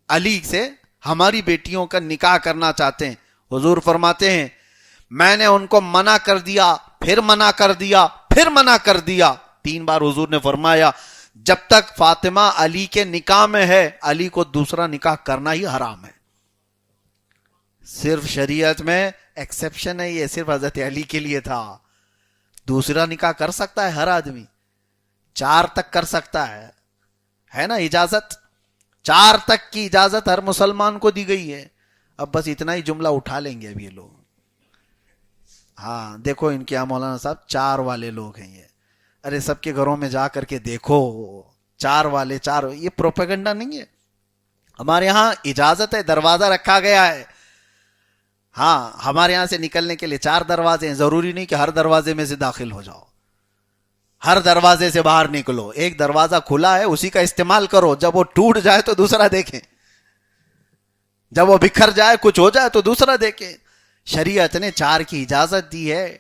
علی سے ہماری بیٹیوں کا نکاح کرنا چاہتے ہیں. حضور فرماتے ہیں میں نے ان کو منع کر دیا، پھر منع کر دیا، پھر منع کر دیا. 3 بار حضور نے فرمایا جب تک فاطمہ علی کے نکاح میں ہے علی کو دوسرا نکاح کرنا ہی حرام ہے. صرف شریعت میں ایکسیپشن ہے، یہ صرف حضرت علی کے لیے تھا. دوسرا نکاح کر سکتا ہے ہر آدمی، 4 تک کر سکتا ہے نا اجازت. 4 تک کی اجازت ہر مسلمان کو دی گئی ہے. اب بس اتنا ہی جملہ اٹھا لیں گے اب یہ لوگ. ہاں دیکھو ان کے یہاں مولانا صاحب 4 والے لوگ ہیں یہ. ارے سب کے گھروں میں جا کر کے دیکھو 4 والے 4، یہ پروپیگنڈا نہیں ہے. ہمارے ہاں اجازت ہے، دروازہ رکھا گیا ہے. ہاں ہمارے یہاں سے نکلنے کے لیے 4 دروازے ہیں، ضروری نہیں کہ ہر دروازے میں سے داخل ہو جاؤ، ہر دروازے سے باہر نکلو. ایک دروازہ کھلا ہے اسی کا استعمال کرو، جب وہ ٹوٹ جائے تو دوسرا دیکھیں، جب وہ بکھر جائے کچھ ہو جائے تو دوسرا دیکھیں. شریعت نے 4 کی اجازت دی ہے،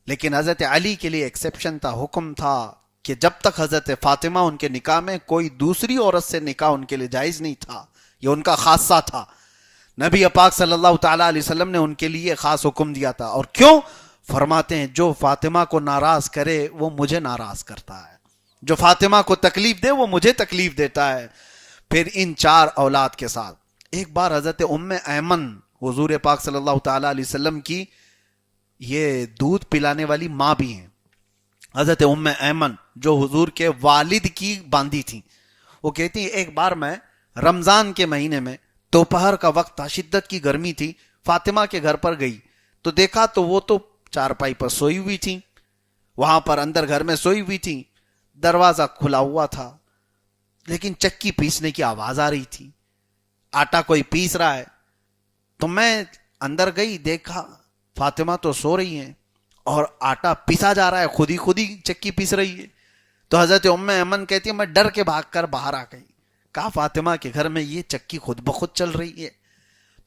لیکن حضرت علی کے لیے ایکسیپشن تھا، حکم تھا کہ جب تک حضرت فاطمہ ان کے نکاح میں کوئی دوسری عورت سے نکاح ان کے لیے جائز نہیں تھا. یہ ان کا خاصہ تھا. نبی پاک صلی اللہ تعالیٰ علیہ وسلم نے ان کے لیے خاص حکم دیا تھا. اور کیوں؟ فرماتے ہیں جو فاطمہ کو ناراض کرے وہ مجھے ناراض کرتا ہے، جو فاطمہ کو تکلیف دے وہ مجھے تکلیف دیتا ہے. پھر ان 4 اولاد کے ساتھ ایک بار حضرت ام ایمن حضور پاک صلی اللہ تعالیٰ علیہ وسلم کی یہ دودھ پلانے والی ماں بھی ہیں، حضرت ام ایمن جو حضور کے والد کی باندی تھی. وہ کہتی ہیں ایک بار میں رمضان کے مہینے میں دوپہر کا وقت تھا، شدت کی گرمی تھی، فاطمہ کے گھر پر گئی تو دیکھا تو وہ تو چارپائی پر سوئی ہوئی تھی، وہاں پر اندر گھر میں سوئی ہوئی تھی. دروازہ کھلا ہوا تھا لیکن چکی پیسنے کی آواز آ رہی تھی، آٹا کوئی پیس رہا ہے. تو میں اندر گئی، دیکھا فاطمہ تو سو رہی ہیں اور آٹا پیسا جا رہا ہے، خود ہی چکی پیس رہی ہے. تو حضرت ام ایمن کہتی ہے میں ڈر کے بھاگ کر باہر آ گئی. کہا فاطمہ کے گھر میں یہ چکی خود بخود چل رہی ہے.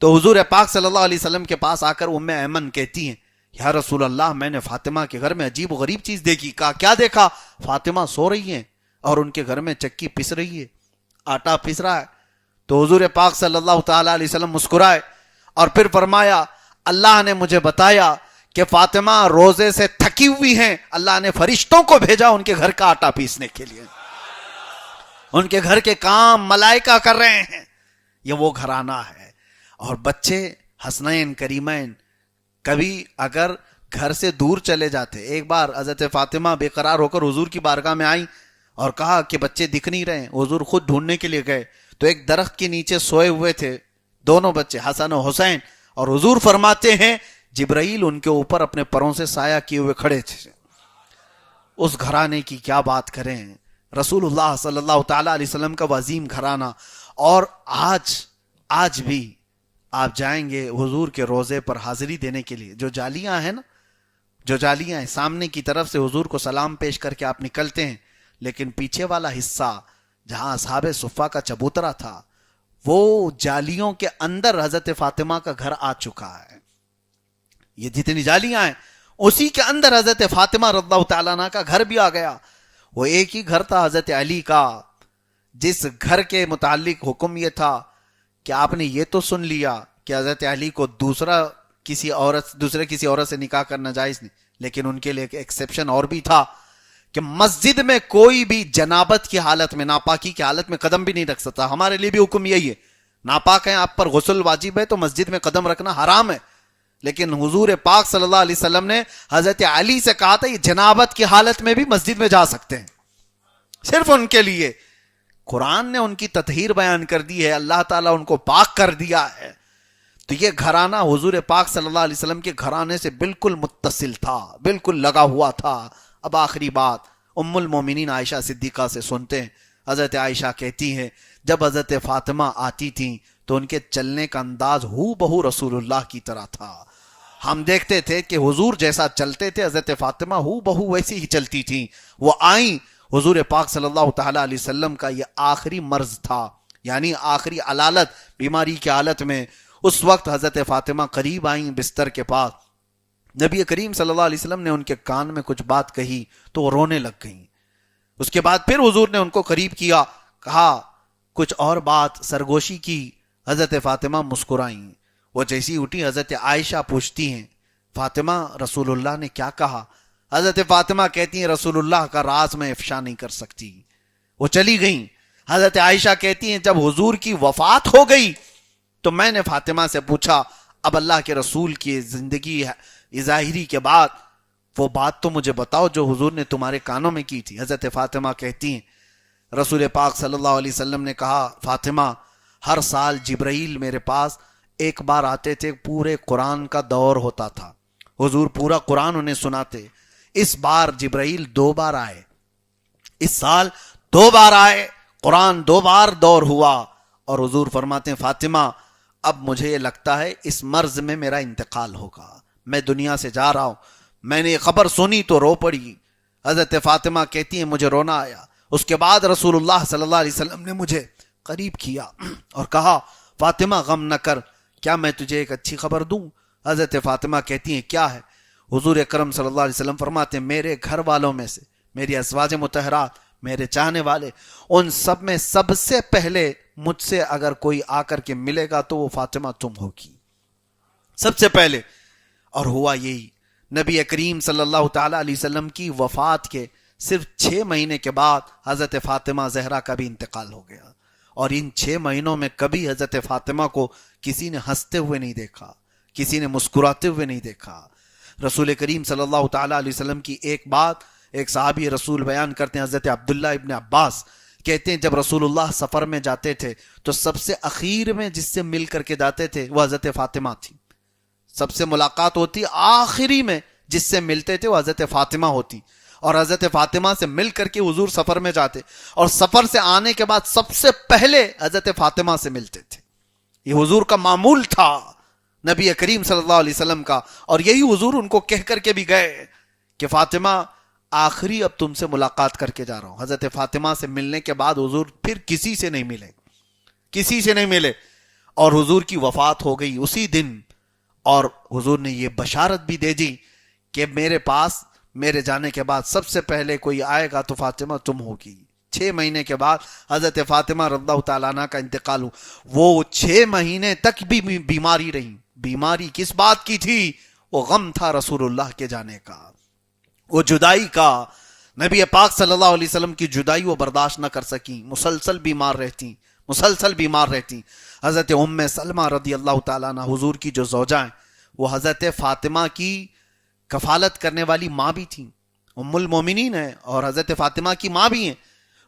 تو حضور پاک صلی اللہ علیہ وسلم کے پاس آ کر ام ایمن کہتی ہیں یا رسول اللہ میں نے فاطمہ کے گھر میں عجیب و غریب چیز دیکھی. کہا کیا دیکھا؟ فاطمہ سو رہی ہیں اور ان کے گھر میں چکی پس رہی ہے، آٹا پس رہا ہے. تو حضور پاک صلی اللہ تعالیٰ علیہ وسلم مسکرائے اور پھر فرمایا اللہ نے مجھے بتایا کہ فاطمہ روزے سے تھکی ہوئی ہیں، اللہ نے فرشتوں کو بھیجا ان کے گھر کا آٹا پیسنے کے لیے. ان کے گھر کے کام ملائکہ کر رہے ہیں. یہ وہ گھرانہ ہے. اور بچے حسنین کریمین کبھی اگر گھر سے دور چلے جاتے. ایک بار حضرت فاطمہ بے قرار ہو کر حضور کی بارگاہ میں آئیں اور کہا کہ بچے دکھ نہیں رہے. حضور خود ڈھونڈنے کے لیے گئے تو ایک درخت کے نیچے سوئے ہوئے تھے 2 بچے حسن و حسین. اور حضور فرماتے ہیں جبرائیل ان کے اوپر اپنے پروں سے سایہ کیے ہوئے کھڑے تھے. اس گھرانے کی کیا بات کریں. رسول اللہ صلی اللہ تعالی علیہ وسلم کا عظیم گھرانہ. اور آج بھی آپ جائیں گے حضور کے روزے پر حاضری دینے کے لیے, جو جالیاں ہیں نا, جو جالیاں ہیں سامنے کی طرف سے حضور کو سلام پیش کر کے آپ نکلتے ہیں, لیکن پیچھے والا حصہ جہاں اصحاب صفہ کا چبوترا تھا, وہ جالیوں کے اندر حضرت فاطمہ کا گھر آ چکا ہے. یہ جتنی جالیاں ہیں اسی کے اندر حضرت فاطمہ رضی اللہ تعالیٰ عنہ کا گھر بھی آ گیا. وہ ایک ہی گھر تھا حضرت علی کا, جس گھر کے متعلق حکم یہ تھا کہ آپ نے یہ تو سن لیا کہ حضرت علی کو دوسرے کسی عورت سے نکاح کرنا جائز نہیں, لیکن ان کے لیے ایک ایکسیپشن اور بھی تھا کہ مسجد میں کوئی بھی جنابت کی حالت میں, ناپاکی کی حالت میں قدم بھی نہیں رکھ سکتا. ہمارے لیے بھی حکم یہی ہے, ناپاک ہیں آپ پر غسل واجب ہے تو مسجد میں قدم رکھنا حرام ہے, لیکن حضور پاک صلی اللہ علیہ وسلم نے حضرت علی سے کہا تھا یہ جنابت کی حالت میں بھی مسجد میں جا سکتے ہیں, صرف ان کے لیے. قرآن نے ان کی تطہیر بیان کر دی ہے, اللہ تعالیٰ ان کو پاک کر دیا ہے. تو یہ گھرانہ حضور پاک صلی اللہ علیہ وسلم کے گھرانے سے بالکل متصل تھا, بالکل لگا ہوا تھا. اب آخری بات ام المومنین عائشہ صدیقہ سے سنتے ہیں. حضرت عائشہ کہتی ہیں جب حضرت فاطمہ آتی تھیں تو ان کے چلنے کا انداز ہو بہو رسول اللہ کی طرح تھا. ہم دیکھتے تھے کہ حضور جیسا چلتے تھے حضرت فاطمہ ہو بہو ویسی ہی چلتی تھیں. وہ آئیں, حضور پاک صلی اللہ تعالی علیہ وسلم کا یہ آخری مرض تھا, یعنی آخری علالت بیماری کی حالت میں. اس وقت حضرت فاطمہ قریب آئیں بستر کے پاس. نبی کریم صلی اللہ علیہ وسلم نے ان کے کان میں کچھ بات کہی تو وہ رونے لگ گئیں. اس کے بعد پھر حضور نے ان کو قریب کیا, کہا کچھ اور بات, سرگوشی کی. حضرت فاطمہ مسکرائیں. وہ جیسی اٹھی حضرت عائشہ پوچھتی ہیں فاطمہ رسول اللہ نے کیا کہا؟ حضرت فاطمہ کہتی ہیں رسول اللہ کا راز میں افشا نہیں کر سکتی. وہ چلی گئیں. حضرت عائشہ کہتی ہیں جب حضور کی وفات ہو گئی تو میں نے فاطمہ سے پوچھا اب اللہ کے رسول کی زندگی ظاہری کے بعد وہ بات تو مجھے بتاؤ جو حضور نے تمہارے کانوں میں کی تھی. حضرت فاطمہ کہتی ہیں رسول پاک صلی اللہ علیہ وسلم نے کہا فاطمہ ہر سال جبرائیل میرے پاس ایک بار آتے تھے, پورے قرآن کا دور ہوتا تھا, حضور پورا قرآن انہیں سناتے. اس بار جبرائیل 2 بار آئے, اس سال 2 بار آئے, قرآن 2 بار دور ہوا. اور حضور فرماتے ہیں فاطمہ اب مجھے یہ لگتا ہے اس مرض میں میرا انتقال ہوگا, میں دنیا سے جا رہا ہوں. میں نے یہ خبر سنی تو رو پڑی. حضرت فاطمہ کہتی ہیں مجھے رونا آیا. اس کے بعد رسول اللہ صلی اللہ علیہ وسلم نے مجھے قریب کیا اور کہا فاطمہ غم نہ کر, کیا میں تجھے ایک اچھی خبر دوں؟ حضرت فاطمہ کہتی ہیں کیا ہے؟ حضور اکرم صلی اللہ علیہ وسلم فرماتے ہیں میرے گھر والوں میں سے, میری ازواج مطہرات, میرے چاہنے والے, ان سب میں سب سے پہلے مجھ سے اگر کوئی آ کر کے ملے گا تو وہ فاطمہ تم ہوگی, سب سے پہلے. اور ہوا یہی, نبی کریم صلی اللہ تعالی علیہ وسلم کی وفات کے صرف 6 مہینے کے بعد حضرت فاطمہ زہرا کا بھی انتقال ہو گیا. اور ان 6 مہینوں میں کبھی حضرت فاطمہ کو کسی نے ہنستے ہوئے نہیں دیکھا, کسی نے مسکراتے ہوئے نہیں دیکھا. رسول کریم صلی اللہ تعالی علیہ وسلم کی ایک بات ایک صحابی رسول بیان کرتے ہیں, حضرت عبداللہ ابن عباس کہتے ہیں جب رسول اللہ سفر میں جاتے تھے تو سب سے اخیر میں جس سے مل کر کے جاتے تھے وہ حضرت فاطمہ تھی. سب سے ملاقات ہوتی آخری میں جس سے ملتے تھے وہ حضرت فاطمہ ہوتی, اور حضرت فاطمہ سے مل کر کے حضور سفر میں جاتے, اور سفر سے آنے کے بعد سب سے پہلے حضرت فاطمہ سے ملتے تھے. یہ حضور کا معمول تھا نبی کریم صلی اللہ علیہ وسلم کا. اور یہی حضور ان کو کہہ کر کے بھی گئے کہ فاطمہ آخری اب تم سے ملاقات کر کے جا رہا ہوں. حضرت فاطمہ سے ملنے کے بعد حضور پھر کسی سے نہیں ملے, کسی سے نہیں ملے, اور حضور کی وفات ہو گئی اسی دن. اور حضور نے یہ بشارت بھی دے دی کہ میرے پاس میرے جانے کے بعد سب سے پہلے کوئی آئے گا تو فاطمہ تم ہوگی. 6 مہینے کے بعد حضرت فاطمہ رضی اللہ تعالیٰ عنہ کا انتقال ہوا. وہ 6 مہینے تک بھی بیماری رہی. بیماری کس بات کی تھی؟ وہ غم تھا رسول اللہ کے جانے کا, وہ جدائی کا. نبی پاک صلی اللہ علیہ وسلم کی جدائی وہ برداشت نہ کر سکیں, مسلسل بیمار رہتی, مسلسل بیمار رہتی. حضرت ام سلمہ رضی اللہ تعالیٰ عنہ حضور کی جو زوجہ ہیں وہ حضرت فاطمہ کی کفالت کرنے والی ماں بھی تھیں, ام المومنین ہیں اور حضرت فاطمہ کی ماں بھی ہیں.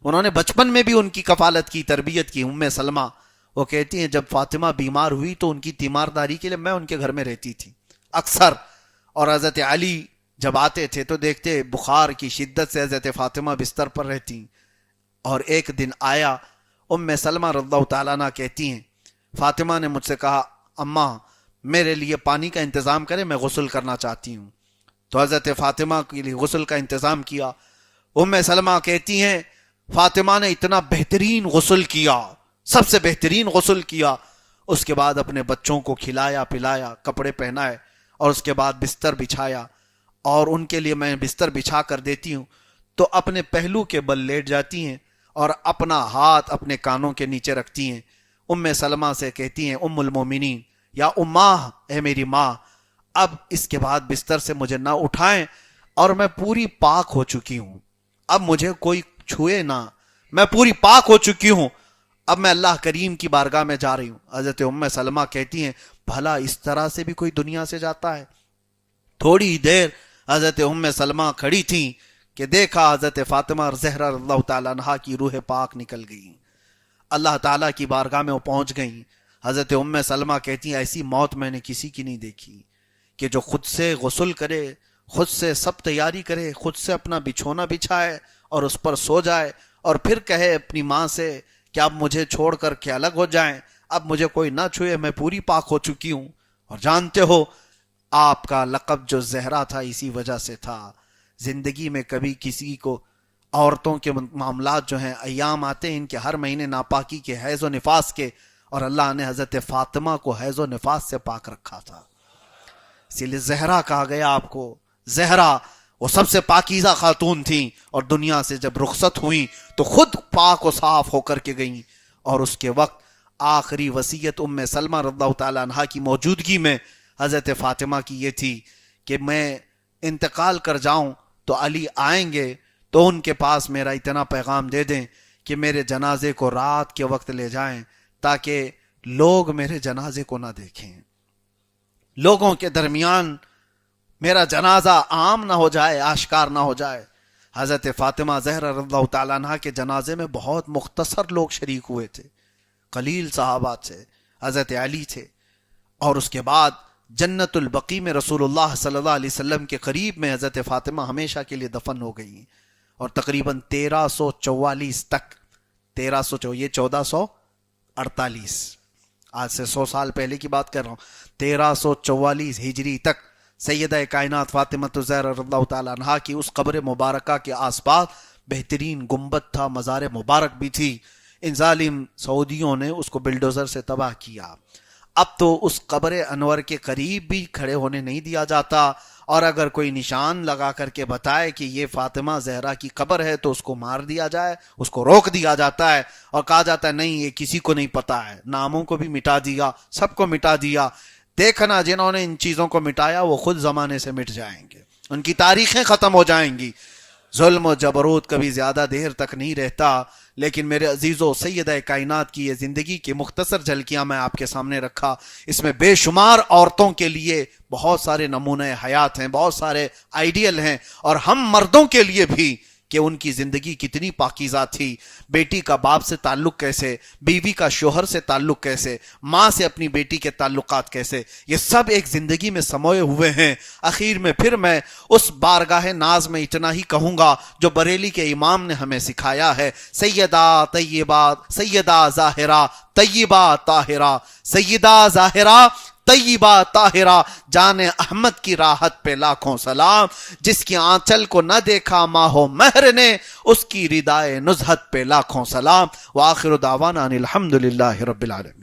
انہوں نے بچپن میں بھی ان کی کفالت کی, تربیت کی. ام سلمہ وہ کہتی ہیں جب فاطمہ بیمار ہوئی تو ان کی تیمارداری کے لیے میں ان کے گھر میں رہتی تھی اکثر, اور حضرت علی جب آتے تھے تو دیکھتے بخار کی شدت سے حضرت فاطمہ بستر پر رہتی، اور ایک دن آیا، ام سلمہ رضی اللہ تعالیٰ عنہ کہتی ہیں فاطمہ نے مجھ سے کہا اماں میرے لیے پانی کا انتظام کرے، میں غسل کرنا چاہتی ہوں۔ تو حضرت فاطمہ کے لیے غسل کا انتظام کیا۔ ام سلمہ کہتی ہیں فاطمہ نے اتنا بہترین غسل کیا، سب سے بہترین غسل کیا، اس کے بعد اپنے بچوں کو کھلایا پلایا، کپڑے پہنائے، اور اس کے بعد بستر بچھایا، اور ان کے لیے میں بستر بچھا کر دیتی ہوں تو اپنے پہلو کے بل لیٹ جاتی ہیں اور اپنا ہاتھ اپنے کانوں کے نیچے رکھتی ہیں۔ ام سلمہ سے کہتی ہیں ام المومنین یا اماں، اے میری ماں، اب اس کے بعد بستر سے مجھے نہ اٹھائیں، اور میں پوری پاک ہو چکی ہوں، اب مجھے کوئی چھوئے نہ، میں پوری پاک ہو چکی ہوں، اب میں اللہ کریم کی بارگاہ میں جا رہی ہوں۔ حضرت ام سلمہ کہتی ہیں بھلا اس طرح سے بھی کوئی دنیا سے جاتا ہے؟ تھوڑی دیر حضرت ام سلمہ کھڑی تھیں کہ دیکھا حضرت فاطمہ زہرا رضی اللہ تعالیٰ عنہا کی روح پاک نکل گئی، اللہ تعالیٰ کی بارگاہ میں وہ پہنچ گئیں۔ حضرت ام سلمہ کہتی ہیں ایسی موت میں نے کسی کی نہیں دیکھی کہ جو خود سے غسل کرے، خود سے سب تیاری کرے، خود سے اپنا بچھونا بچھائے اور اس پر سو جائے، اور پھر کہے اپنی ماں سے کہ اب مجھے چھوڑ کر کے الگ ہو جائیں، اب مجھے کوئی نہ چھوئے، میں پوری پاک ہو چکی ہوں۔ اور جانتے ہو آپ کا لقب جو زہرا تھا اسی وجہ سے تھا۔ زندگی میں کبھی کسی کو عورتوں کے معاملات جو ہیں ایام آتے ہیں ان کے ہر مہینے ناپاکی کے، حیض و نفاس کے، اور اللہ نے حضرت فاطمہ کو حیض و نفاس سے پاک رکھا تھا، اسی لیے زہرا کہا گیا آپ کو۔ زہرا وہ سب سے پاکیزہ خاتون تھیں، اور دنیا سے جب رخصت ہوئیں تو خود پاک و صاف ہو کر کے گئیں، اور اس کے وقت آخری وصیت ام سلمہ رضی اللہ تعالیٰ عنہا کی موجودگی میں حضرت فاطمہ کی یہ تھی کہ میں انتقال کر جاؤں تو علی آئیں گے تو ان کے پاس میرا اتنا پیغام دے دیں کہ میرے جنازے کو رات کے وقت لے جائیں تاکہ لوگ میرے جنازے کو نہ دیکھیں، لوگوں کے درمیان میرا جنازہ عام نہ ہو جائے، آشکار نہ ہو جائے۔ حضرت فاطمہ زہرا رضی اللہ تعالیٰ عنہ کے جنازے میں بہت مختصر لوگ شریک ہوئے تھے، قلیل صحابہ تھے، حضرت علی تھے، اور اس کے بعد جنت البقیع میں رسول اللہ صلی اللہ علیہ وسلم کے قریب میں حضرت فاطمہ ہمیشہ کے لیے دفن ہو گئی، اور تقریباً 1344 تک، 1300 یہ 1448، آج سے 100 سال پہلے کی بات کر رہا ہوں، 1344 ہجری تک سیدہ کائنات فاطمہ الزہرا رضی اللہ تعالیٰ عنہا کی اس قبر مبارکہ کے آس پاس بہترین گنبد تھا، مزار مبارک بھی تھی۔ ان ظالم سعودیوں نے اس کو بلڈوزر سے تباہ کیا۔ اب تو اس قبر انور کے قریب بھی کھڑے ہونے نہیں دیا جاتا، اور اگر کوئی نشان لگا کر کے بتائے کہ یہ فاطمہ زہرا کی قبر ہے تو اس کو مار دیا جائے، اس کو روک دیا جاتا ہے، اور کہا جاتا ہے نہیں یہ کسی کو نہیں پتا ہے، ناموں کو بھی مٹا دیا، سب کو مٹا دیا۔ دیکھنا جنہوں نے ان چیزوں کو مٹایا وہ خود زمانے سے مٹ جائیں گے، ان کی تاریخیں ختم ہو جائیں گی۔ ظلم و جبروت کبھی زیادہ دیر تک نہیں رہتا، لیکن میرے عزیزو سیدہ کائنات کی یہ زندگی کی مختصر جھلکیاں میں آپ کے سامنے رکھا، اس میں بے شمار عورتوں کے لیے بہت سارے نمونے حیات ہیں، بہت سارے آئیڈیل ہیں، اور ہم مردوں کے لیے بھی کہ ان کی زندگی کتنی پاکیزہ تھی، بیٹی کا باپ سے تعلق کیسے، بیوی کا شوہر سے تعلق کیسے، ماں سے اپنی بیٹی کے تعلقات کیسے، یہ سب ایک زندگی میں سموئے ہوئے ہیں۔ اخیر میں پھر میں اس بارگاہ ناز میں اتنا ہی کہوں گا جو بریلی کے امام نے ہمیں سکھایا ہے، سیدہ طیبہ، سیدہ ظاہرہ طیبہ طاہرہ، سیدہ ظاہرہ طیبہ طاہرہ، جان احمد کی راحت پہ لاکھوں سلام، جس کی آنچل کو نہ دیکھا ماہ و مہر نے، اس کی ردائے نزہت پہ لاکھوں سلام۔ وآخر دعوانا ان الحمدللہ رب العالمین۔